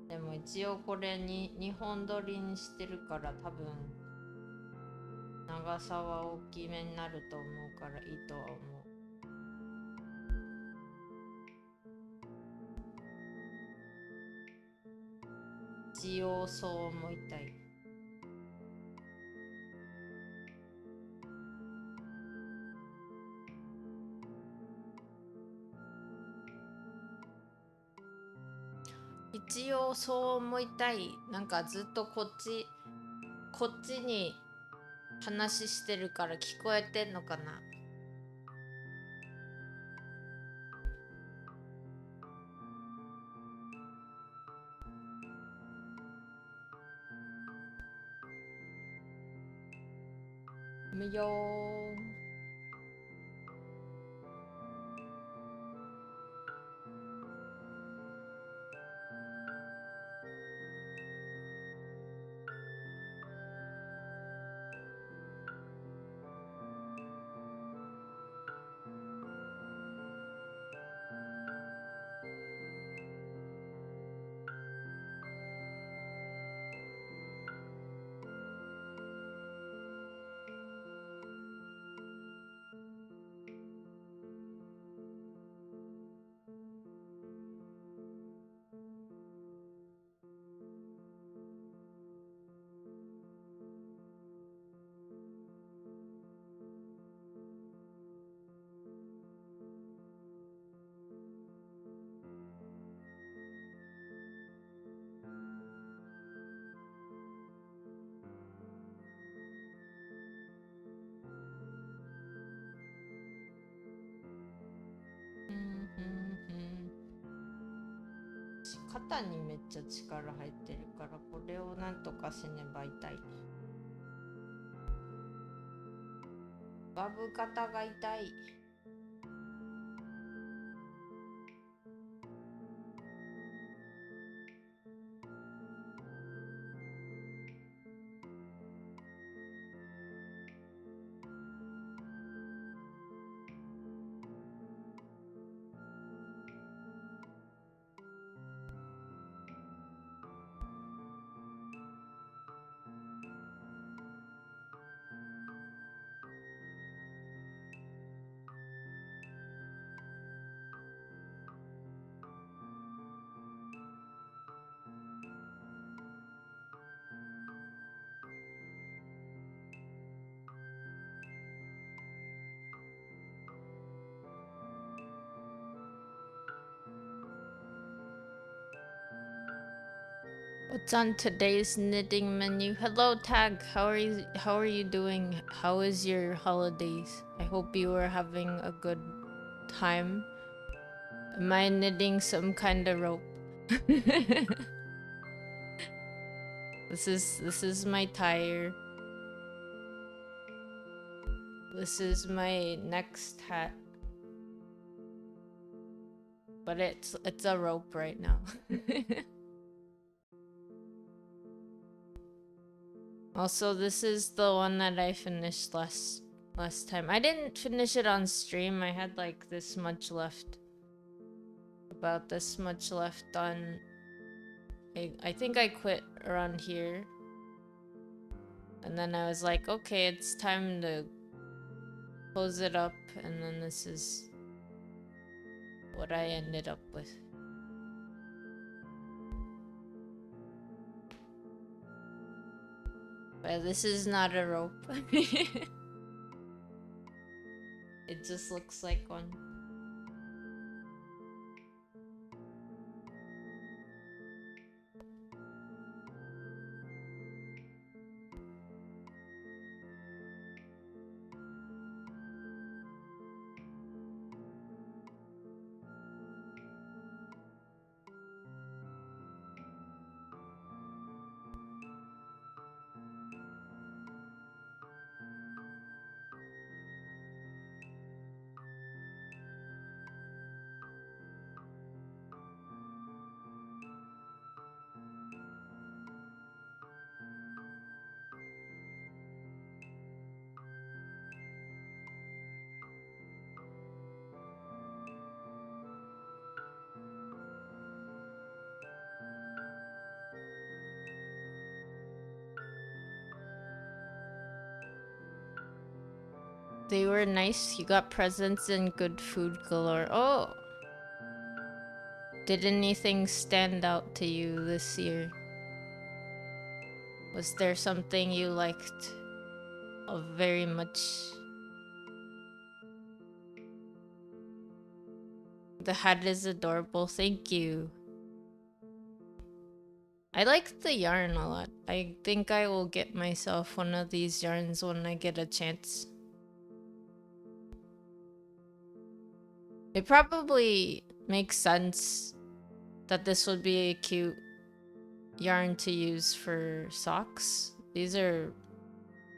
でも一応これに2本取りにしてるから多分長さは大きめになると思うからいいとは思う。一応そう思いたい。一応そう思いたい。なんかずっとこっちに話してるから聞こえてんのかな。むよー。肩にめっちゃ力入ってるからこれをなんとかせねば痛い。バブ肩が痛い。What's on today's knitting menu? Hello Tag, how are you doing? How is your holidays? I hope you are having a good time. Am I knitting some kind of rope? This is my tire. This is my next hat. But it's a rope right now. Also, this is the one that I finished last time. I didn't finish it on stream. I had like this much left. About this much left on... I think I quit around here. And then I was like, okay, it's time to close it up. And then this is what I ended up with. But this is not a rope. It just looks like one. They were nice. You got presents and good food galore. Oh! Did anything stand out to you this year? Was there something you liked very much? The hat is adorable. Thank you. I like the yarn a lot. I think I will get myself one of these yarns when I get a chance. It probably makes sense that this would be a cute yarn to use for socks. This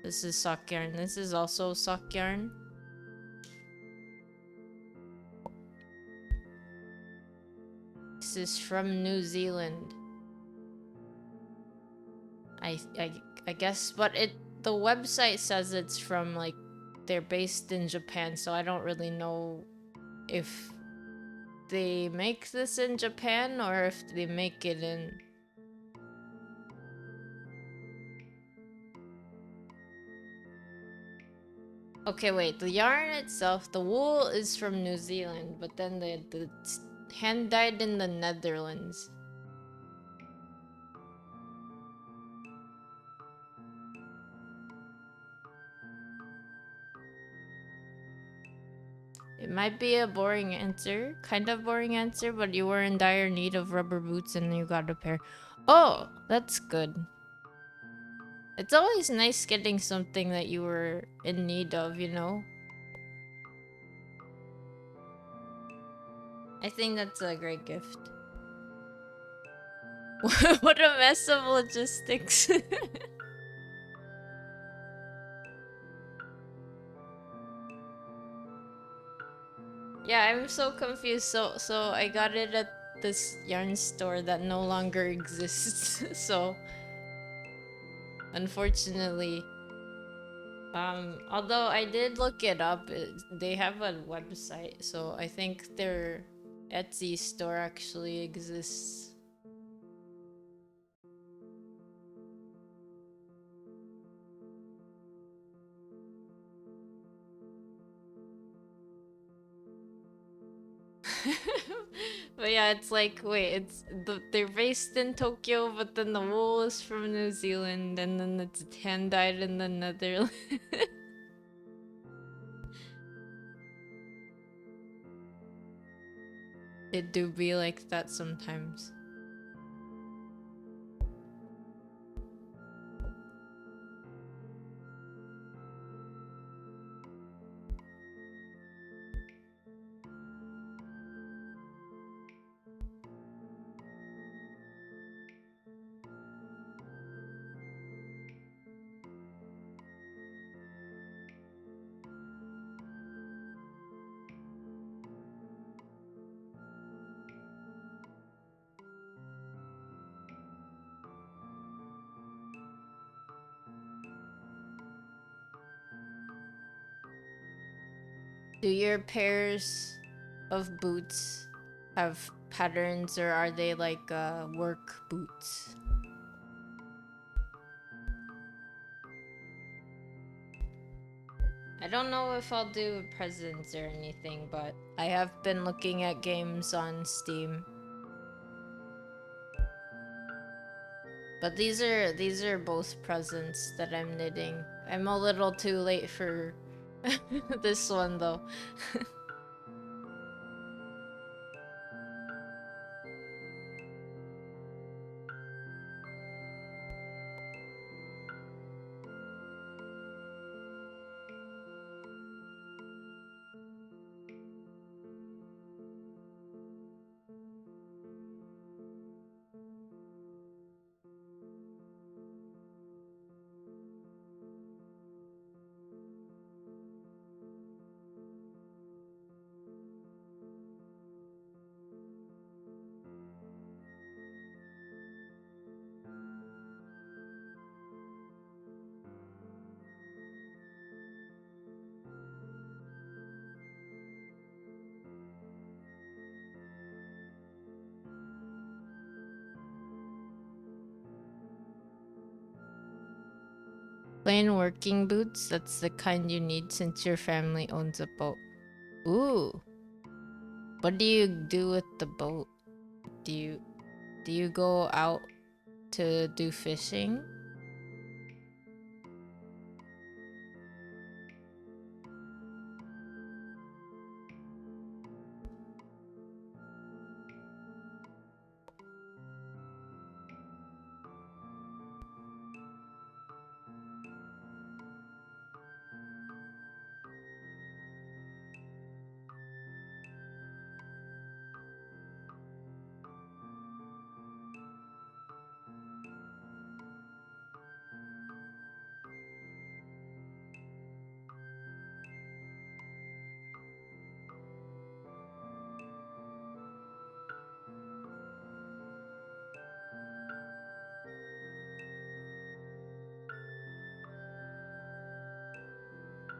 is sock yarn. This is also sock yarn. This is from New Zealand. I guess, but the website says it's from, like, they're based in Japan, so I don't really know if they make this in Japan or if they make it in... Okay, wait, the yarn itself, the wool is from New Zealand, but then the hand-dyed in the Netherlands. It might be a boring answer, kind of boring answer, but you were in dire need of rubber boots and you got a pair. Oh, that's good. It's always nice getting something that you were in need of, you know? I think that's a great gift. What a mess of logistics. Yeah, I'm so confused. So I got it at this yarn store that no longer exists. So unfortunately, although I did look it up, they have a website, so I think their Etsy store actually exists. But yeah, it's like, wait, they're based in Tokyo, but then the wool is from New Zealand, and then it's hand-dyed in the Netherlands. It do be like that sometimes. Do your pairs of boots have patterns, or are they like work boots? I don't know if I'll do presents or anything, but I have been looking at games on Steam. But these are both presents that I'm knitting. I'm a little too late for this one though. Plain working boots, that's the kind you need since your family owns a boat. Ooh. What do you do with the boat? Do you go out to do fishing?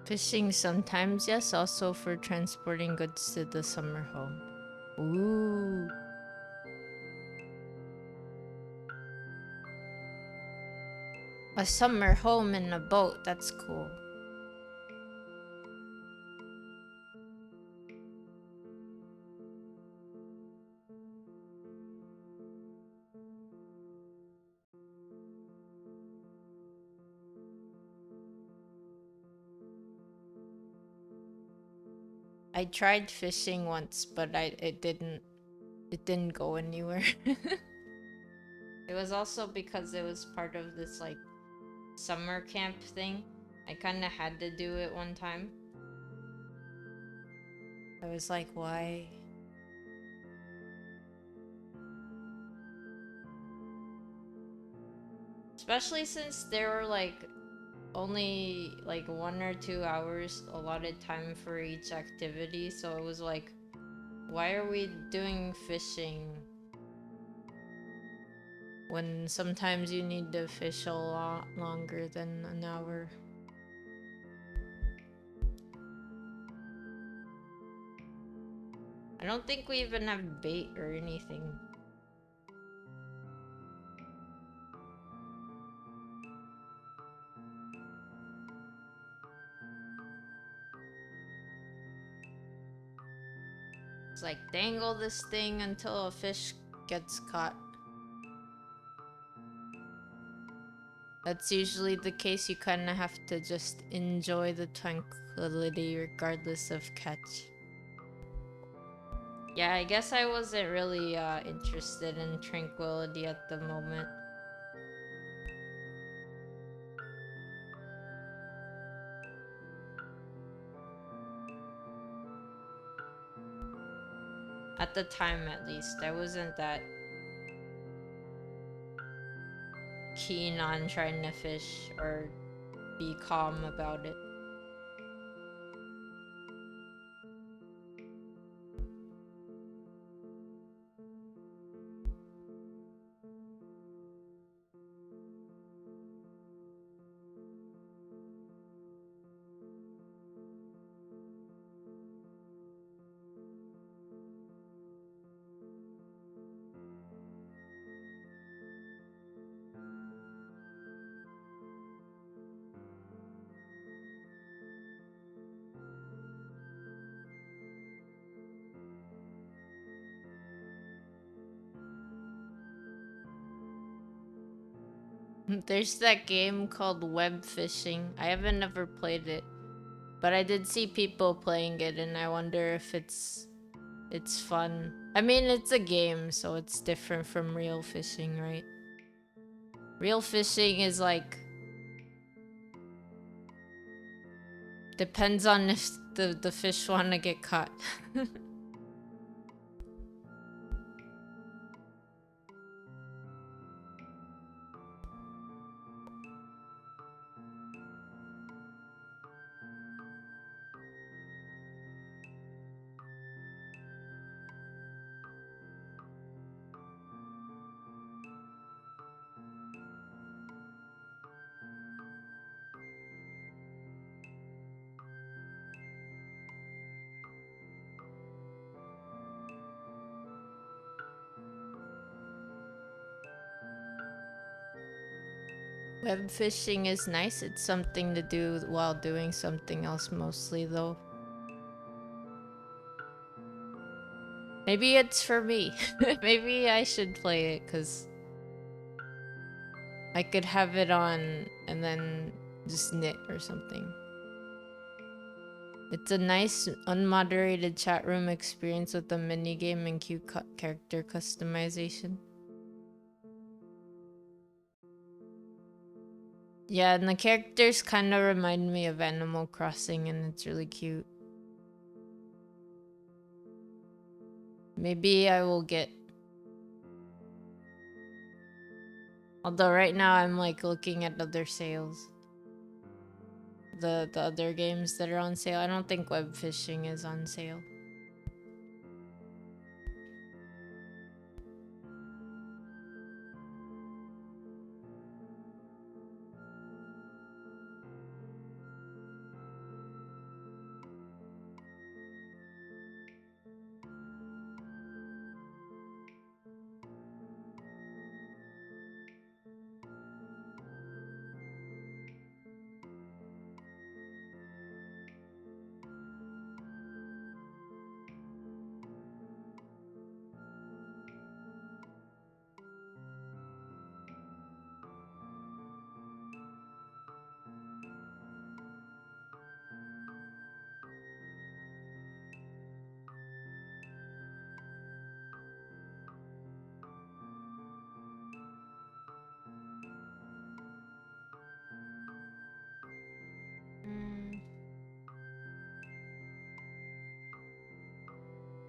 Fishing sometimes, yes, also for transporting goods to the summer home. Ooh. A summer home in a boat, that's cool. I tried fishing once, but it didn't go anywhere. It was also because it was part of this like summer camp thing. I kind of had to do it one time. I was like, why? Especially since there were like only like 1 or 2 hours allotted time for each activity, so it was like, why are we doing fishing when sometimes you need to fish a lot longer than an hour? I don't think we even have bait or anything. It's like, dangle this thing until a fish gets caught. That's usually the case. You kind of have to just enjoy the tranquility regardless of catch. Yeah, I guess I wasn't really interested in tranquility at the moment. At the time, at least, I wasn't that keen on trying to fish or be calm about it. There's that game called web fishing. I haven't ever played it, but I did see people playing it, and I wonder if it's fun. I mean, it's a game, so it's different from real fishing, right? Real fishing is like, depends on if the fish want to get caught. Web fishing is nice. It's something to do while doing something else mostly though. Maybe it's for me. Maybe I should play it because I could have it on and then just knit or something. It's a nice unmoderated chat room experience with a minigame and cute character customization. Yeah, and the characters kind of remind me of Animal Crossing and it's really cute. Maybe I will get... Although right now I'm like looking at other sales. The other games that are on sale. I don't think web fishing is on sale.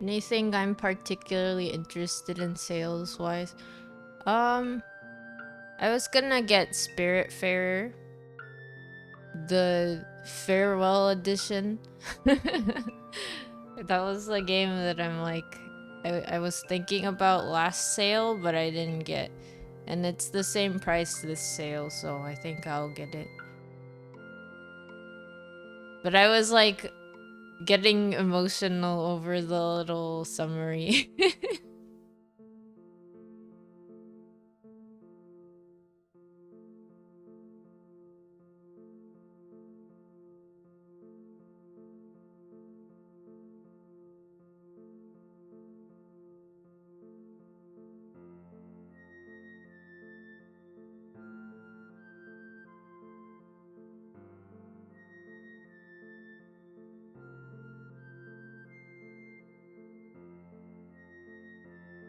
Anything I'm particularly interested in sales wise? I was gonna get Spiritfarer, the farewell edition. That was the game that I'm like, I was thinking about last sale, but I didn't get. And it's the same price this sale, so I think I'll get it. But I was like getting emotional over the little summary.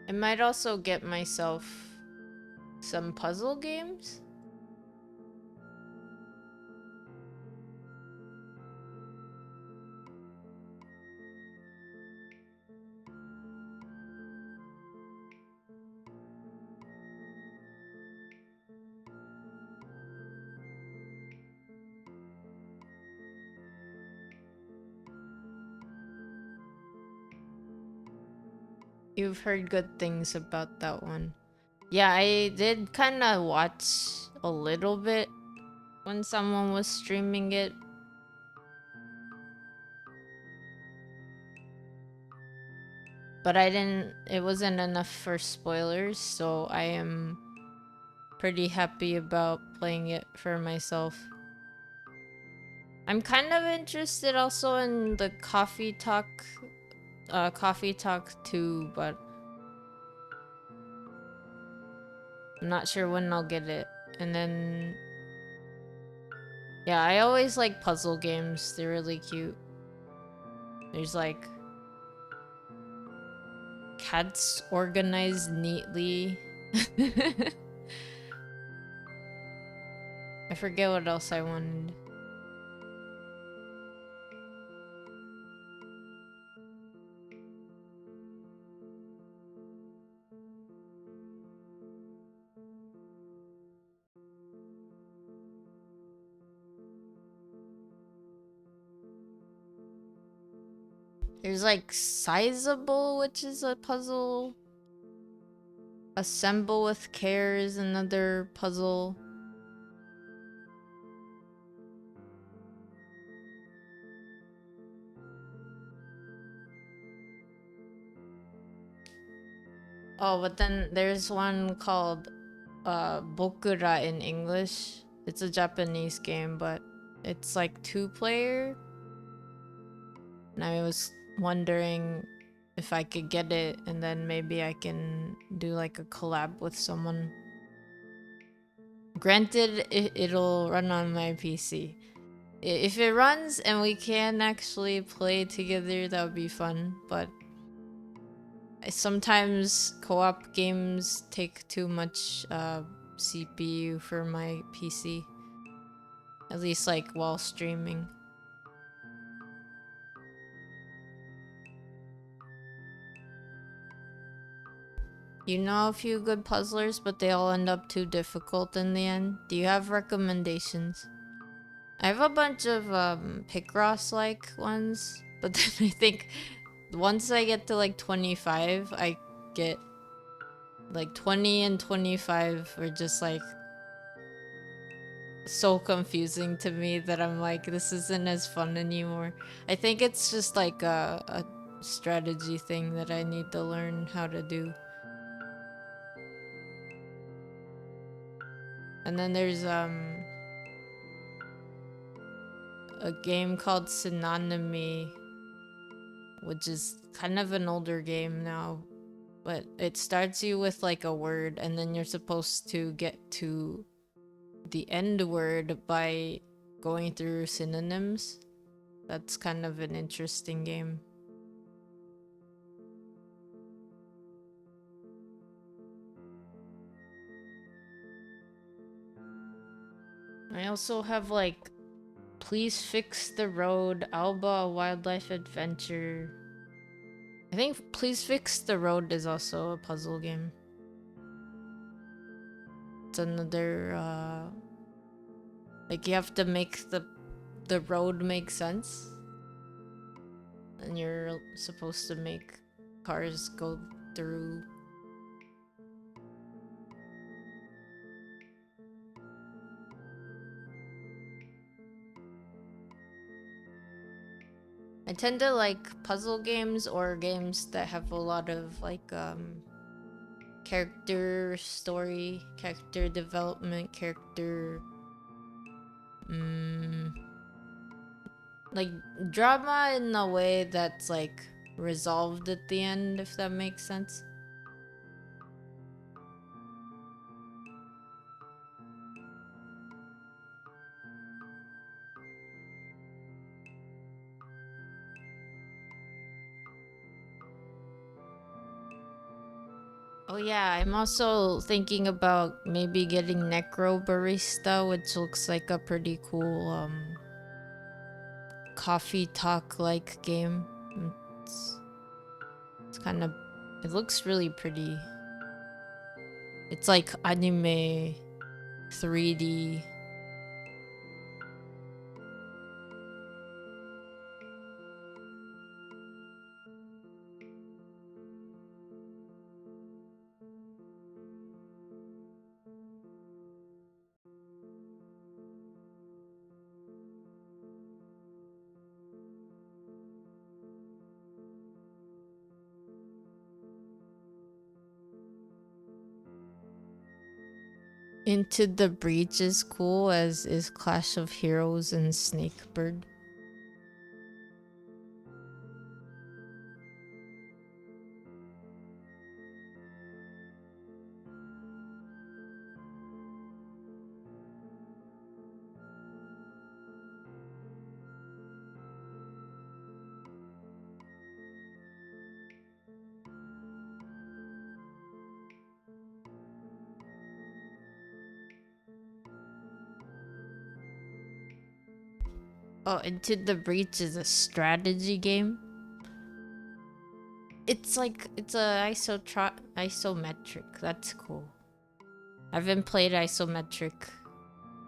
I might also get myself some puzzle games. You've heard good things about that one. Yeah, I did kind of watch a little bit when someone was streaming it. But it wasn't enough for spoilers, so I am pretty happy about playing it for myself. I'm kind of interested also in the Coffee Talk 2, but I'm not sure when I'll get it. And then yeah, I always like puzzle games. They're really cute. There's like cats organized neatly. I forget what else I wanted. There's like Sizable, which is a puzzle. Assemble with Care is another puzzle. Oh, but then there's one called Bokura in English, It's a Japanese game, but it's like 2-player. And I was wondering if I could get it, and then maybe I can do like a collab with someone. Granted, it'll run on my PC. If it runs and we can actually play together, that would be fun, but sometimes co-op games take too much CPU for my PC. At least like while streaming. You know a few good puzzlers, but they all end up too difficult in the end. Do you have recommendations? I have a bunch of Picross-like ones, but then I think once I get to like 25, I get like 20 and 25 are just like so confusing to me that I'm like, this isn't as fun anymore. I think it's just like a strategy thing that I need to learn how to do. And then there's a game called Synonymy, which is kind of an older game now, but it starts you with like a word, and then you're supposed to get to the end word by going through synonyms. That's kind of an interesting game. I also have like Please Fix the Road, Alba, a Wildlife Adventure. I think Please Fix the Road is also a puzzle game. It's another like you have to make the road make sense, and you're supposed to make cars go through. I tend to like puzzle games or games that have a lot of like character story, character development, character like drama in a way that's like resolved at the end, if that makes sense. Oh yeah, I'm also thinking about maybe getting Necro Barista, which looks like a pretty cool coffee talk like game. It's kind of, it looks really pretty. It's like anime 3D. Into the Breach is cool, as is Clash of Heroes and Snakebird. Oh, Into the Breach is a strategy game. It's like, it's a isometric. That's cool. I haven't played isometric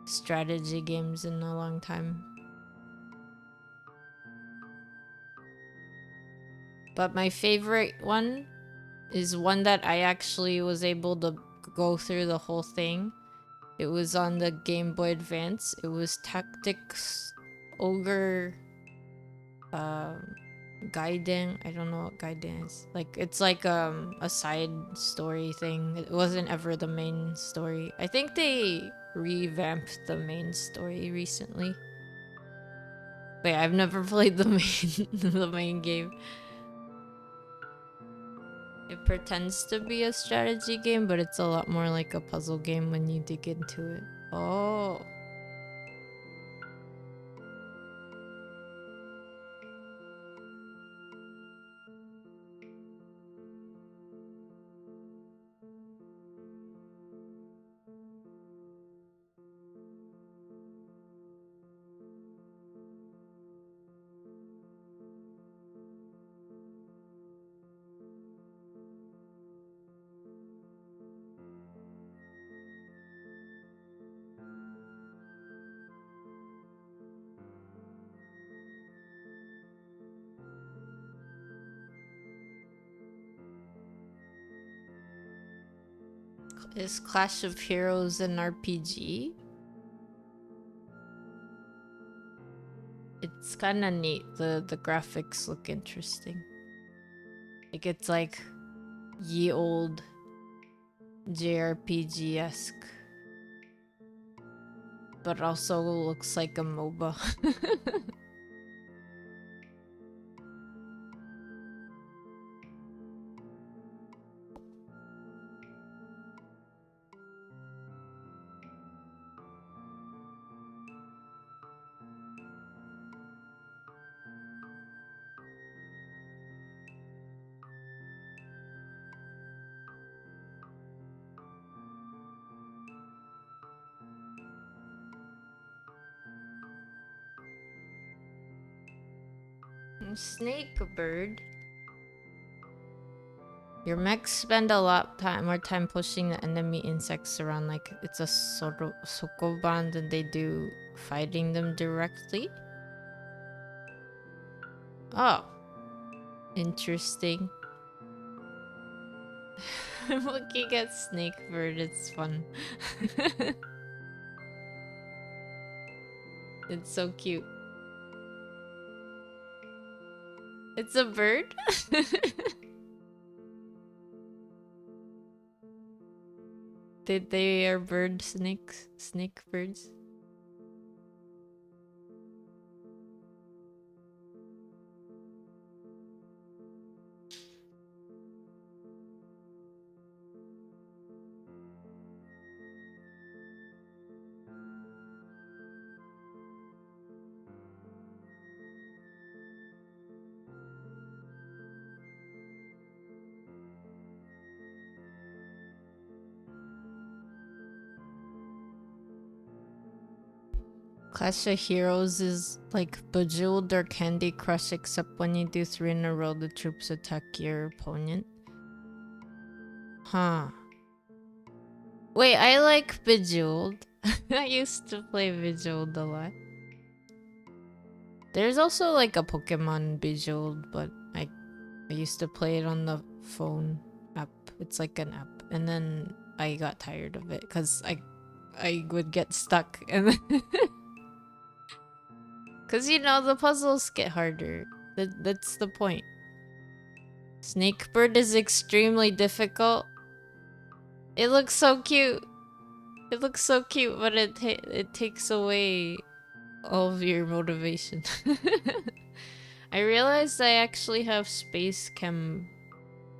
strategy games in a long time. But my favorite one is one that I actually was able to go through the whole thing. It was on the Game Boy Advance. It was Tactics Ogre Gaiden. I don't know what Gaiden is. Like, it's like a side story thing. It wasn't ever the main story. I think they revamped the main story recently. Wait, I've never played the main game. It pretends to be a strategy game, but it's a lot more like a puzzle game when you dig into it. Oh. Is Clash of Heroes an RPG? It's kind of neat. The graphics look interesting. Like it's like ye old JRPG-esque, but also looks like a MOBA. Snake bird. Your mechs spend a lot more time pushing the enemy insects around like it's a sort of sokoban than they do fighting them directly. Oh, interesting. I'm looking at snake bird. It's fun. It's so cute. It's a bird? They are bird snakes? Snake birds? Clash of Heroes is like Bejeweled or Candy Crush, except when you do 3 in a row, the troops attack your opponent. Huh. Wait, I like Bejeweled. I used to play Bejeweled a lot. There's also like a Pokemon Bejeweled, but I used to play it on the phone app. It's like an app. And then I got tired of it because I would get stuck and then because, you know, the puzzles get harder. That's the point. Snakebird is extremely difficult. It looks so cute. It looks so cute, but it takes away all of your motivation. I realized I actually have Space Chem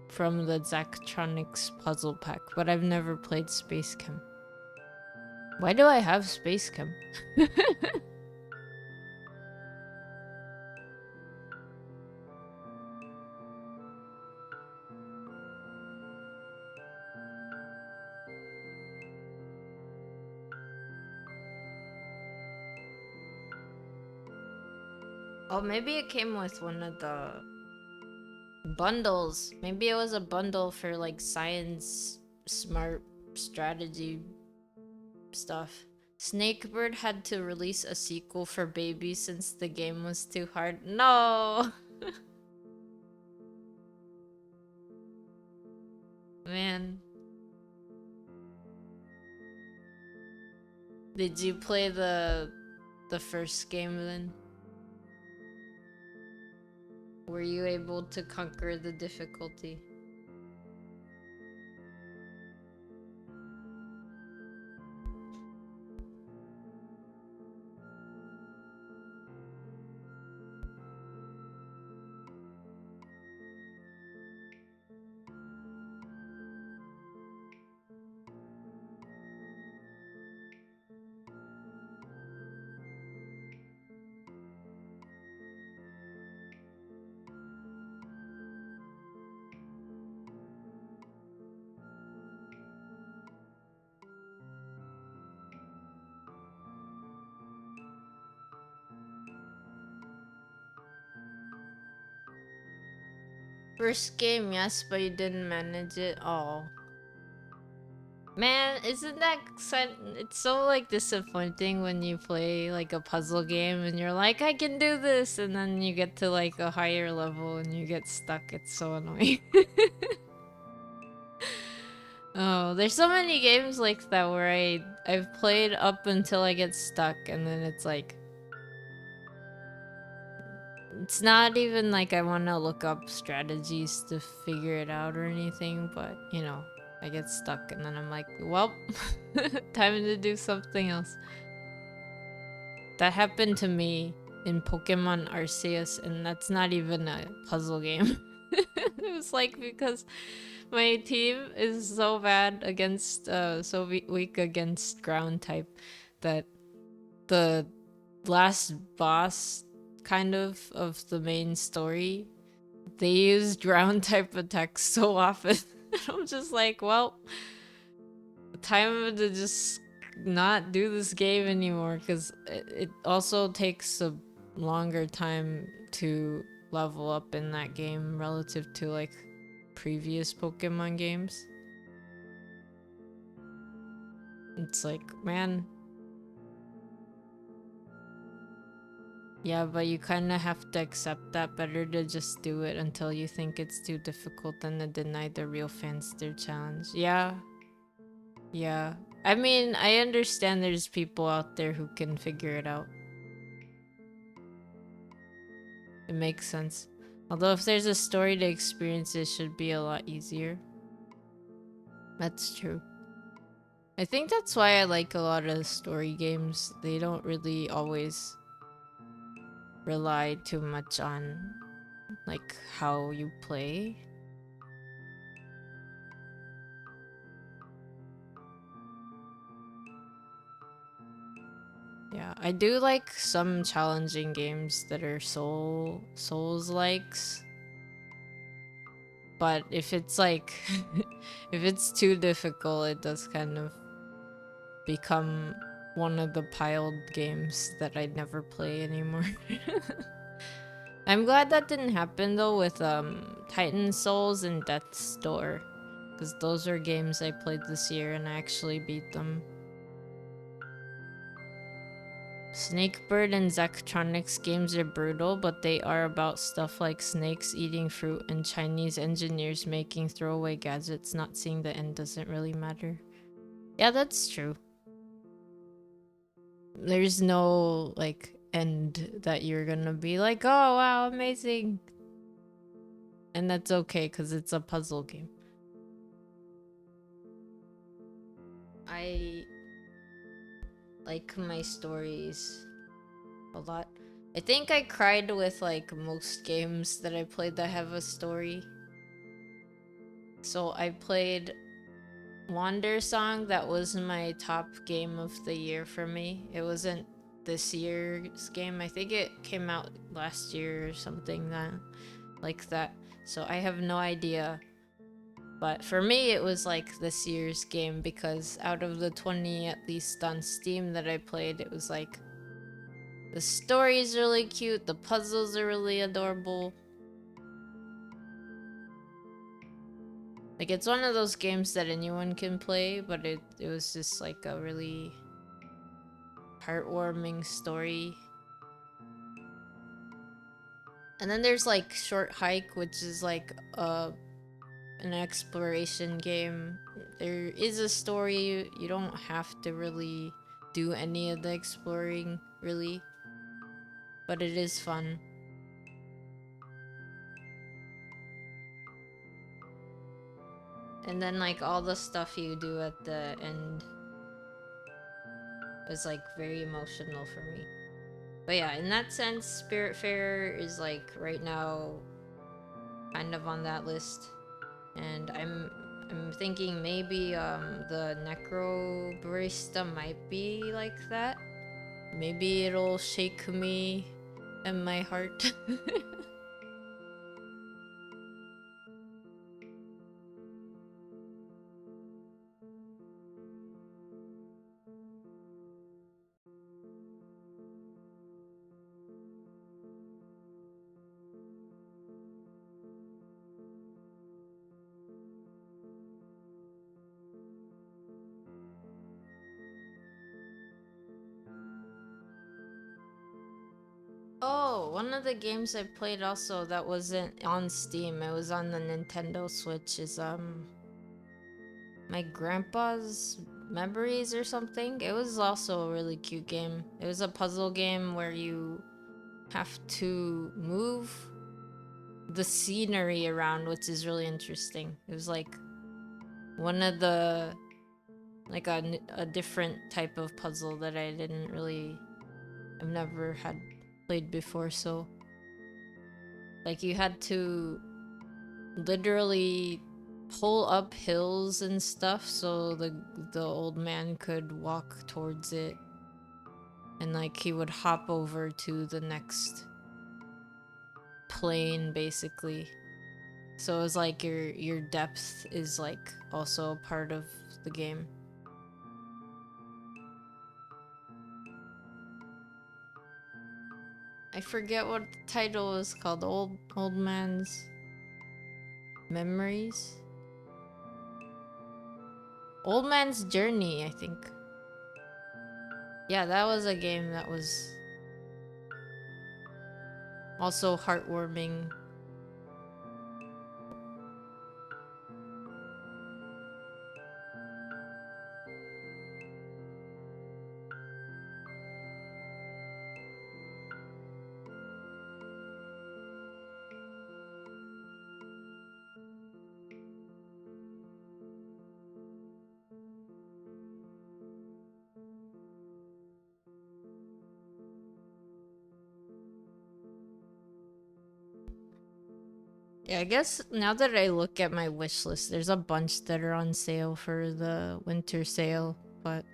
from the Zachtronics puzzle pack, but I've never played Space Chem. Why do I have Space Chem? Oh, maybe it came with one of the bundles. Maybe it was a bundle for like science, smart strategy stuff. Snakebird had to release a sequel for babies since the game was too hard. No! Man. Did you play the first game then? Were you able to conquer the difficulty? First game, yes, but you didn't manage it. Oh. Man, isn't that it's so like disappointing when you play like a puzzle game and you're like, I can do this, and then you get to like a higher level and you get stuck. It's so annoying. Oh, there's so many games like that where I've played up until I get stuck, and then it's like it's not even like I want to look up strategies to figure it out or anything, but you know, I get stuck and then I'm like, well, time to do something else. That happened to me in Pokemon Arceus, and that's not even a puzzle game. It was like because my team is so bad against, so weak against ground type that the last boss kind of the main story, they use ground type attacks so often. I'm just like, well, time to just not do this game anymore, because it also takes a longer time to level up in that game relative to like previous Pokemon games. It's like, man. Yeah, but you kind of have to accept that. Better to just do it until you think it's too difficult than to deny the real fans their challenge. Yeah. Yeah. I mean, I understand there's people out there who can figure it out. It makes sense. Although if there's a story to experience, it should be a lot easier. That's true. I think that's why I like a lot of story games. They don't really always rely too much on like how you play. Yeah, I do like some challenging games that are Souls-likes. But if it's like if it's too difficult, it does kind of become one of the piled games that I'd never play anymore. I'm glad that didn't happen though with Titan Souls and Death's Door, because those are games I played this year and I actually beat them. Snakebird and Zachtronics games are brutal, but they are about stuff like snakes eating fruit and Chinese engineers making throwaway gadgets. Not seeing the end doesn't really matter. Yeah, that's true. There's no like end that you're gonna be like, oh wow, amazing. And that's okay because it's a puzzle game. I like my stories a lot. I think I cried with like most games that I played that have a story. So I played Wander Song. That was my top game of the year for me. It wasn't this year's game. I think it came out last year or something like that. So I have no idea. But for me, it was like this year's game because out of the 20 at least on Steam that I played, it was like the story is really cute, the puzzles are really adorable. Like, it's one of those games that anyone can play, but it was just like a really heartwarming story. And then there's like Short Hike, which is like an exploration game. There is a story. You don't have to really do any of the exploring, really. But it is fun. And then like all the stuff you do at the end was like very emotional for me. But yeah, in that sense, Spiritfarer is like right now kind of on that list. And I'm thinking maybe the Necro Barista might be like that. Maybe it'll shake me and my heart. one of the games I played also that wasn't on Steam, it was on the Nintendo Switch, is my grandpa's memories or something. It was also a really cute game. It was a puzzle game where you have to move the scenery around, which is really interesting. It was like one of the like a different type of puzzle that I've never had played before. So like you had to literally pull up hills and stuff so the old man could walk towards it, and like he would hop over to the next plane basically. So it was like your depth is like also a part of the game. I forget what the title was called. Old Man's Memories? Old Man's Journey, I think. Yeah, that was a game that was also heartwarming. Yeah, I guess now that I look at my wish list, there's a bunch that are on sale for the winter sale, but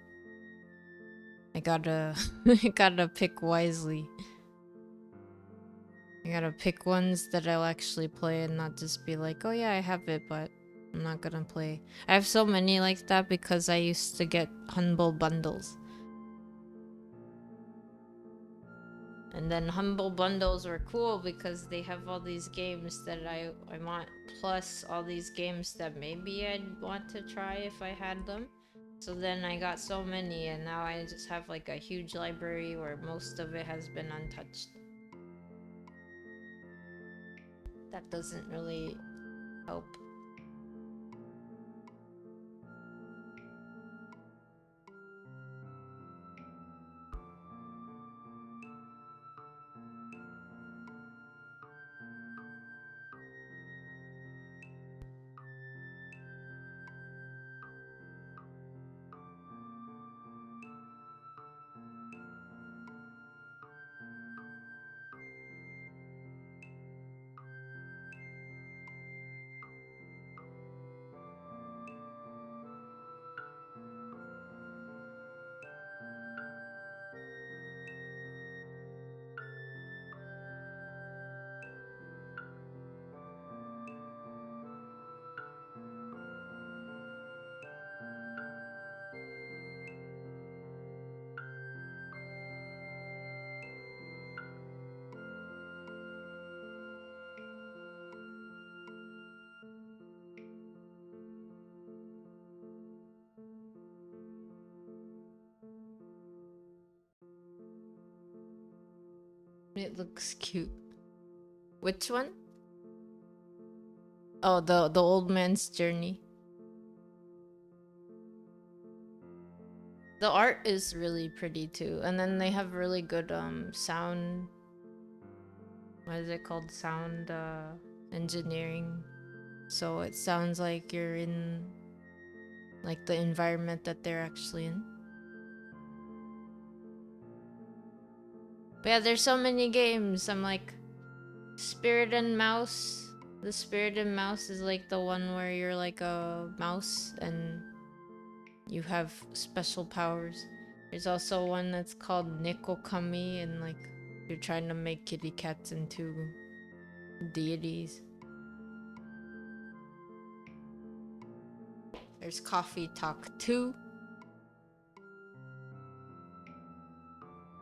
I gotta I gotta pick wisely. I gotta pick ones that I'll actually play and not just be like, oh yeah, I have it, but I'm not gonna play. I have so many like that because I used to get Humble Bundles. And then Humble Bundles were cool because they have all these games that I want, plus all these games that maybe I'd want to try if I had them. So then I got so many, and now I just have like a huge library where most of it has been untouched. That doesn't really help. It looks cute. Which one? Oh, the old man's journey. The art is really pretty too, and then they have really good sound. What is it called? Sound engineering. So it sounds like you're in like the environment that they're actually in. But yeah, there's so many games. I'm like, Spirit and Mouse. The Spirit and Mouse is like the one where you're like a mouse and you have special powers. There's also one that's called Neko Kami, and like you're trying to make kitty cats into deities. There's Coffee Talk 2.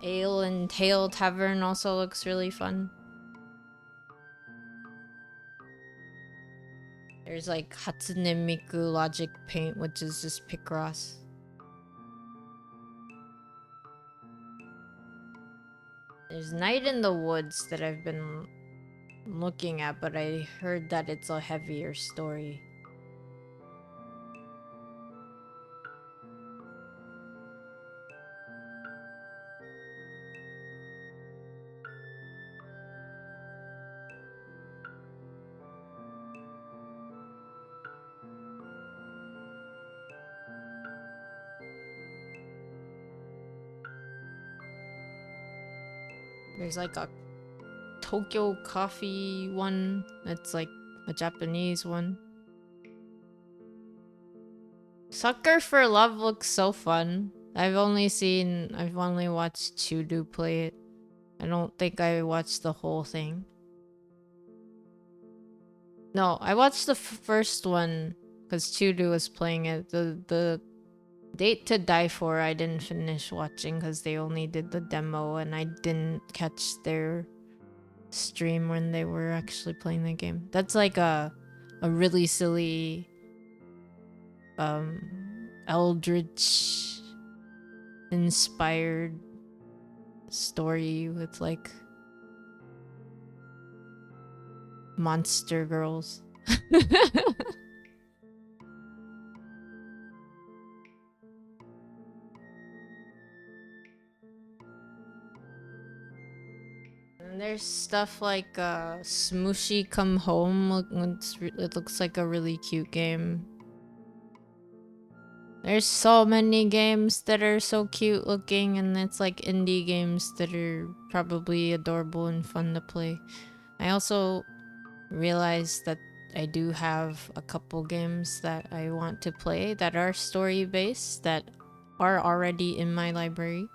Ale and Tail Tavern also looks really fun. There's like Hatsune Miku Logic Paint, which is just Picross. There's Night in the Woods that I've been looking at, but I heard that it's a heavier story. There's like a Tokyo Coffee one that's like a Japanese one. Sucker for Love looks so fun. I've only watched Chudu play it. I don't think I watched the whole thing. No, I watched the first one because Chudu was playing it. The Date to Die For I didn't finish watching because they only did the demo and I didn't catch their stream when they were actually playing the game. That's like a really silly Eldritch inspired story with like monster girls. And there's stuff like Smooshy Come Home. It looks like a really cute game. There's so many games that are so cute looking, and it's like indie games that are probably adorable and fun to play. I also realized that I do have a couple games that I want to play that are story based that are already in my library.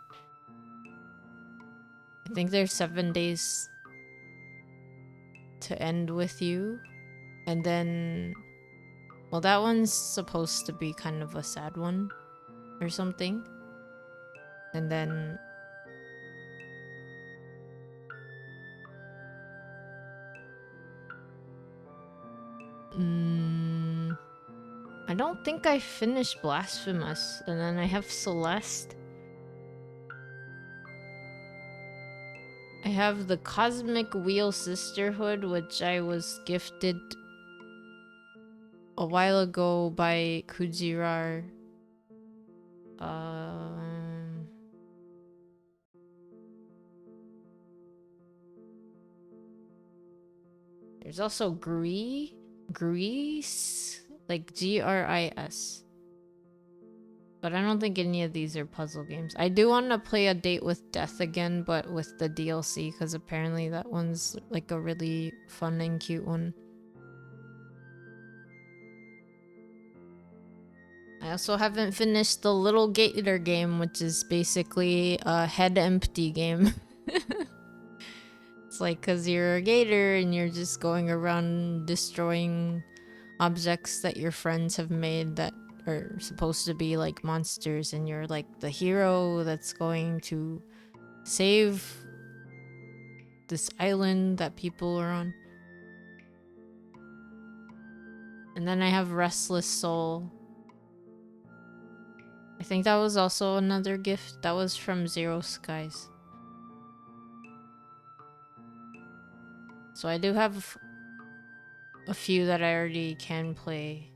I think there's 7 Days to End With You, and then, well, that one's supposed to be kind of a sad one or something. And then I don't think I finished Blasphemous, and then I have Celeste. I have the Cosmic Wheel Sisterhood, which I was gifted a while ago by Kujirar. There's also Grease, like Gris. But I don't think any of these are puzzle games. I do want to play A Date with Death again, but with the DLC, because apparently that one's like a really fun and cute one. I also haven't finished the Little Gator game, which is basically a head empty game. It's like, because you're a gator and you're just going around destroying objects that your friends have made that are supposed to be like monsters, and you're like the hero that's going to save this island that people are on. And then I have Restless Soul. I think that was also another gift. That was from Zero Skies. So I do have a few that I already can play.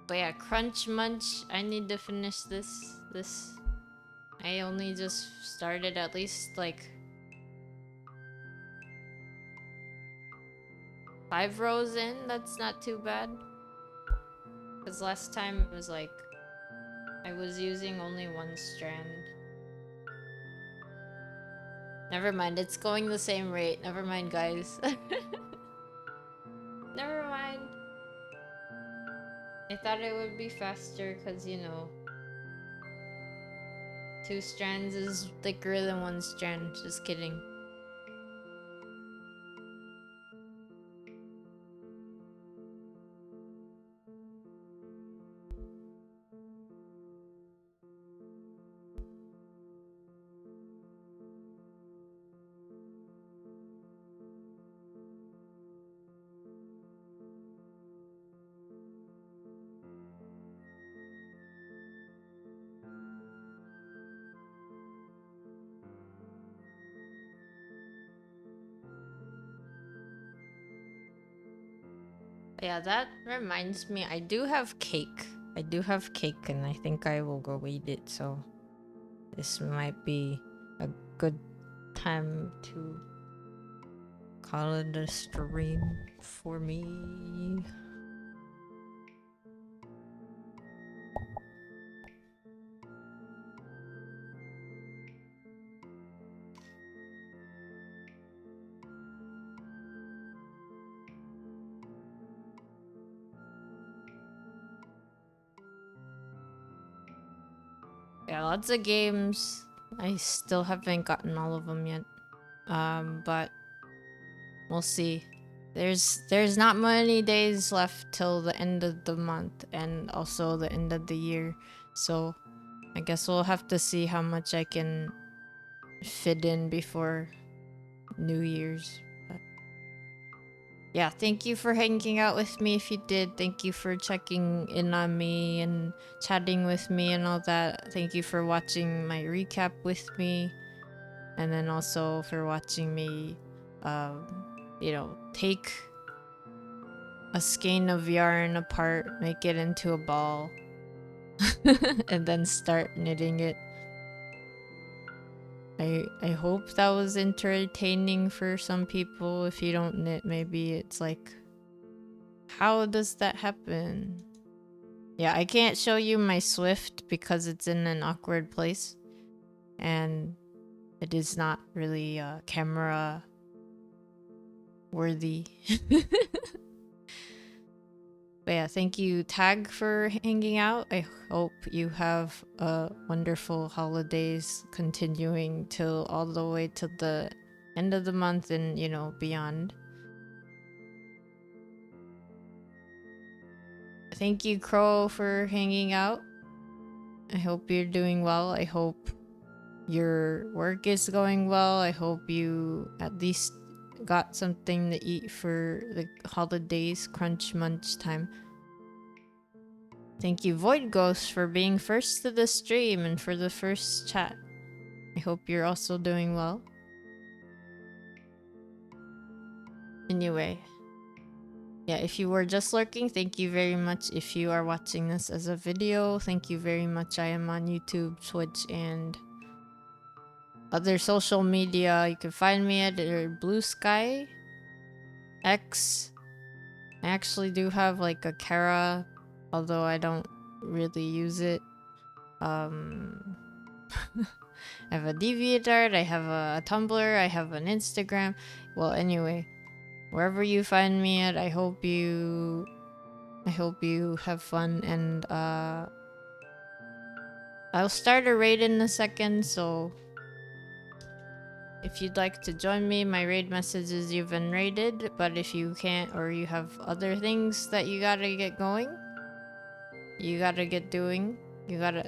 But yeah, Crunch Munch, I need to finish this. I only just started at least like 5 rows in. That's not too bad. Because last time it was like I was using only 1 strand. Never mind, it's going the same rate. Never mind, guys. Never mind. I thought it would be faster because, you know, 2 strands is thicker than 1 strand. Just kidding. Yeah, that reminds me, I do have cake. I do have cake, and I think I will go eat it. So this might be a good time to call it a stream for me. Yeah, lots of games. I still haven't gotten all of them yet. But we'll see. There's not many days left till the end of the month and also the end of the year. So I guess we'll have to see how much I can fit in before New Year's. But yeah, thank you for hanging out with me if you did. Thank you for checking in on me and chatting with me and all that. Thank you for watching my recap with me. And then also for watching me, take a skein of yarn apart, make it into a ball, and then start knitting it. I hope that was entertaining for some people. If you don't knit, maybe it's like, how does that happen? Yeah, I can't show you my Swift because it's in an awkward place. And it is not really camera worthy. But yeah, thank you, Tag, for hanging out. I hope you have wonderful holidays continuing till all the way to the end of the month and, beyond. Thank you, Crow, for hanging out. I hope you're doing well. I hope your work is going well. I hope you at least got something to eat for the holidays, crunch munch time. Thank you, Void Ghost, for being first to the stream and for the first chat. I hope you're also doing well. Anyway, yeah, if you were just lurking, thank you very much. If you are watching this as a video, thank you very much. I am on YouTube, Twitch, and other social media. You can find me at Blue Sky X. I actually do have like a Kara, although I don't really use it. I have a DeviantArt, I have a Tumblr, I have an Instagram. Well, anyway, wherever you find me at, I hope you have fun, and I'll start a raid in a second, so if you'd like to join me, my raid message is you've been raided, but if you can't or you have other things that you gotta get going, you gotta get doing, you gotta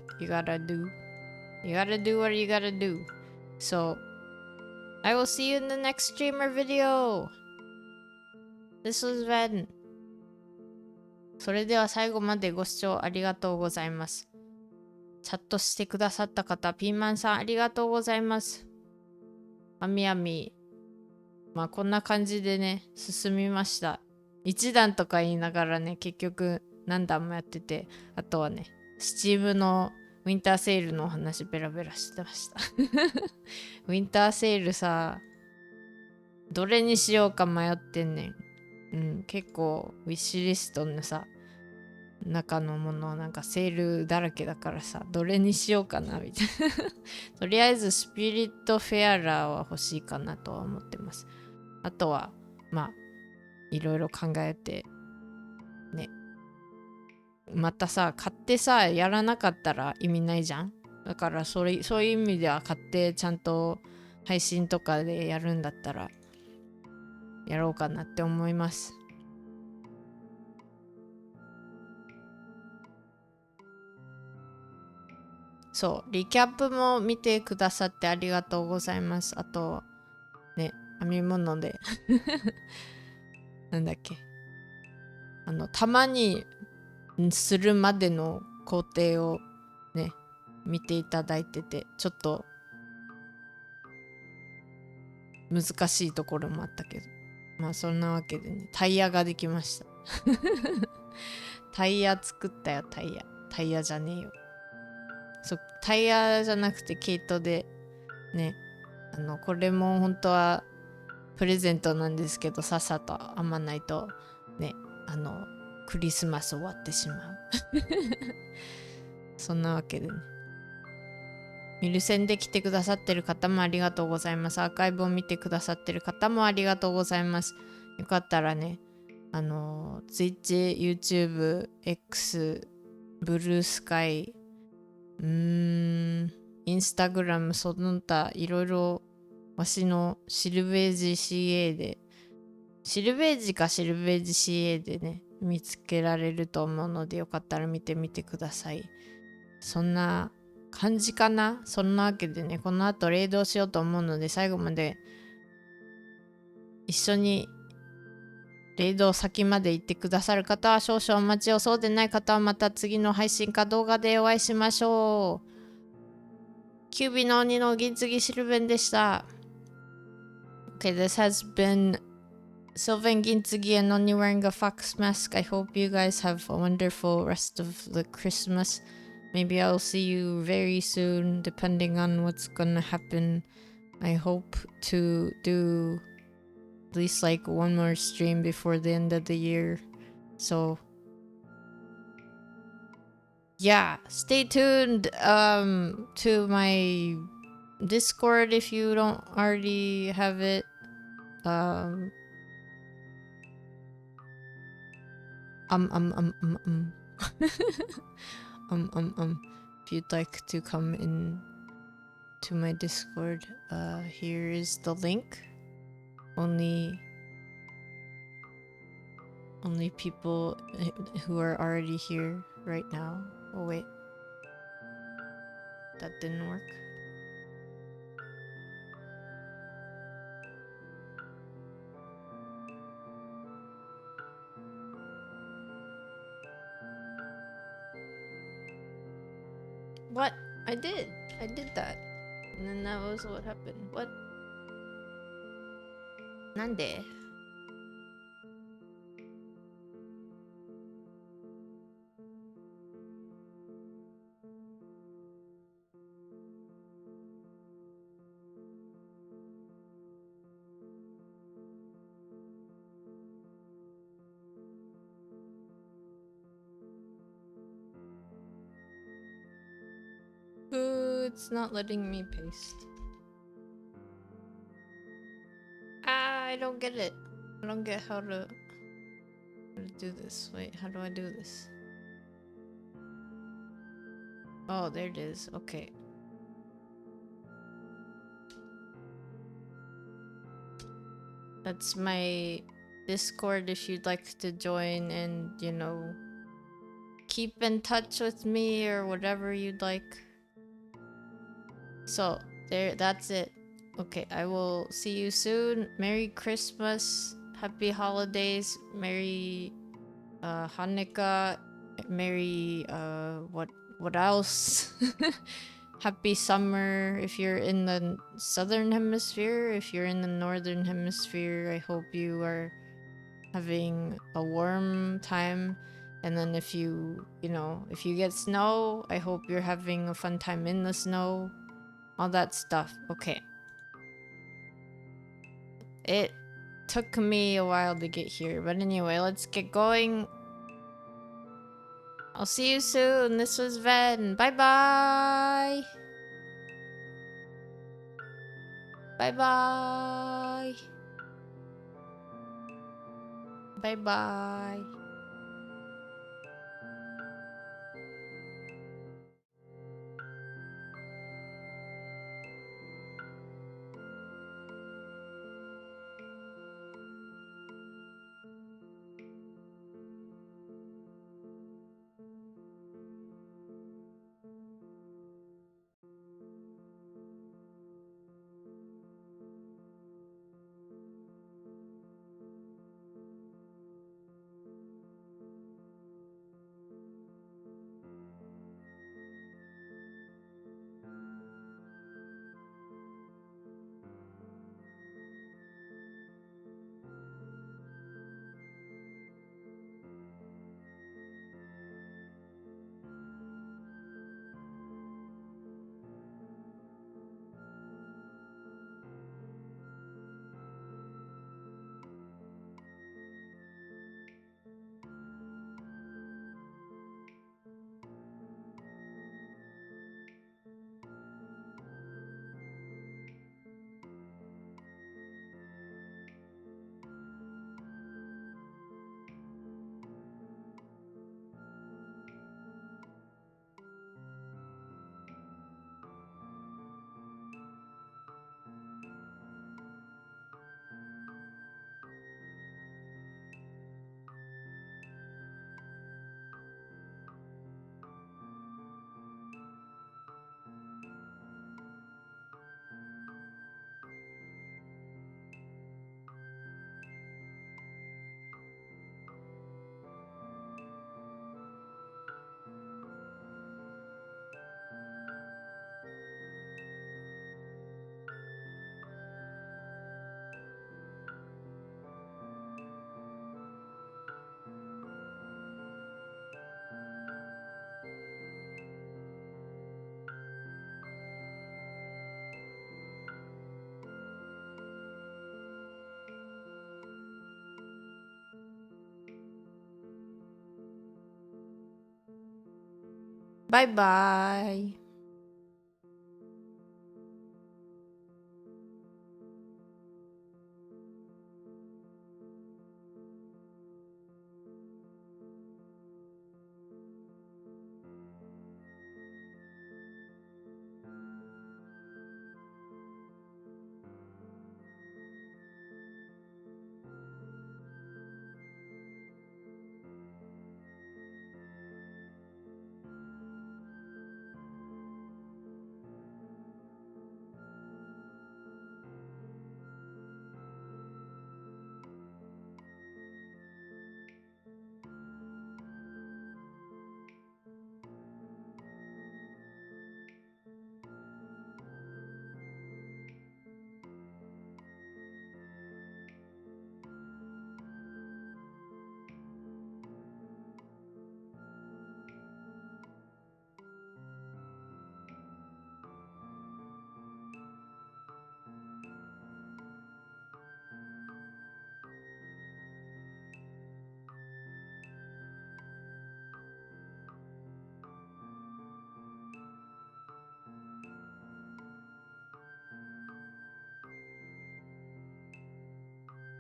do what you gotta do. So I will see you in the next stream or video. This was Ven. それでは最後までご視聴ありがとうございます。チャットしてくださった方、ピーマンさんありがとうございます。あみあみ。まあこんな感じでね、進みました。1段とか言いながらね、結局何段もやってて、あとはね、Steam のウィンターセールのお話ベラベラしてました。ウィンターセールさ、どれにしようか迷ってんねん。結構ウィッシュリストのさ、中のものなんかセールだらけだからさ、どれにしようかなみたいな。とりあえずスピリットフェアラーは欲しいかなとは思ってます。あとはまあいろいろ考えてね、またさ買ってさやらなかったら意味ないじゃん。だからそういう意味では買ってちゃんと配信とかでやるんだったらやろうかなって思います。そう、リキャップも見てくださってありがとうございます。あと、ね、編み物でなんだっけ、たまにするまでの工程をね、見ていただいてて、ちょっと難しいところもあったけど、まあそんなわけでね、タイヤができました。タイヤ作ったよ、タイヤ。タイヤじゃねえよ。そう、タイヤじゃなくて毛糸でね、これも本当はプレゼントなんですけど、さっさと編まないとね、クリスマス終わってしまう。そんなわけでね。ミルセンで来てくださってる方もありがとうございます。アーカイブを見てくださってる方もありがとうございます。よかったらね、Twitch、YouTube、X、ブルースカイ、インスタグラム、その他いろいろわしのシルベージ CA で、シルベージかシルベージ CA でね、見つけられると思うので、よかったら見てみてください。そんな感じかな。そんなわけでね、この後レイドをしようと思うので、最後まで一緒にレイド先まで行ってくださる方は少々お待ちを、そうでない方はまた次の配信か動画でお会いしましょう。キュービの鬼の銀継ぎシルベンでした。Okay, this has been Sylvan Gintsigi and Oni wearing a fox mask. I hope you guys have a wonderful rest of the Christmas. Maybe I'll see you very soon, depending on what's gonna happen. I hope to do at least like one more stream before the end of the year. So yeah, stay tuned to my Discord if you don't already have it. Um if you'd like to come in to my Discord, here is the link. Only people who are already here right now. Oh wait, that didn't work. What? I did that. And then that was what happened. What? Nande? It's not letting me paste. I don't get it. I don't get how to do this. Wait, how do I do this? Oh, there it is. Okay. That's my Discord if you'd like to join and, keep in touch with me or whatever you'd like. So, that's it. Okay, I will see you soon. Merry Christmas. Happy holidays. Merry Hanukkah. Merry what else? Happy summer if you're in the southern hemisphere. If you're in the northern hemisphere, I hope you are having a warm time. And then if you get snow, I hope you're having a fun time in the snow. All that stuff. Okay. It took me a while to get here, but anyway, let's get going. I'll see you soon. This was Ven. Bye-bye. Bye-bye. Bye-bye. バイバイ。